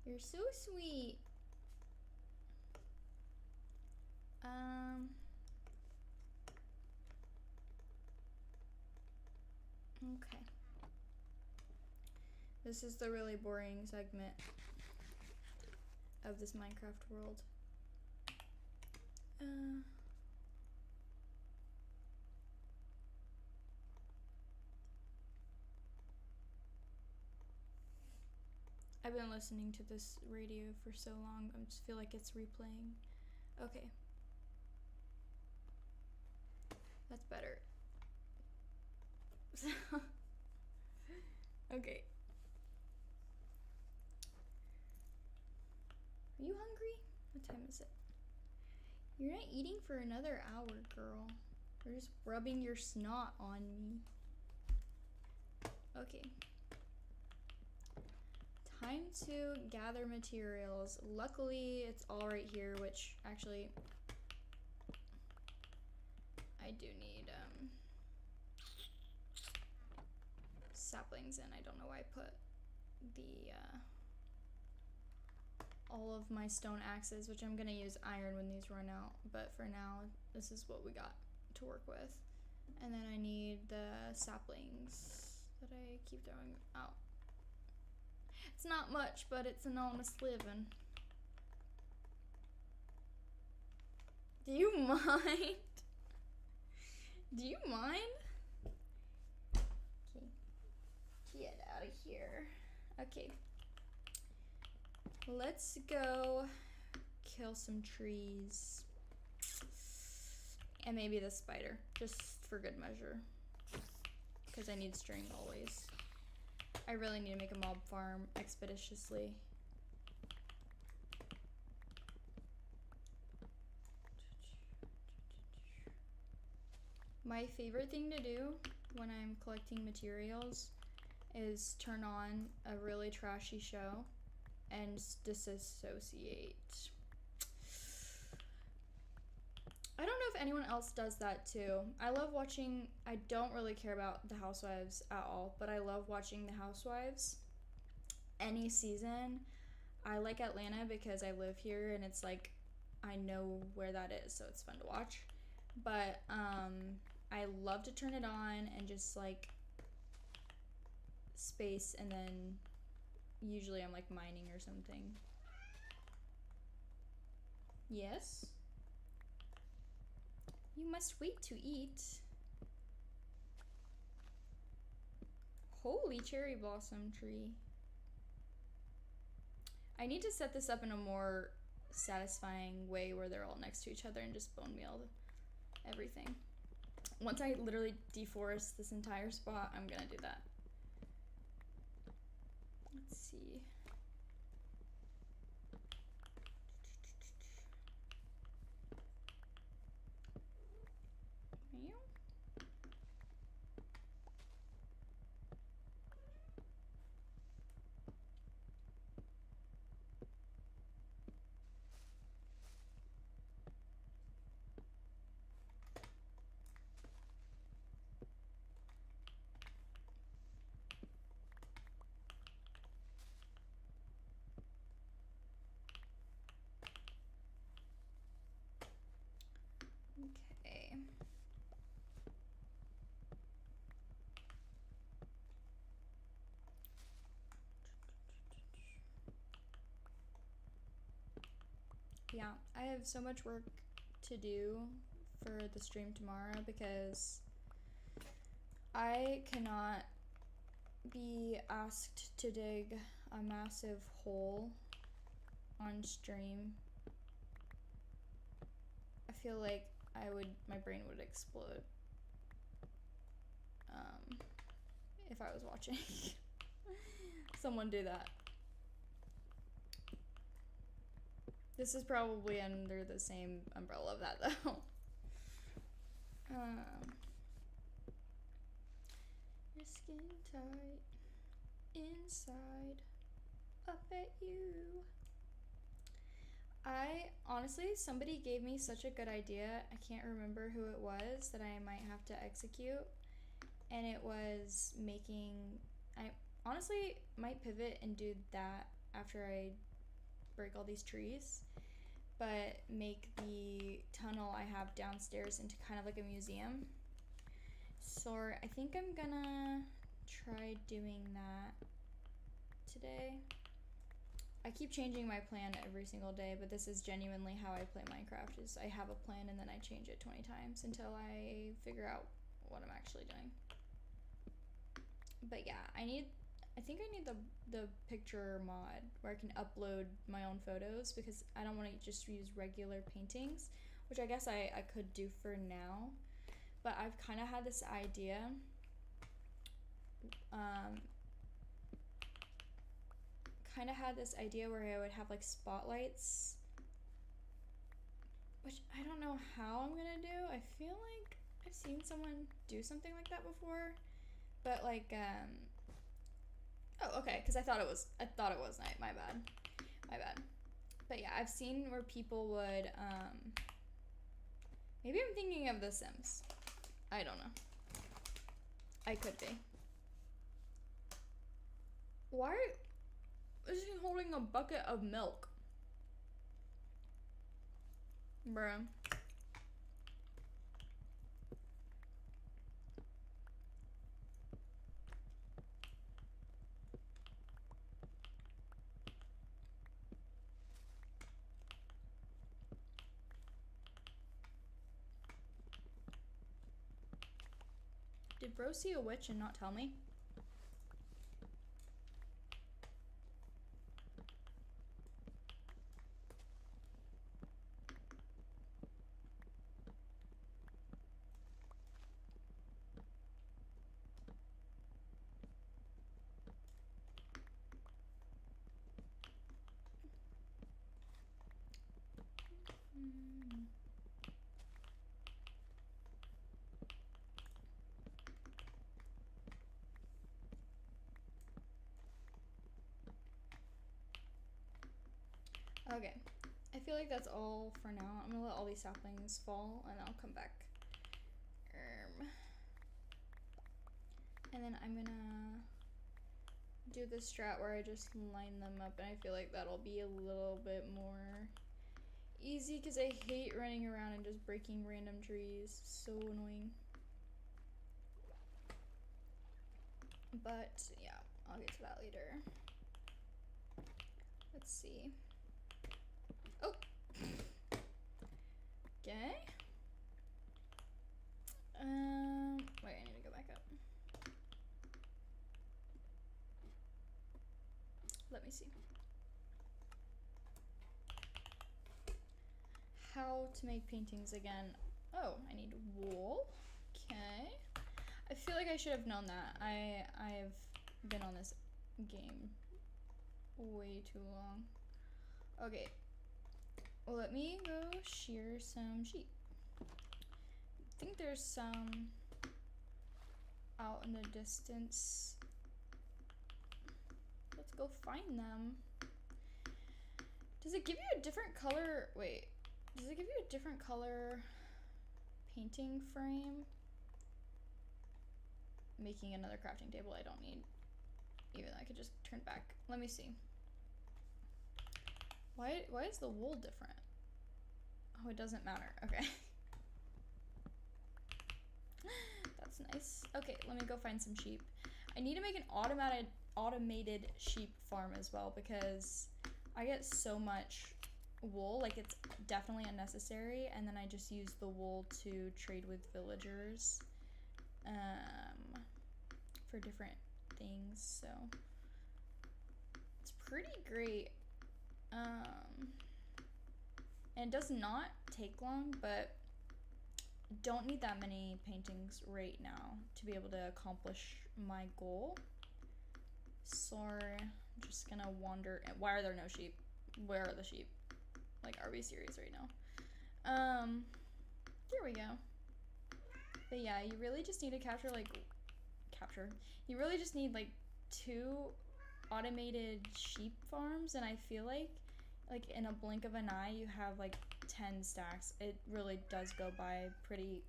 You're so sweet. Okay. This is the really boring segment of this Minecraft world. I've been listening to this radio for so long, I just feel like it's replaying. Okay. That's better. Okay. Are you hungry? What time is it? You're not eating for another hour, girl. You're just rubbing your snot on me. Okay. Time to gather materials. Luckily, it's all right here, which actually I do need saplings in. I don't know why I put the all of my stone axes, which I'm gonna use iron when these run out, but for now this is what we got to work with. And then I need the saplings that I keep throwing out. It's not much, but it's an honest living. mind? Do you mind? Okay. Get out of here. Okay. Let's go kill some trees. And maybe the spider, just for good measure. Because I need string always. I really need to make a mob farm expeditiously. My favorite thing to do when I'm collecting materials is turn on a really trashy show and disassociate. I don't know if anyone else does that too. I love watching, I don't really care about the Housewives at all, but I love watching the Housewives any season. I like Atlanta because I live here and it's like I know where that is, so it's fun to watch. But I love to turn it on and just like space, and then usually I'm like mining or something. Yes? You must wait to eat. Holy cherry blossom tree. I need to set this up in a more satisfying way where they're all next to each other and just bone meal everything. Once I literally deforest this entire spot, I'm gonna do that. Let's see. Okay. Yeah, I have so much work to do for the stream tomorrow because I cannot be asked to dig a massive hole on stream. I feel like my brain would explode if I was watching someone do that. This is probably under the same umbrella of that though. Your skin tight inside up at you. I honestly, somebody gave me such a good idea. I can't remember who it was that I might have to execute. And it was making, I honestly might pivot and do that after I break all these trees, but make the tunnel I have downstairs into kind of like a museum. So I think I'm gonna try doing that today. I keep changing my plan every single day, but this is genuinely how I play Minecraft, is I have a plan and then I change it 20 times until I figure out what I'm actually doing. But yeah, I think I need the picture mod where I can upload my own photos, because I don't want to just use regular paintings, which I guess I could do for now. But I've kind of had this idea where I would have like spotlights, which I don't know how I'm gonna do. I feel like I've seen someone do something like that before, but like oh, okay, because I thought it was night. My bad. But yeah, I've seen where people would maybe I'm thinking of The Sims. I don't know. I could be. Why is he holding a bucket of milk? Bruh. Did Bro see a witch and not tell me? Okay, I feel like that's all for now. I'm gonna let all these saplings fall and I'll come back. And then I'm gonna do the strat where I just line them up, and I feel like that'll be a little bit more easy because I hate running around and just breaking random trees. So annoying. But yeah, I'll get to that later. Let's see. Oh! Okay. Wait, I need to go back up. Let me see. How to make paintings again. Oh, I need wool. Okay. I feel like I should have known that. I've been on this game way too long. Okay. Well, let me go shear some sheep. I think there's some out in the distance. Let's go find them. Does it give you a different color? Wait, does it give you a different color painting frame? Making another crafting table I don't need. Even though I could just turn back. Let me see. Why is the wool different? Oh, it doesn't matter. Okay. That's nice. Okay, let me go find some sheep. I need to make an automated sheep farm as well because I get so much wool, like it's definitely unnecessary, and then I just use the wool to trade with villagers for different things, so it's pretty great. And it does not take long, but don't need that many paintings right now to be able to accomplish my goal. So I'm just gonna wander. Why are there no sheep? Where are the sheep? Like, are we serious right now? Here we go. But yeah, you really just need to you really just need like 2 automated sheep farms, and I feel like in a blink of an eye you have like 10 stacks. It really does go by pretty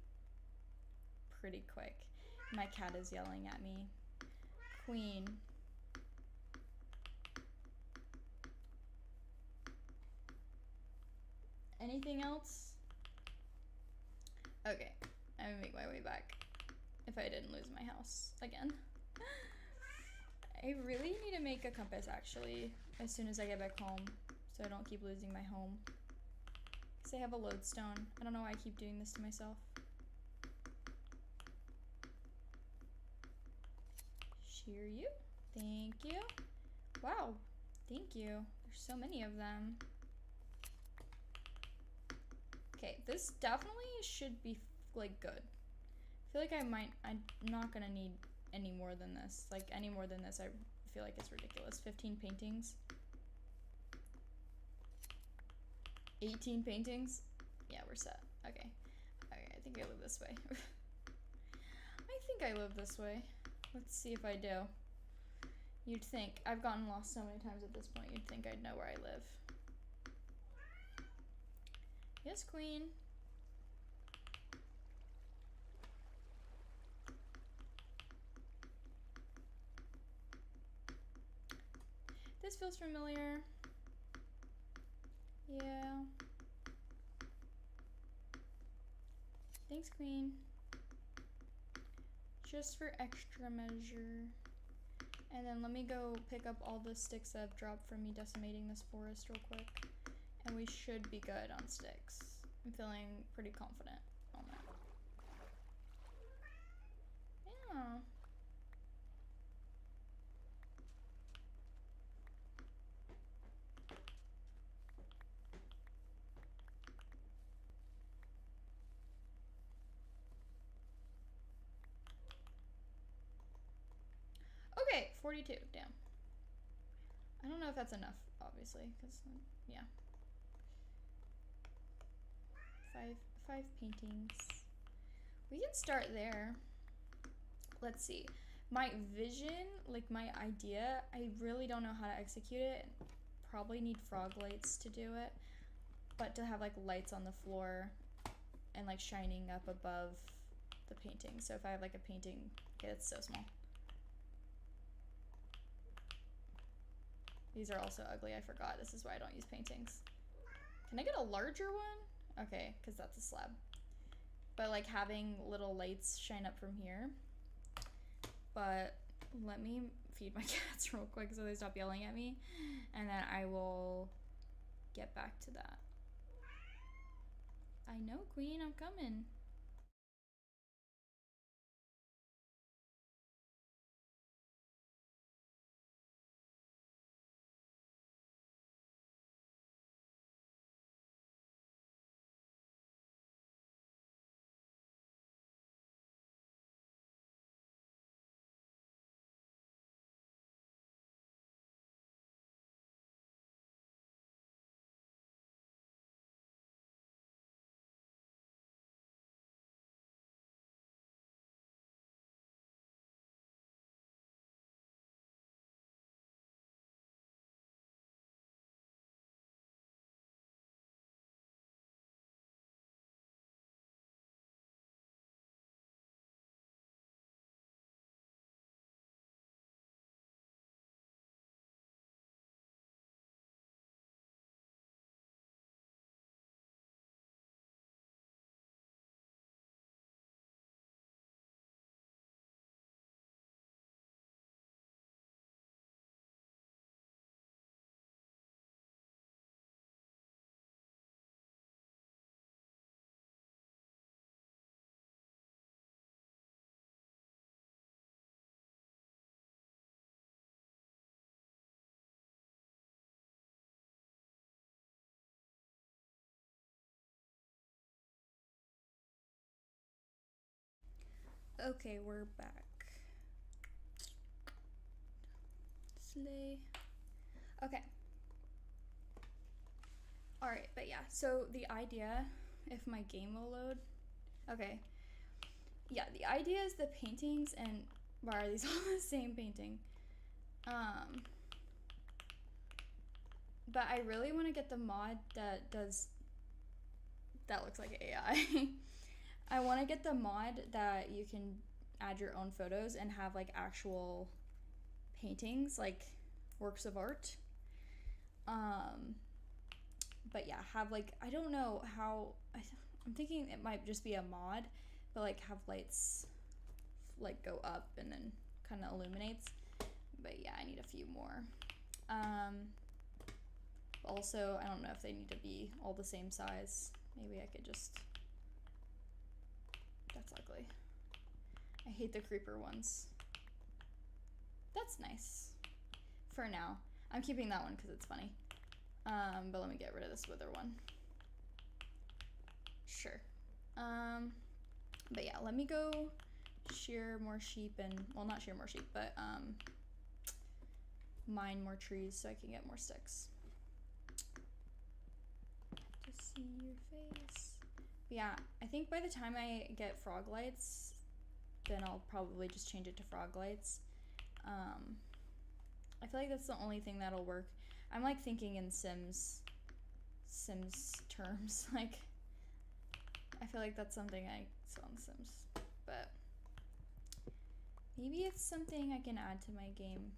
quick. My cat is yelling at me. Queen. Anything else? Okay, I'm gonna make my way back if I didn't lose my house again. I really need to make a compass actually as soon as I get back home so I don't keep losing my home. Because I have a lodestone. I don't know why I keep doing this to myself. Shear you. Thank you. Wow. Thank you. There's so many of them. Okay, this definitely should be like good. I feel like I'm not gonna need any more than this. Like any more than this, I feel like it's ridiculous. 15 paintings. 18 paintings. Yeah, we're set. Okay. Okay, I think I live this way. I think I live this way. Let's see if I do. You'd think. I've gotten lost so many times at this point, you'd think I'd know where I live. Yes, queen. This feels familiar. Yeah. Thanks, queen. Just for extra measure. And then let me go pick up all the sticks that have dropped from me decimating this forest real quick. And we should be good on sticks. I'm feeling pretty confident on that. Yeah. Oh. Okay, 42. Damn. I don't know if that's enough, obviously, because, yeah. Five paintings. We can start there. Let's see. My vision, like my idea, I really don't know how to execute it. Probably need frog lights to do it. But to have like lights on the floor and like shining up above the painting. So if I have like a painting, okay, it's so small. These are also ugly, I forgot. This is why I don't use paintings. Can I get a larger one? Okay, because that's a slab. But like having little lights shine up from here. But let me feed my cats real quick so they stop yelling at me. And then I will get back to that. I know, Queen, I'm coming. Okay, we're back. Slay. Okay. Alright, but yeah, so the idea, if my game will load. Okay. Yeah, the idea is the paintings, and why are these all the same painting? But I really want to get the mod that does, that looks like AI. I want to get the mod that you can add your own photos and have like actual paintings, like works of art. But yeah, have like, I don't know how, I'm thinking it might just be a mod, but like have lights like go up and then kind of illuminates. But yeah, I need a few more. Also, I don't know if they need to be all the same size. Maybe I could just, that's ugly. I hate the creeper ones. That's nice. For now. I'm keeping that one because it's funny. But let me get rid of this wither one. Sure. But yeah, let me go shear more sheep and, well, not shear more sheep, but mine more trees so I can get more sticks. To see your face. But yeah, I think by the time I get frog lights, then I'll probably just change it to frog lights. I feel like that's the only thing that'll work. I'm like thinking in Sims terms. Like, I feel like that's something I saw in Sims, but maybe it's something I can add to my game.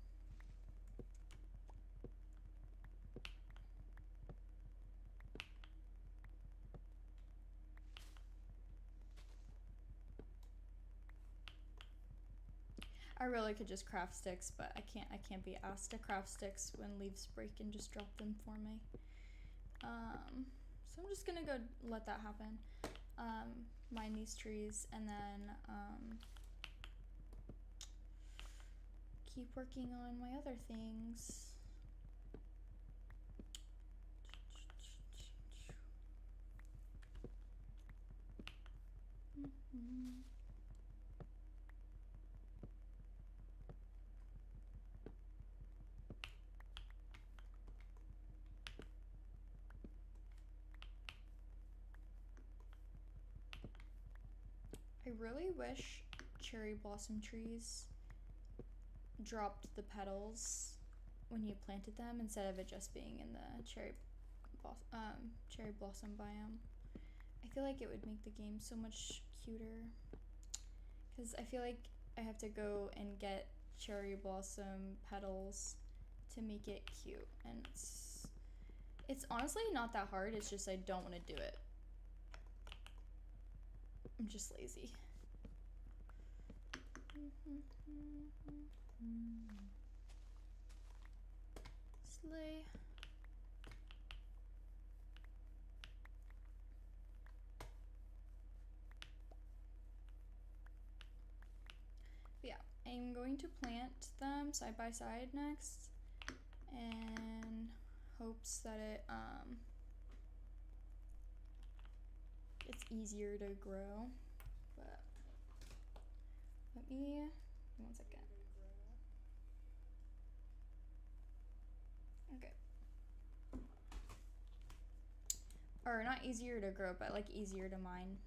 I really could just craft sticks, but I can't be asked to craft sticks when leaves break and just drop them for me. So I'm just gonna go let that happen. Mine these trees and then keep working on my other things. I really wish cherry blossom trees dropped the petals when you planted them instead of it just being in the cherry blossom biome. I feel like it would make the game so much cuter, because I feel like I have to go and get cherry blossom petals to make it cute, and it's honestly not that hard. It's just I don't want to do it. I'm just lazy. Slay. But yeah, I'm going to plant them side by side next, and hopes that it's easier to grow. But let me 1 second. Okay. Or not easier to grow, but like easier to mine.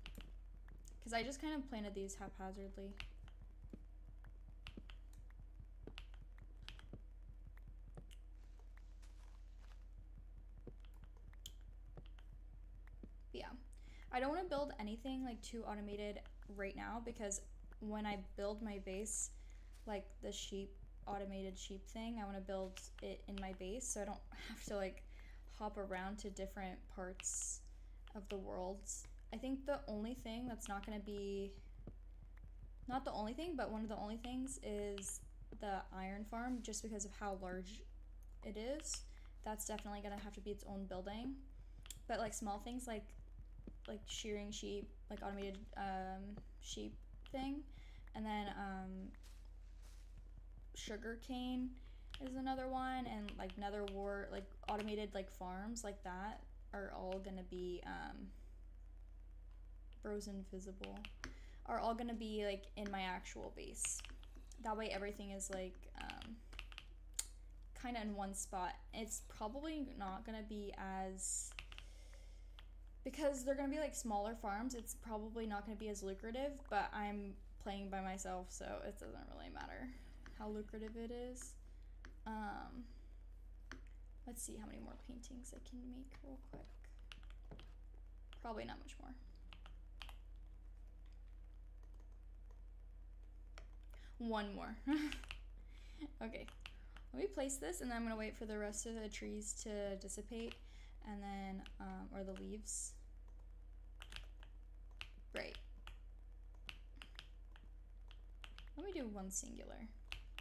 Because I just kind of planted these haphazardly. But yeah. I don't want to build anything like too automated right now, because when I build my base, like the automated sheep thing, I want to build it in my base so I don't have to like hop around to different parts of the worlds. I think the only thing that's not going to be, not the only thing, but one of the only things is the iron farm, just because of how large it is. That's definitely going to have to be its own building. But like small things like shearing sheep, like automated sheep thing, and then sugar cane is another one, and like nether wart, like automated like farms like that are all gonna be bros invisible, are all gonna be like in my actual base. That way everything is like kind of in one spot. It's probably not gonna be as, because they're gonna be like smaller farms, it's probably not gonna be as lucrative, but I'm playing by myself, so it doesn't really matter how lucrative it is. Let's see how many more paintings I can make real quick. Probably not much more. One more. Okay, let me place this, and then I'm gonna wait for the rest of the trees to dissipate, and then or the leaves. Right. Let me do one singular.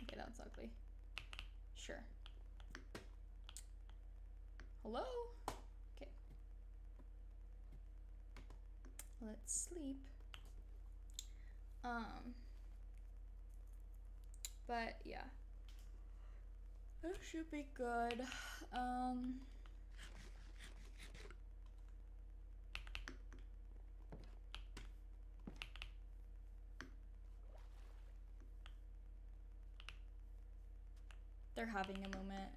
Okay, that's ugly. Sure. Hello? Okay. Let's sleep. But yeah. That should be good. They're having a moment.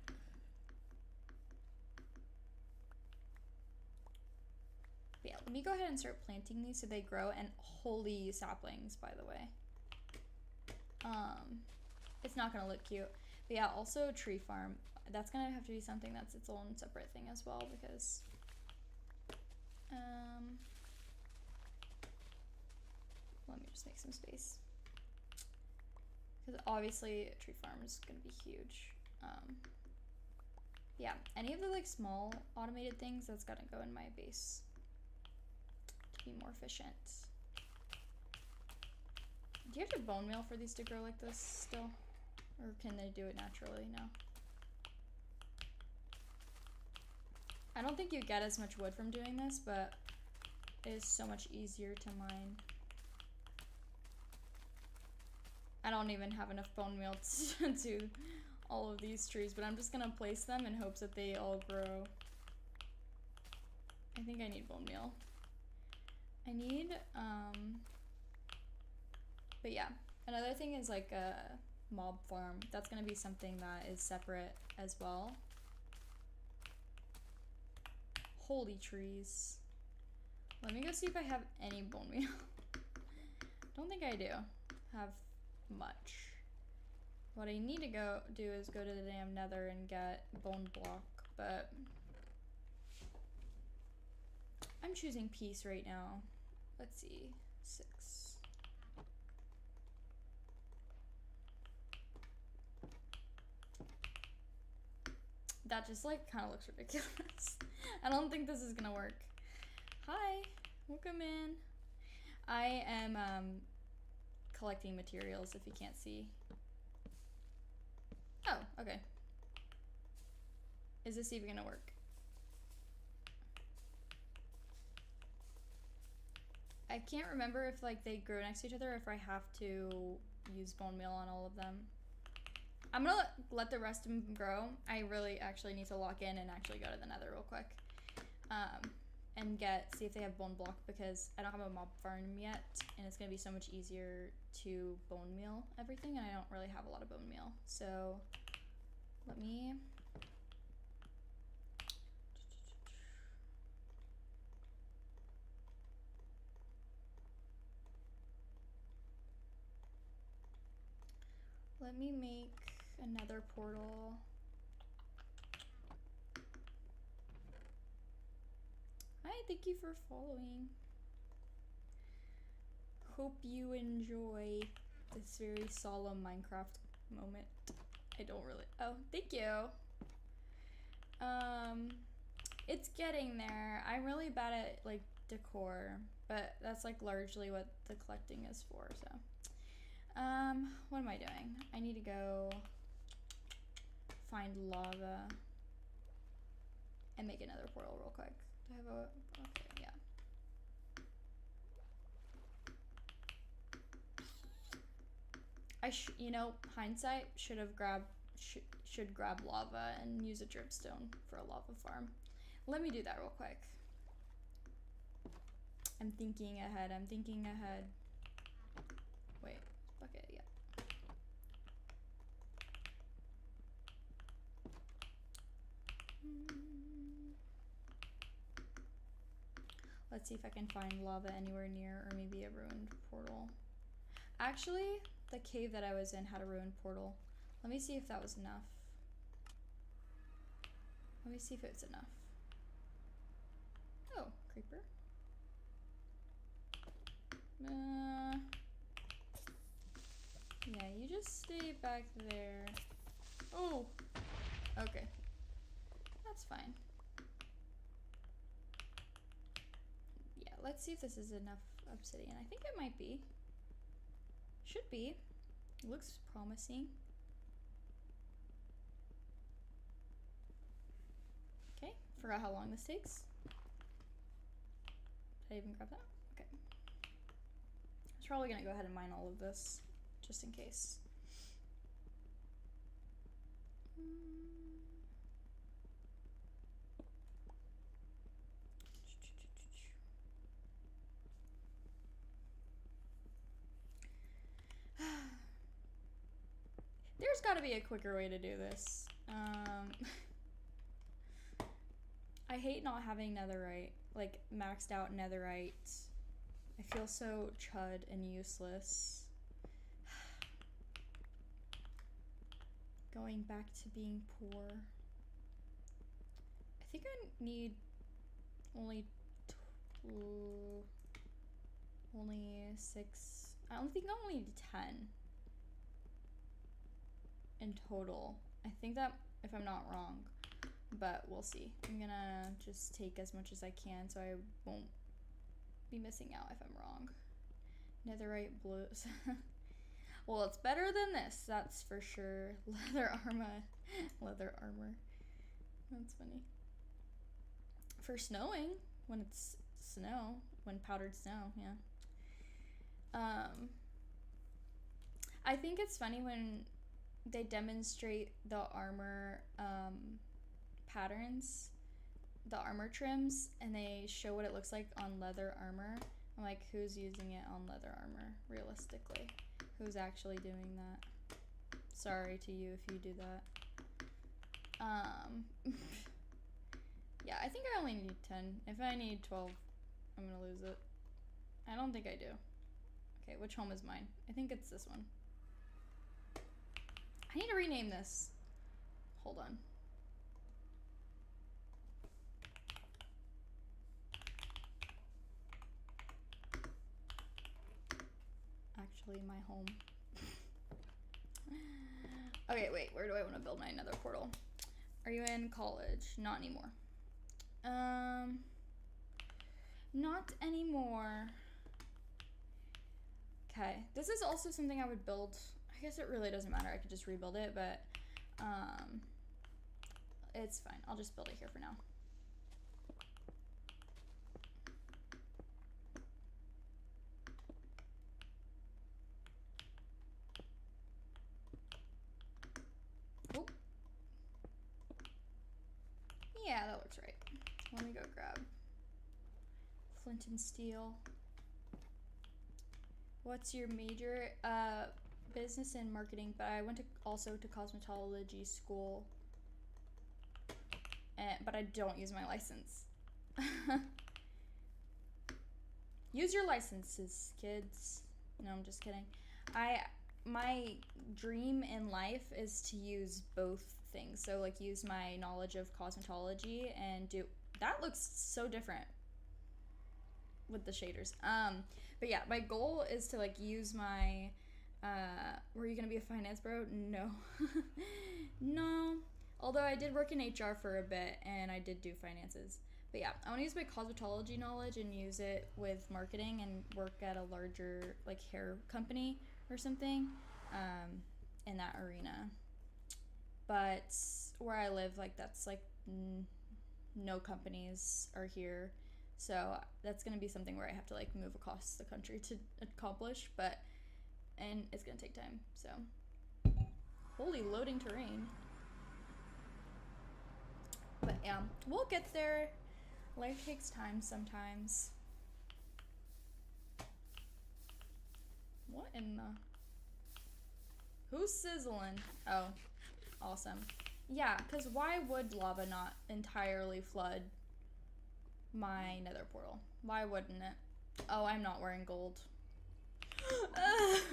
But yeah, let me go ahead and start planting these so they grow, and holy saplings, by the way. It's not gonna look cute. But yeah, also tree farm. That's gonna have to be something that's its own separate thing as well, because let me just make some space. Because obviously a tree farm is gonna be huge. Yeah, any of the like small automated things, that's gotta go in my base to be more efficient. Do you have to bone meal for these to grow like this still? Or can they do it naturally? No. I don't think you get as much wood from doing this, but it is so much easier to mine. I don't even have enough bone meal to do all of these trees, but I'm just gonna place them in hopes that they all grow. I think I need bone meal. I need, but yeah. Another thing is like a mob farm. That's gonna be something that is separate as well. Holy trees. Let me go see if I have any bone meal. Don't think I do have much. What I need to go do is go to the damn nether and get bone block, but I'm choosing peace right now. Let's see, 6. That just like kind of looks ridiculous. I don't think this is gonna work. Hi, welcome in. I am collecting materials if you can't see. Oh, okay. Is this even gonna work? I can't remember if like they grow next to each other or if I have to use bone meal on all of them. I'm gonna let the rest of them grow. I really actually need to lock in and actually go to the nether real quick. And see if they have bone block, because I don't have a mob farm yet and it's gonna be so much easier to bone meal everything, and I don't really have a lot of bone meal. So let me make another portal. Hi, thank you for following. Hope you enjoy this very solemn Minecraft moment. I don't really, oh, thank you. It's getting there. I'm really bad at like decor, but that's like largely what the collecting is for, so. What am I doing? I need to go find lava and make another portal real quick. Do I have a, okay, yeah. You know, hindsight, should grab lava and use a dripstone for a lava farm. Let me do that real quick. I'm thinking ahead. Wait, bucket, yeah. Let's see if I can find lava anywhere near, or maybe a ruined portal. Actually, the cave that I was in had a ruined portal. Let me see if that was enough. Let me see if it's enough. Oh, creeper. Yeah, you just stay back there. Oh, okay. That's fine. Yeah, let's see if this is enough obsidian. I think it might be. Should be. Looks promising. Okay, forgot how long this takes. Did I even grab that? Okay. I was probably gonna go ahead and mine all of this, just in case. There's gotta be a quicker way to do this. I hate not having netherite, like maxed out netherite. I feel so chud and useless. Going back to being poor. I think I need only 6. I don't think I only need 10 in total. I think that, if I'm not wrong, but we'll see. I'm gonna just take as much as I can so I won't be missing out if I'm wrong. Netherite blues. Well, it's better than this, that's for sure. Leather armor. That's funny. For snowing, when it's snow, when powdered snow, yeah. I think it's funny when they demonstrate the armor patterns, the armor trims, and they show what it looks like on leather armor. I'm like, who's using it on leather armor, realistically? Who's actually doing that? Sorry to you if you do that. Yeah, I think I only need 10. If I need 12, I'm gonna lose it. I don't think I do. Okay, which home is mine? I think it's this one. I need to rename this. Hold on. Actually, my home. Okay, wait, where do I want to build my nether portal? Are you in college? Not anymore. Not anymore. Okay, this is also something I would build. I guess it really doesn't matter. I could just rebuild it, but it's fine. I'll just build it here for now. Oh. Yeah, that looks right. Let me go grab flint and steel. What's your major? Business and marketing, but I went to also to cosmetology school, but I don't use my license. Use your licenses, kids. No, I'm just kidding. My dream in life is to use both things. So like use my knowledge of cosmetology and do that looks so different with the shaders. But yeah, my goal is to like use my were you gonna be a finance bro? No. No. Although I did work in HR for a bit and I did do finances. But yeah, I want to use my cosmetology knowledge and use it with marketing and work at a larger like hair company or something in that arena. But where I live, like that's like no companies are here. So that's going to be something where I have to like move across the country to accomplish, and it's going to take time. So holy loading terrain. But yeah, we'll get there. Life takes time sometimes. What in the... Who's sizzling? Oh, awesome. Yeah, because why would lava not entirely flood my nether portal? Why wouldn't it? Oh, I'm not wearing gold.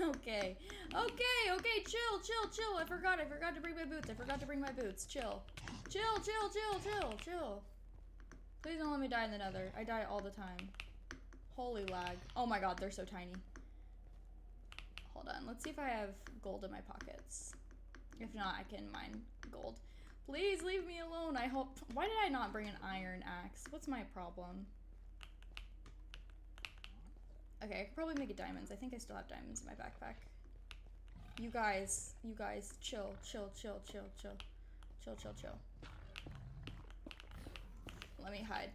Okay. Okay, chill. I forgot to bring my boots. Chill. Please don't let me die in the nether. I die all the time. Holy lag. Oh my god, they're so tiny. Hold on, let's see if I have gold in my pockets. If not, I can mine gold. Please leave me alone, I hope. Why did I not bring an iron axe? What's my problem? Okay, I could probably make it diamonds. I think I still have diamonds in my backpack. You guys, chill. Let me hide.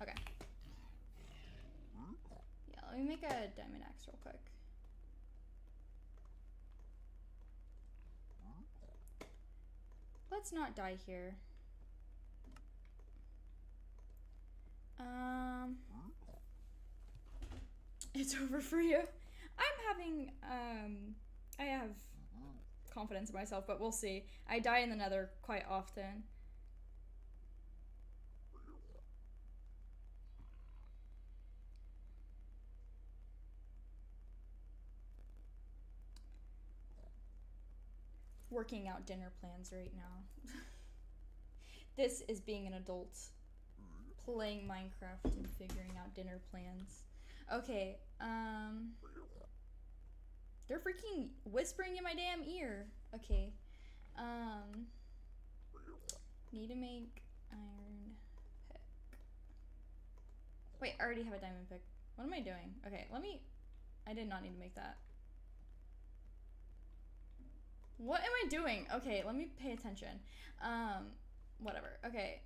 Okay. Yeah, let me make a diamond axe real quick. Let's not die here. It's over for you. I have confidence in myself, but we'll see. I die in the nether quite often. Working out dinner plans right now. This is being an adult. Playing Minecraft and figuring out dinner plans. Okay, they're freaking whispering in my damn ear. Okay, need to make iron pick. Wait, I already have a diamond pick. What am I doing? Okay, I did not need to make that. What am I doing? Okay, let me pay attention. Whatever. Okay.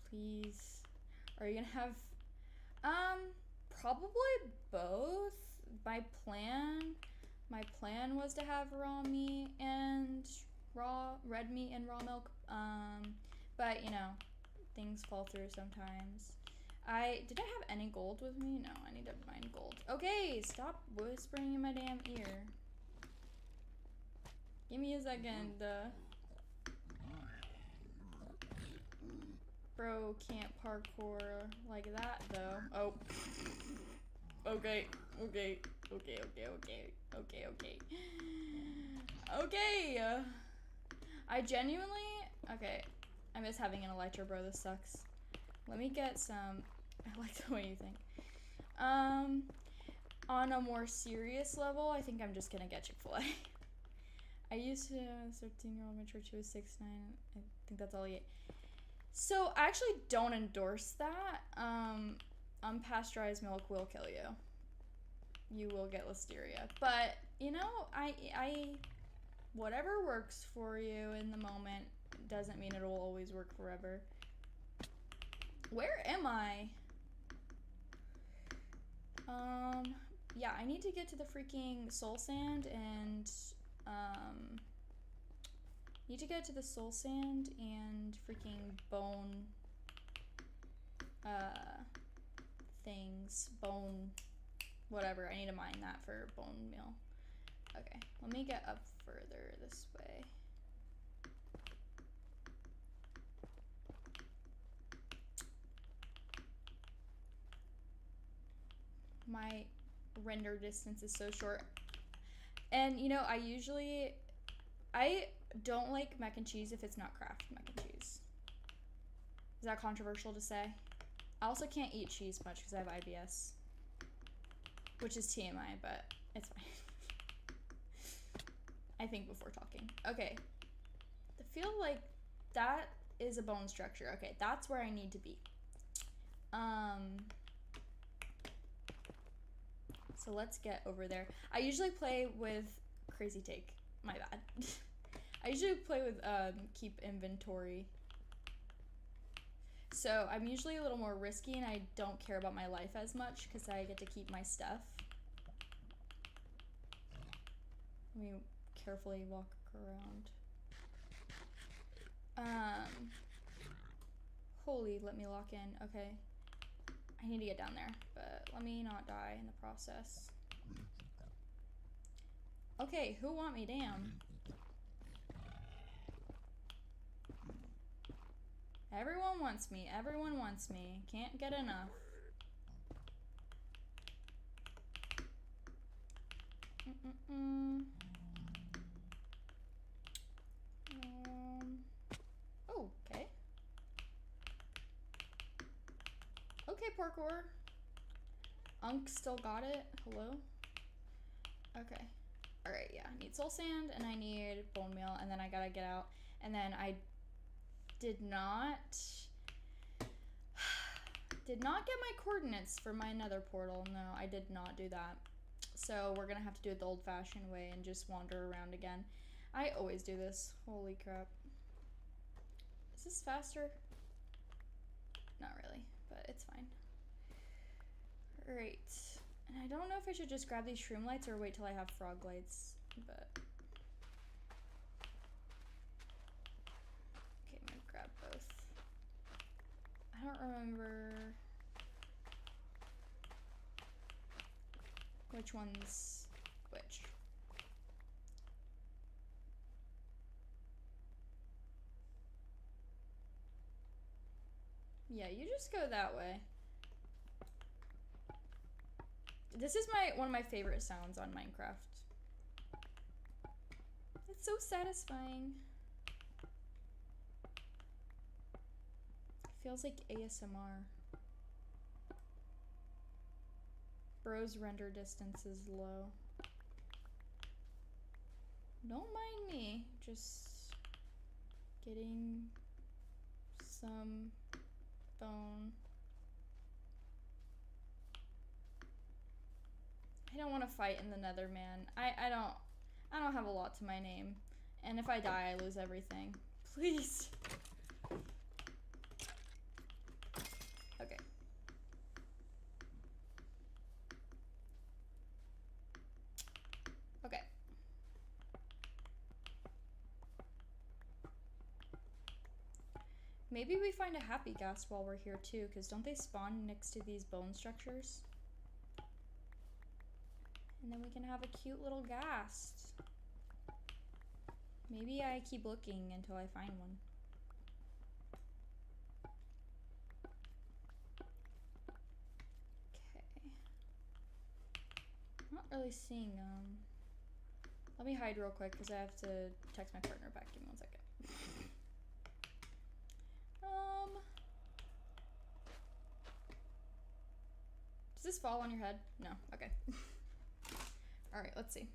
Please. Are you gonna have... Probably both. My plan was to have raw meat and red meat and raw milk. But you know, things fall through sometimes. Did I have any gold with me? No, I need to mine gold. Okay, stop whispering in my damn ear. Give me a second. Bro can't parkour like that though. Oh. Okay. I genuinely, okay. I miss having an Elytra, bro. This sucks. Let me get some. I like the way you think. On a more serious level, I think I'm just gonna get Chick-fil-A. I used to 13-year-old, my church was 6'9". I think that's all you get. So I actually don't endorse that. Unpasteurized milk will kill you. You will get listeria. But you know, I whatever works for you in the moment doesn't mean it'll always work forever. Where am I? Yeah, I need to get to the freaking soul sand and freaking bone things, bone whatever. I need to mine that for bone meal. Okay, let me get up further this way. My render distance is so short. And you know, I don't like mac and cheese if it's not Kraft mac and cheese. Is that controversial to say? I also can't eat cheese much because I have IBS. Which is TMI, but it's fine. I think before talking. Okay. I feel like that is a bone structure. Okay, that's where I need to be. So let's get over there. I usually play with Crazy Take. My bad. I usually play with keep inventory. So I'm usually a little more risky and I don't care about my life as much because I get to keep my stuff. Let me carefully walk around. Holy, let me lock in. Okay. I need to get down there, but let me not die in the process. Okay, who want me? Damn. Everyone wants me. Everyone wants me. Can't get enough. Oh, okay. Okay, parkour. Unk still got it. Hello? Okay. Alright, yeah. I need soul sand and I need bone meal and then I gotta get out. And then I did not get my coordinates for my nether portal. No, I did not do that. So we're gonna have to do it the old-fashioned way and just wander around again. I always do this. Holy crap. Is this faster? Not really, but it's fine. Alright. And I don't know if I should just grab these shroom lights or wait till I have frog lights, but... Okay, I'm gonna grab both. I don't remember... which one's which. Yeah, you just go that way. This is one of my favorite sounds on Minecraft. It's so satisfying. It feels like ASMR. Bro's render distance is low. Don't mind me, just getting some bone. I don't want to fight in the nether, man. I don't have a lot to my name. And if I die, I lose everything. Please. Okay. Maybe we find a happy ghast while we're here too, because don't they spawn next to these bone structures? And then we can have a cute little ghast. Maybe I keep looking until I find one. Okay. Not really seeing Let me hide real quick because I have to text my partner back. Give me 1 second. Does this fall on your head? No. Okay. All right, let's see.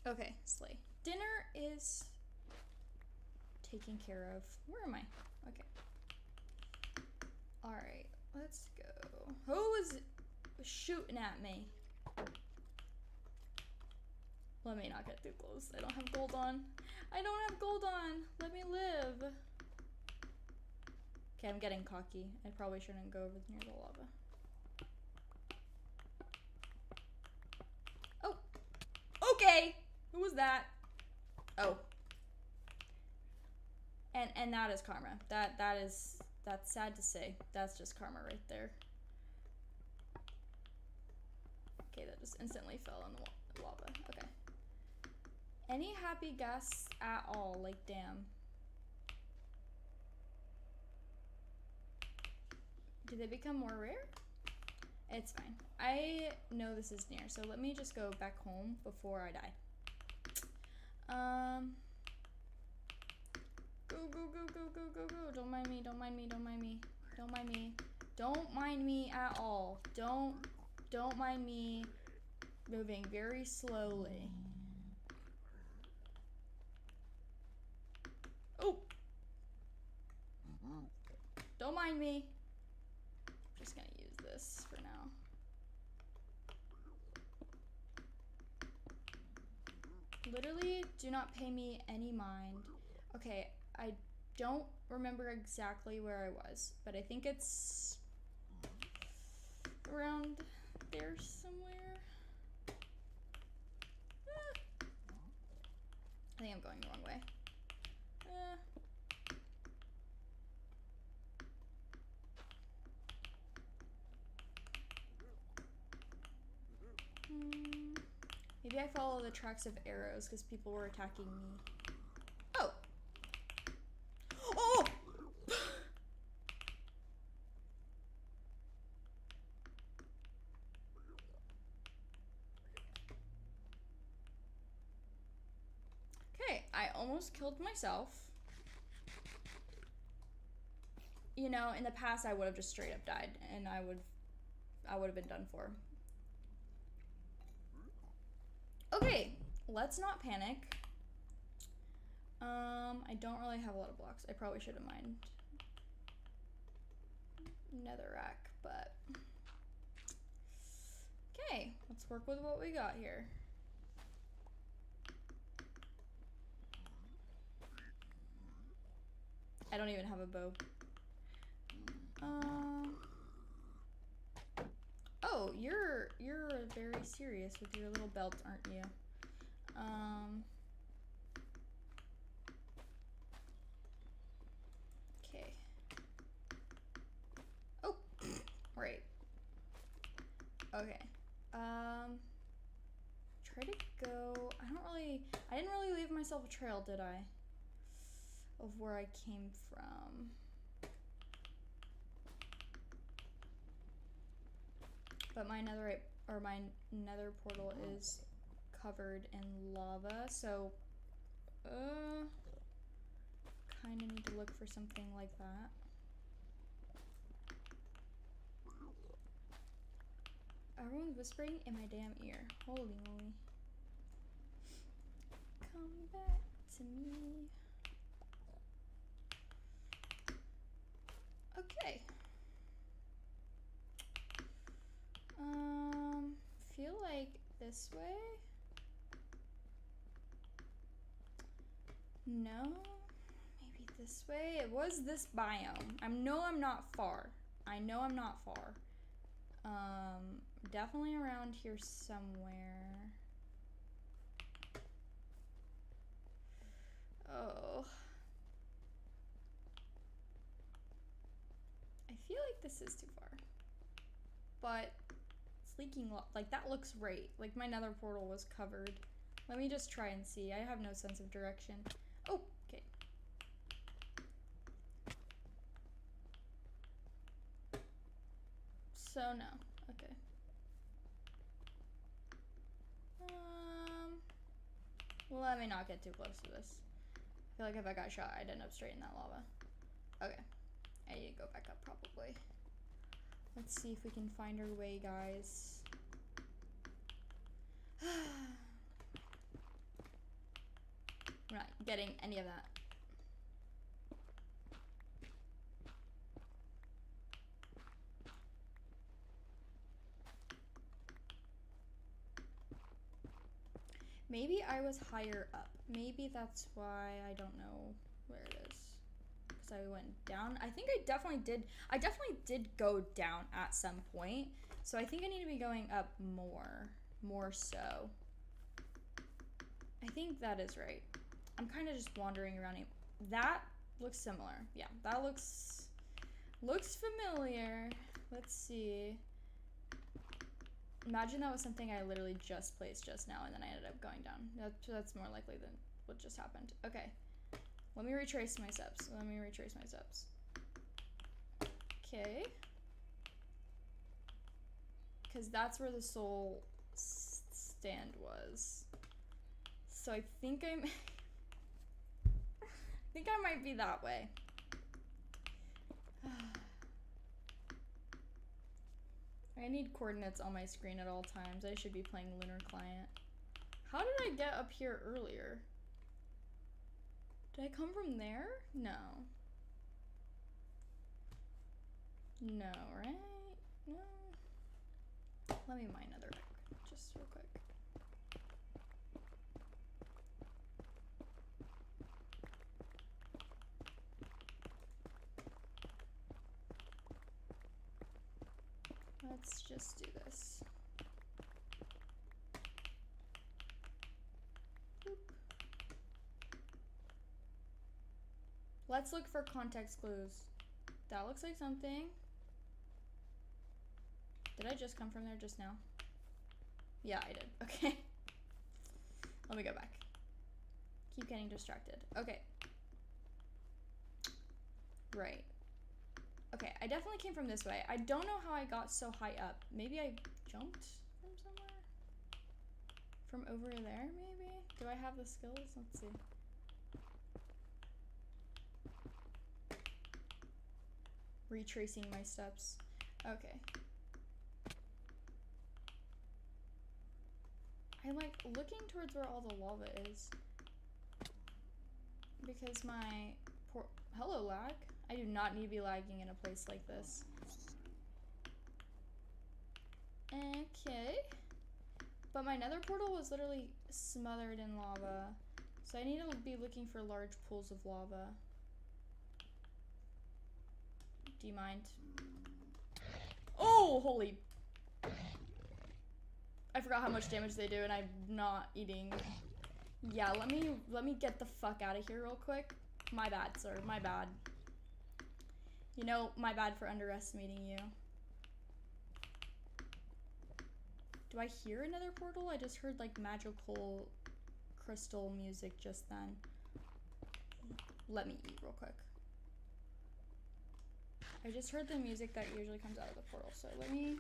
Okay, slay. Dinner is taken care of. Where am I? Okay. All right, let's go. Who is shooting at me? Let me not get too close. I don't have gold on. I don't have gold on. Let me live. Okay, I'm getting cocky. I probably shouldn't go over near the lava. Oh. Okay. Who was that? Oh. And that is karma. That's sad to say. That's just karma right there. Okay, that just instantly fell in the lava. Okay. Any happy ghasts at all? Like, damn. Do they become more rare? It's fine. I know this is near, so let me just go back home before I die. Go, go, go, go, go, go, go. Don't mind me, don't mind me, don't mind me. Don't mind me. Don't mind me at all. Don't mind me moving very slowly. Oh! Don't mind me. I'm just gonna use this for now. Literally, do not pay me any mind. Okay, I don't remember exactly where I was, but I think it's around there somewhere. I think I'm going the wrong way. Maybe I follow the tracks of arrows because people were attacking me. Oh! Oh! Okay, I almost killed myself. You know, in the past I would have just straight up died and I would have been done for. Okay, let's not panic. I don't really have a lot of blocks. I probably should have mined netherrack, but okay, let's work with what we got here. I don't even have a bow. Oh, you're very serious with your little belt, aren't you? Okay. Oh, right. Okay. Try to go. I didn't really leave myself a trail, did I? Of where I came from. But my netherite, or my nether portal is covered in lava, so kind of need to look for something like that. Everyone's whispering in my damn ear. Holy moly. Come back to me. Okay. Feel like this way? No? Maybe This way? It was this biome. I know I'm not far. I know I'm not far. Definitely around here somewhere. Oh. I feel like this is too far. But it's leaking, like that looks right. Like my nether portal was covered. Let me just try and see. I have no sense of direction. Oh, okay. So no, okay. Let me not get too close to this. I feel like if I got shot, I'd end up straight in that lava. Okay, I need to go back up probably. Let's see if we can find our way, guys. We're not getting any of that. Maybe I was higher up. Maybe that's why I don't know where it is. Because I went down. I think I definitely did go down at some point. So I think I need to be going up more so. I think that is right. I'm kind of just wandering around. That looks similar. Yeah, that looks familiar. Let's see. Imagine that was something I literally just placed just now and then I ended up going down. That's more likely than what just happened. Okay. Let me retrace my steps. Okay. Because that's where the soul stand was. So I think I think I might be that way. I need coordinates on my screen at all times. I should be playing Lunar Client. How did I get up here earlier? Did I come from there? No. No, right? No. Let me mine another deck, just real quick. Let's just do this. Boop. Let's look for context clues. That looks like something. Did I just come from there just now? Yeah, I did. Okay. Let me go back. Keep getting distracted. Okay. Right. Okay, I definitely came from this way. I don't know how I got so high up. Maybe I jumped from somewhere? From over there, maybe? Do I have the skills? Let's see. Retracing my steps. Okay. I'm like looking towards where all the lava is. Because my hello, lag. I do not need to be lagging in a place like this. Okay. But my nether portal was literally smothered in lava. So I need to be looking for large pools of lava. Do you mind? Oh, holy. I forgot how much damage they do and I'm not eating. Yeah, let me get the fuck out of here real quick. My bad, sir. My bad. You know, my bad for underestimating you. Do I hear another portal? I just heard like magical crystal music just then. Let me eat real quick. I just heard the music that usually comes out of the portal, so let me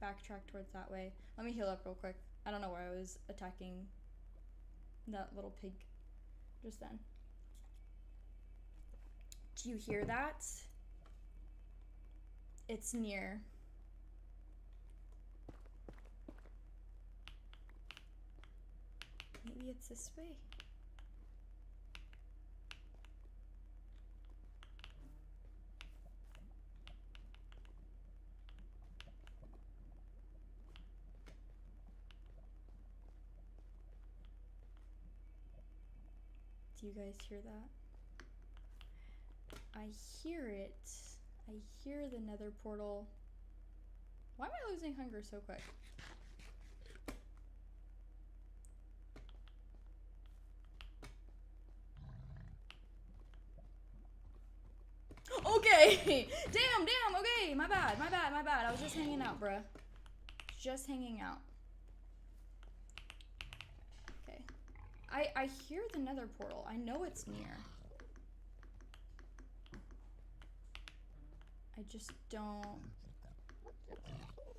backtrack towards that way. Let me heal up real quick. I don't know why I was attacking that little pig just then. Do you hear that? It's near. Maybe it's this way. Do you guys hear that? I hear it. I hear the nether portal. Why am I losing hunger so quick? Okay! Damn, okay! My bad. I was just hanging out, bruh. Just hanging out. Okay. I hear the nether portal. I know it's near. I just don't...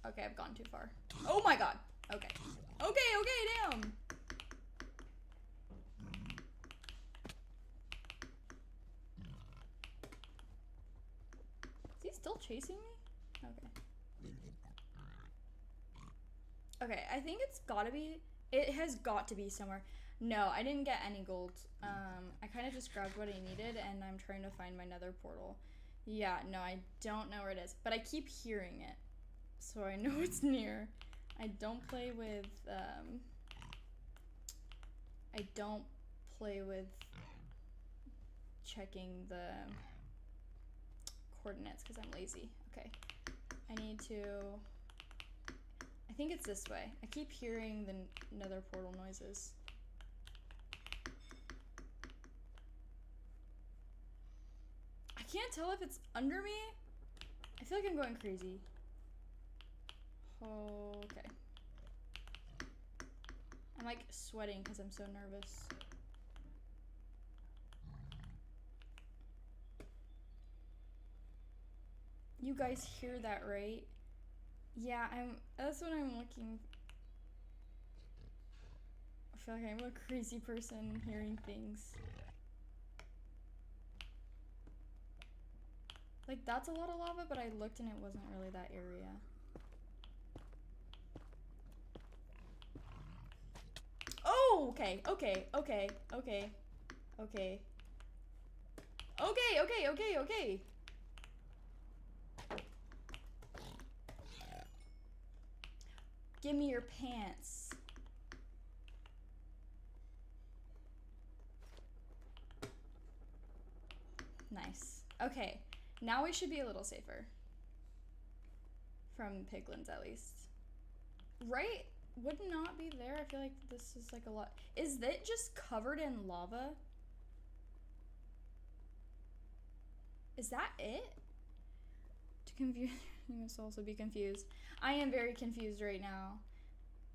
Okay, I've gone too far. Oh my god! Okay. Okay, damn! Is he still chasing me? Okay. Okay, I think it's gotta be... It has got to be somewhere. No, I didn't get any gold. I kind of just grabbed what I needed, and I'm trying to find my nether portal. Yeah, no, I don't know where it is, but I keep hearing it, so I know it's near. I don't play with, I don't play with checking the coordinates because I'm lazy. Okay, I need to... I think it's this way. I keep hearing the nether portal noises. I can't tell if it's under me. I feel like I'm going crazy. Okay. I'm like sweating because I'm so nervous. You guys hear that, right? Yeah, that's what I'm looking. I feel like I'm a crazy person hearing things. Like, that's a lot of lava, but I looked and it wasn't really that area. Oh, okay. Give me your pants. Nice. Okay, now we should be a little safer. From piglins, at least. Right? Would not be there. I feel like this is like a lot. Is it just covered in lava? Is that it? To confuse, you must also be confused. I am very confused right now.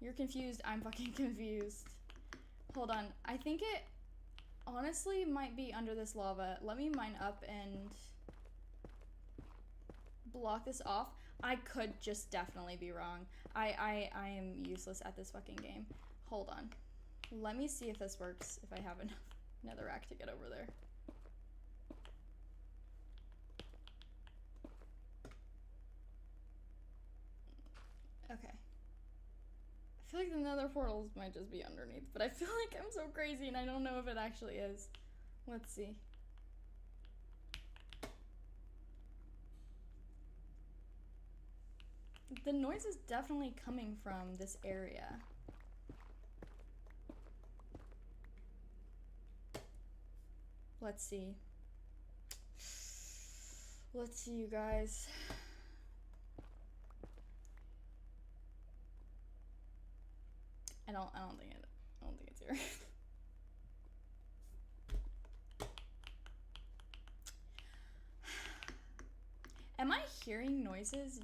You're confused, I'm fucking confused. Hold on, I think it honestly might be under this lava. Let me mine up and block this off. I could just definitely be wrong. I am useless at this fucking game. Hold on. Let me see if this works, if I have enough netherrack to get over there. Okay. I feel like the nether portals might just be underneath, but I feel like I'm so crazy and I don't know if it actually is. Let's see. The noise is definitely coming from this area. Let's see. Let's see, you guys. I don't think it's here. Am I hearing noises?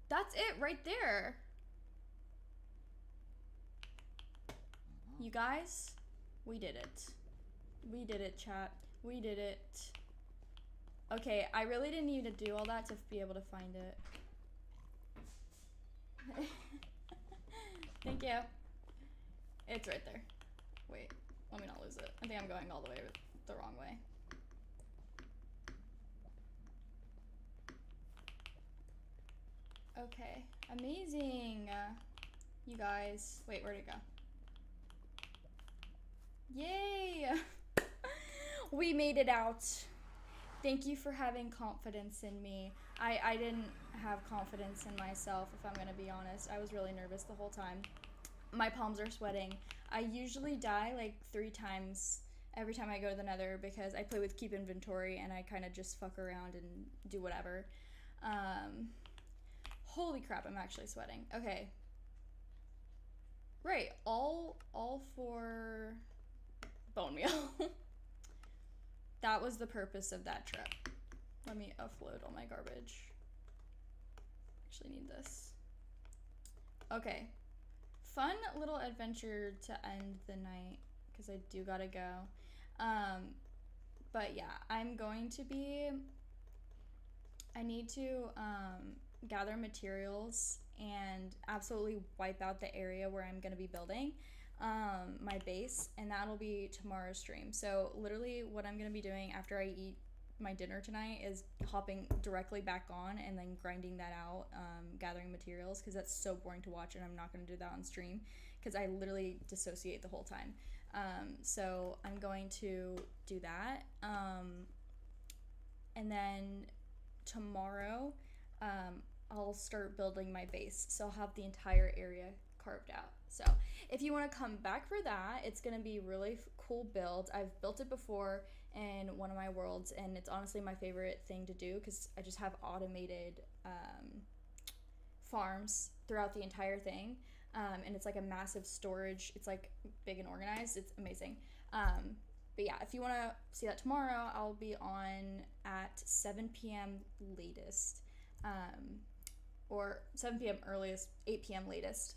That's it right there. You guys, we did it. We did it, chat. We did it. Okay, I really didn't need to do all that to be able to find it. Thank you. It's right there. Wait, let me not lose it. I think I'm going all the way the wrong way. Okay, amazing. You guys, wait, where'd it go? Yay! We made it out. Thank you for having confidence in me. I didn't have confidence in myself, if I'm gonna be honest. I was really nervous the whole time. My palms are sweating. I usually die like 3 times every time I go to the Nether because I play with Keep Inventory and I kind of just fuck around and do whatever. Holy crap, I'm actually sweating. Okay. Right, all for bone meal. That was the purpose of that trip. Let me offload all my garbage. Actually need this. Okay. Fun little adventure to end the night because I do gotta go. But yeah, I'm going to be... I need to gather materials and absolutely wipe out the area where I'm going to be building my base, and that'll be tomorrow's stream. So literally what I'm going to be doing after I eat my dinner tonight is hopping directly back on and then grinding that out, gathering materials, because that's so boring to watch, and I'm not going to do that on stream because I literally dissociate the whole time. So I'm going to do that, and then tomorrow I'll start building my base, so I'll have the entire area carved out. So if you want to come back for that, it's going to be really cool build. I've built it before in one of my worlds, and it's honestly my favorite thing to do because I just have automated farms throughout the entire thing, and it's like a massive storage. It's like big and organized. It's amazing. But yeah, if you want to see that tomorrow, I'll be on at 7 p.m. latest, or 7 p.m. earliest, 8 p.m. latest.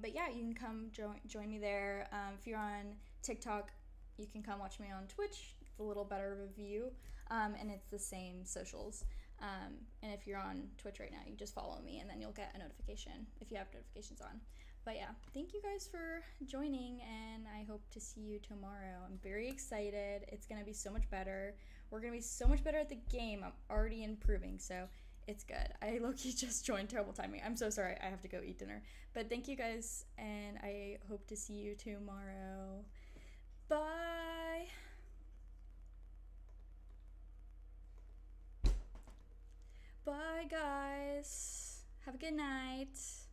But yeah, you can come join me there. If you're on TikTok, you can come watch me on Twitch. It's a little better of a view, and it's the same socials. And if you're on Twitch right now, you just follow me, and then you'll get a notification if you have notifications on. But yeah, thank you guys for joining, and I hope to see you tomorrow. I'm very excited. It's gonna be so much better. We're gonna be so much better at the game. I'm already improving, so it's good. I low-key just joined. Terrible timing. I'm so sorry. I have to go eat dinner. But thank you guys, and I hope to see you tomorrow. Bye. Bye, guys. Have a good night.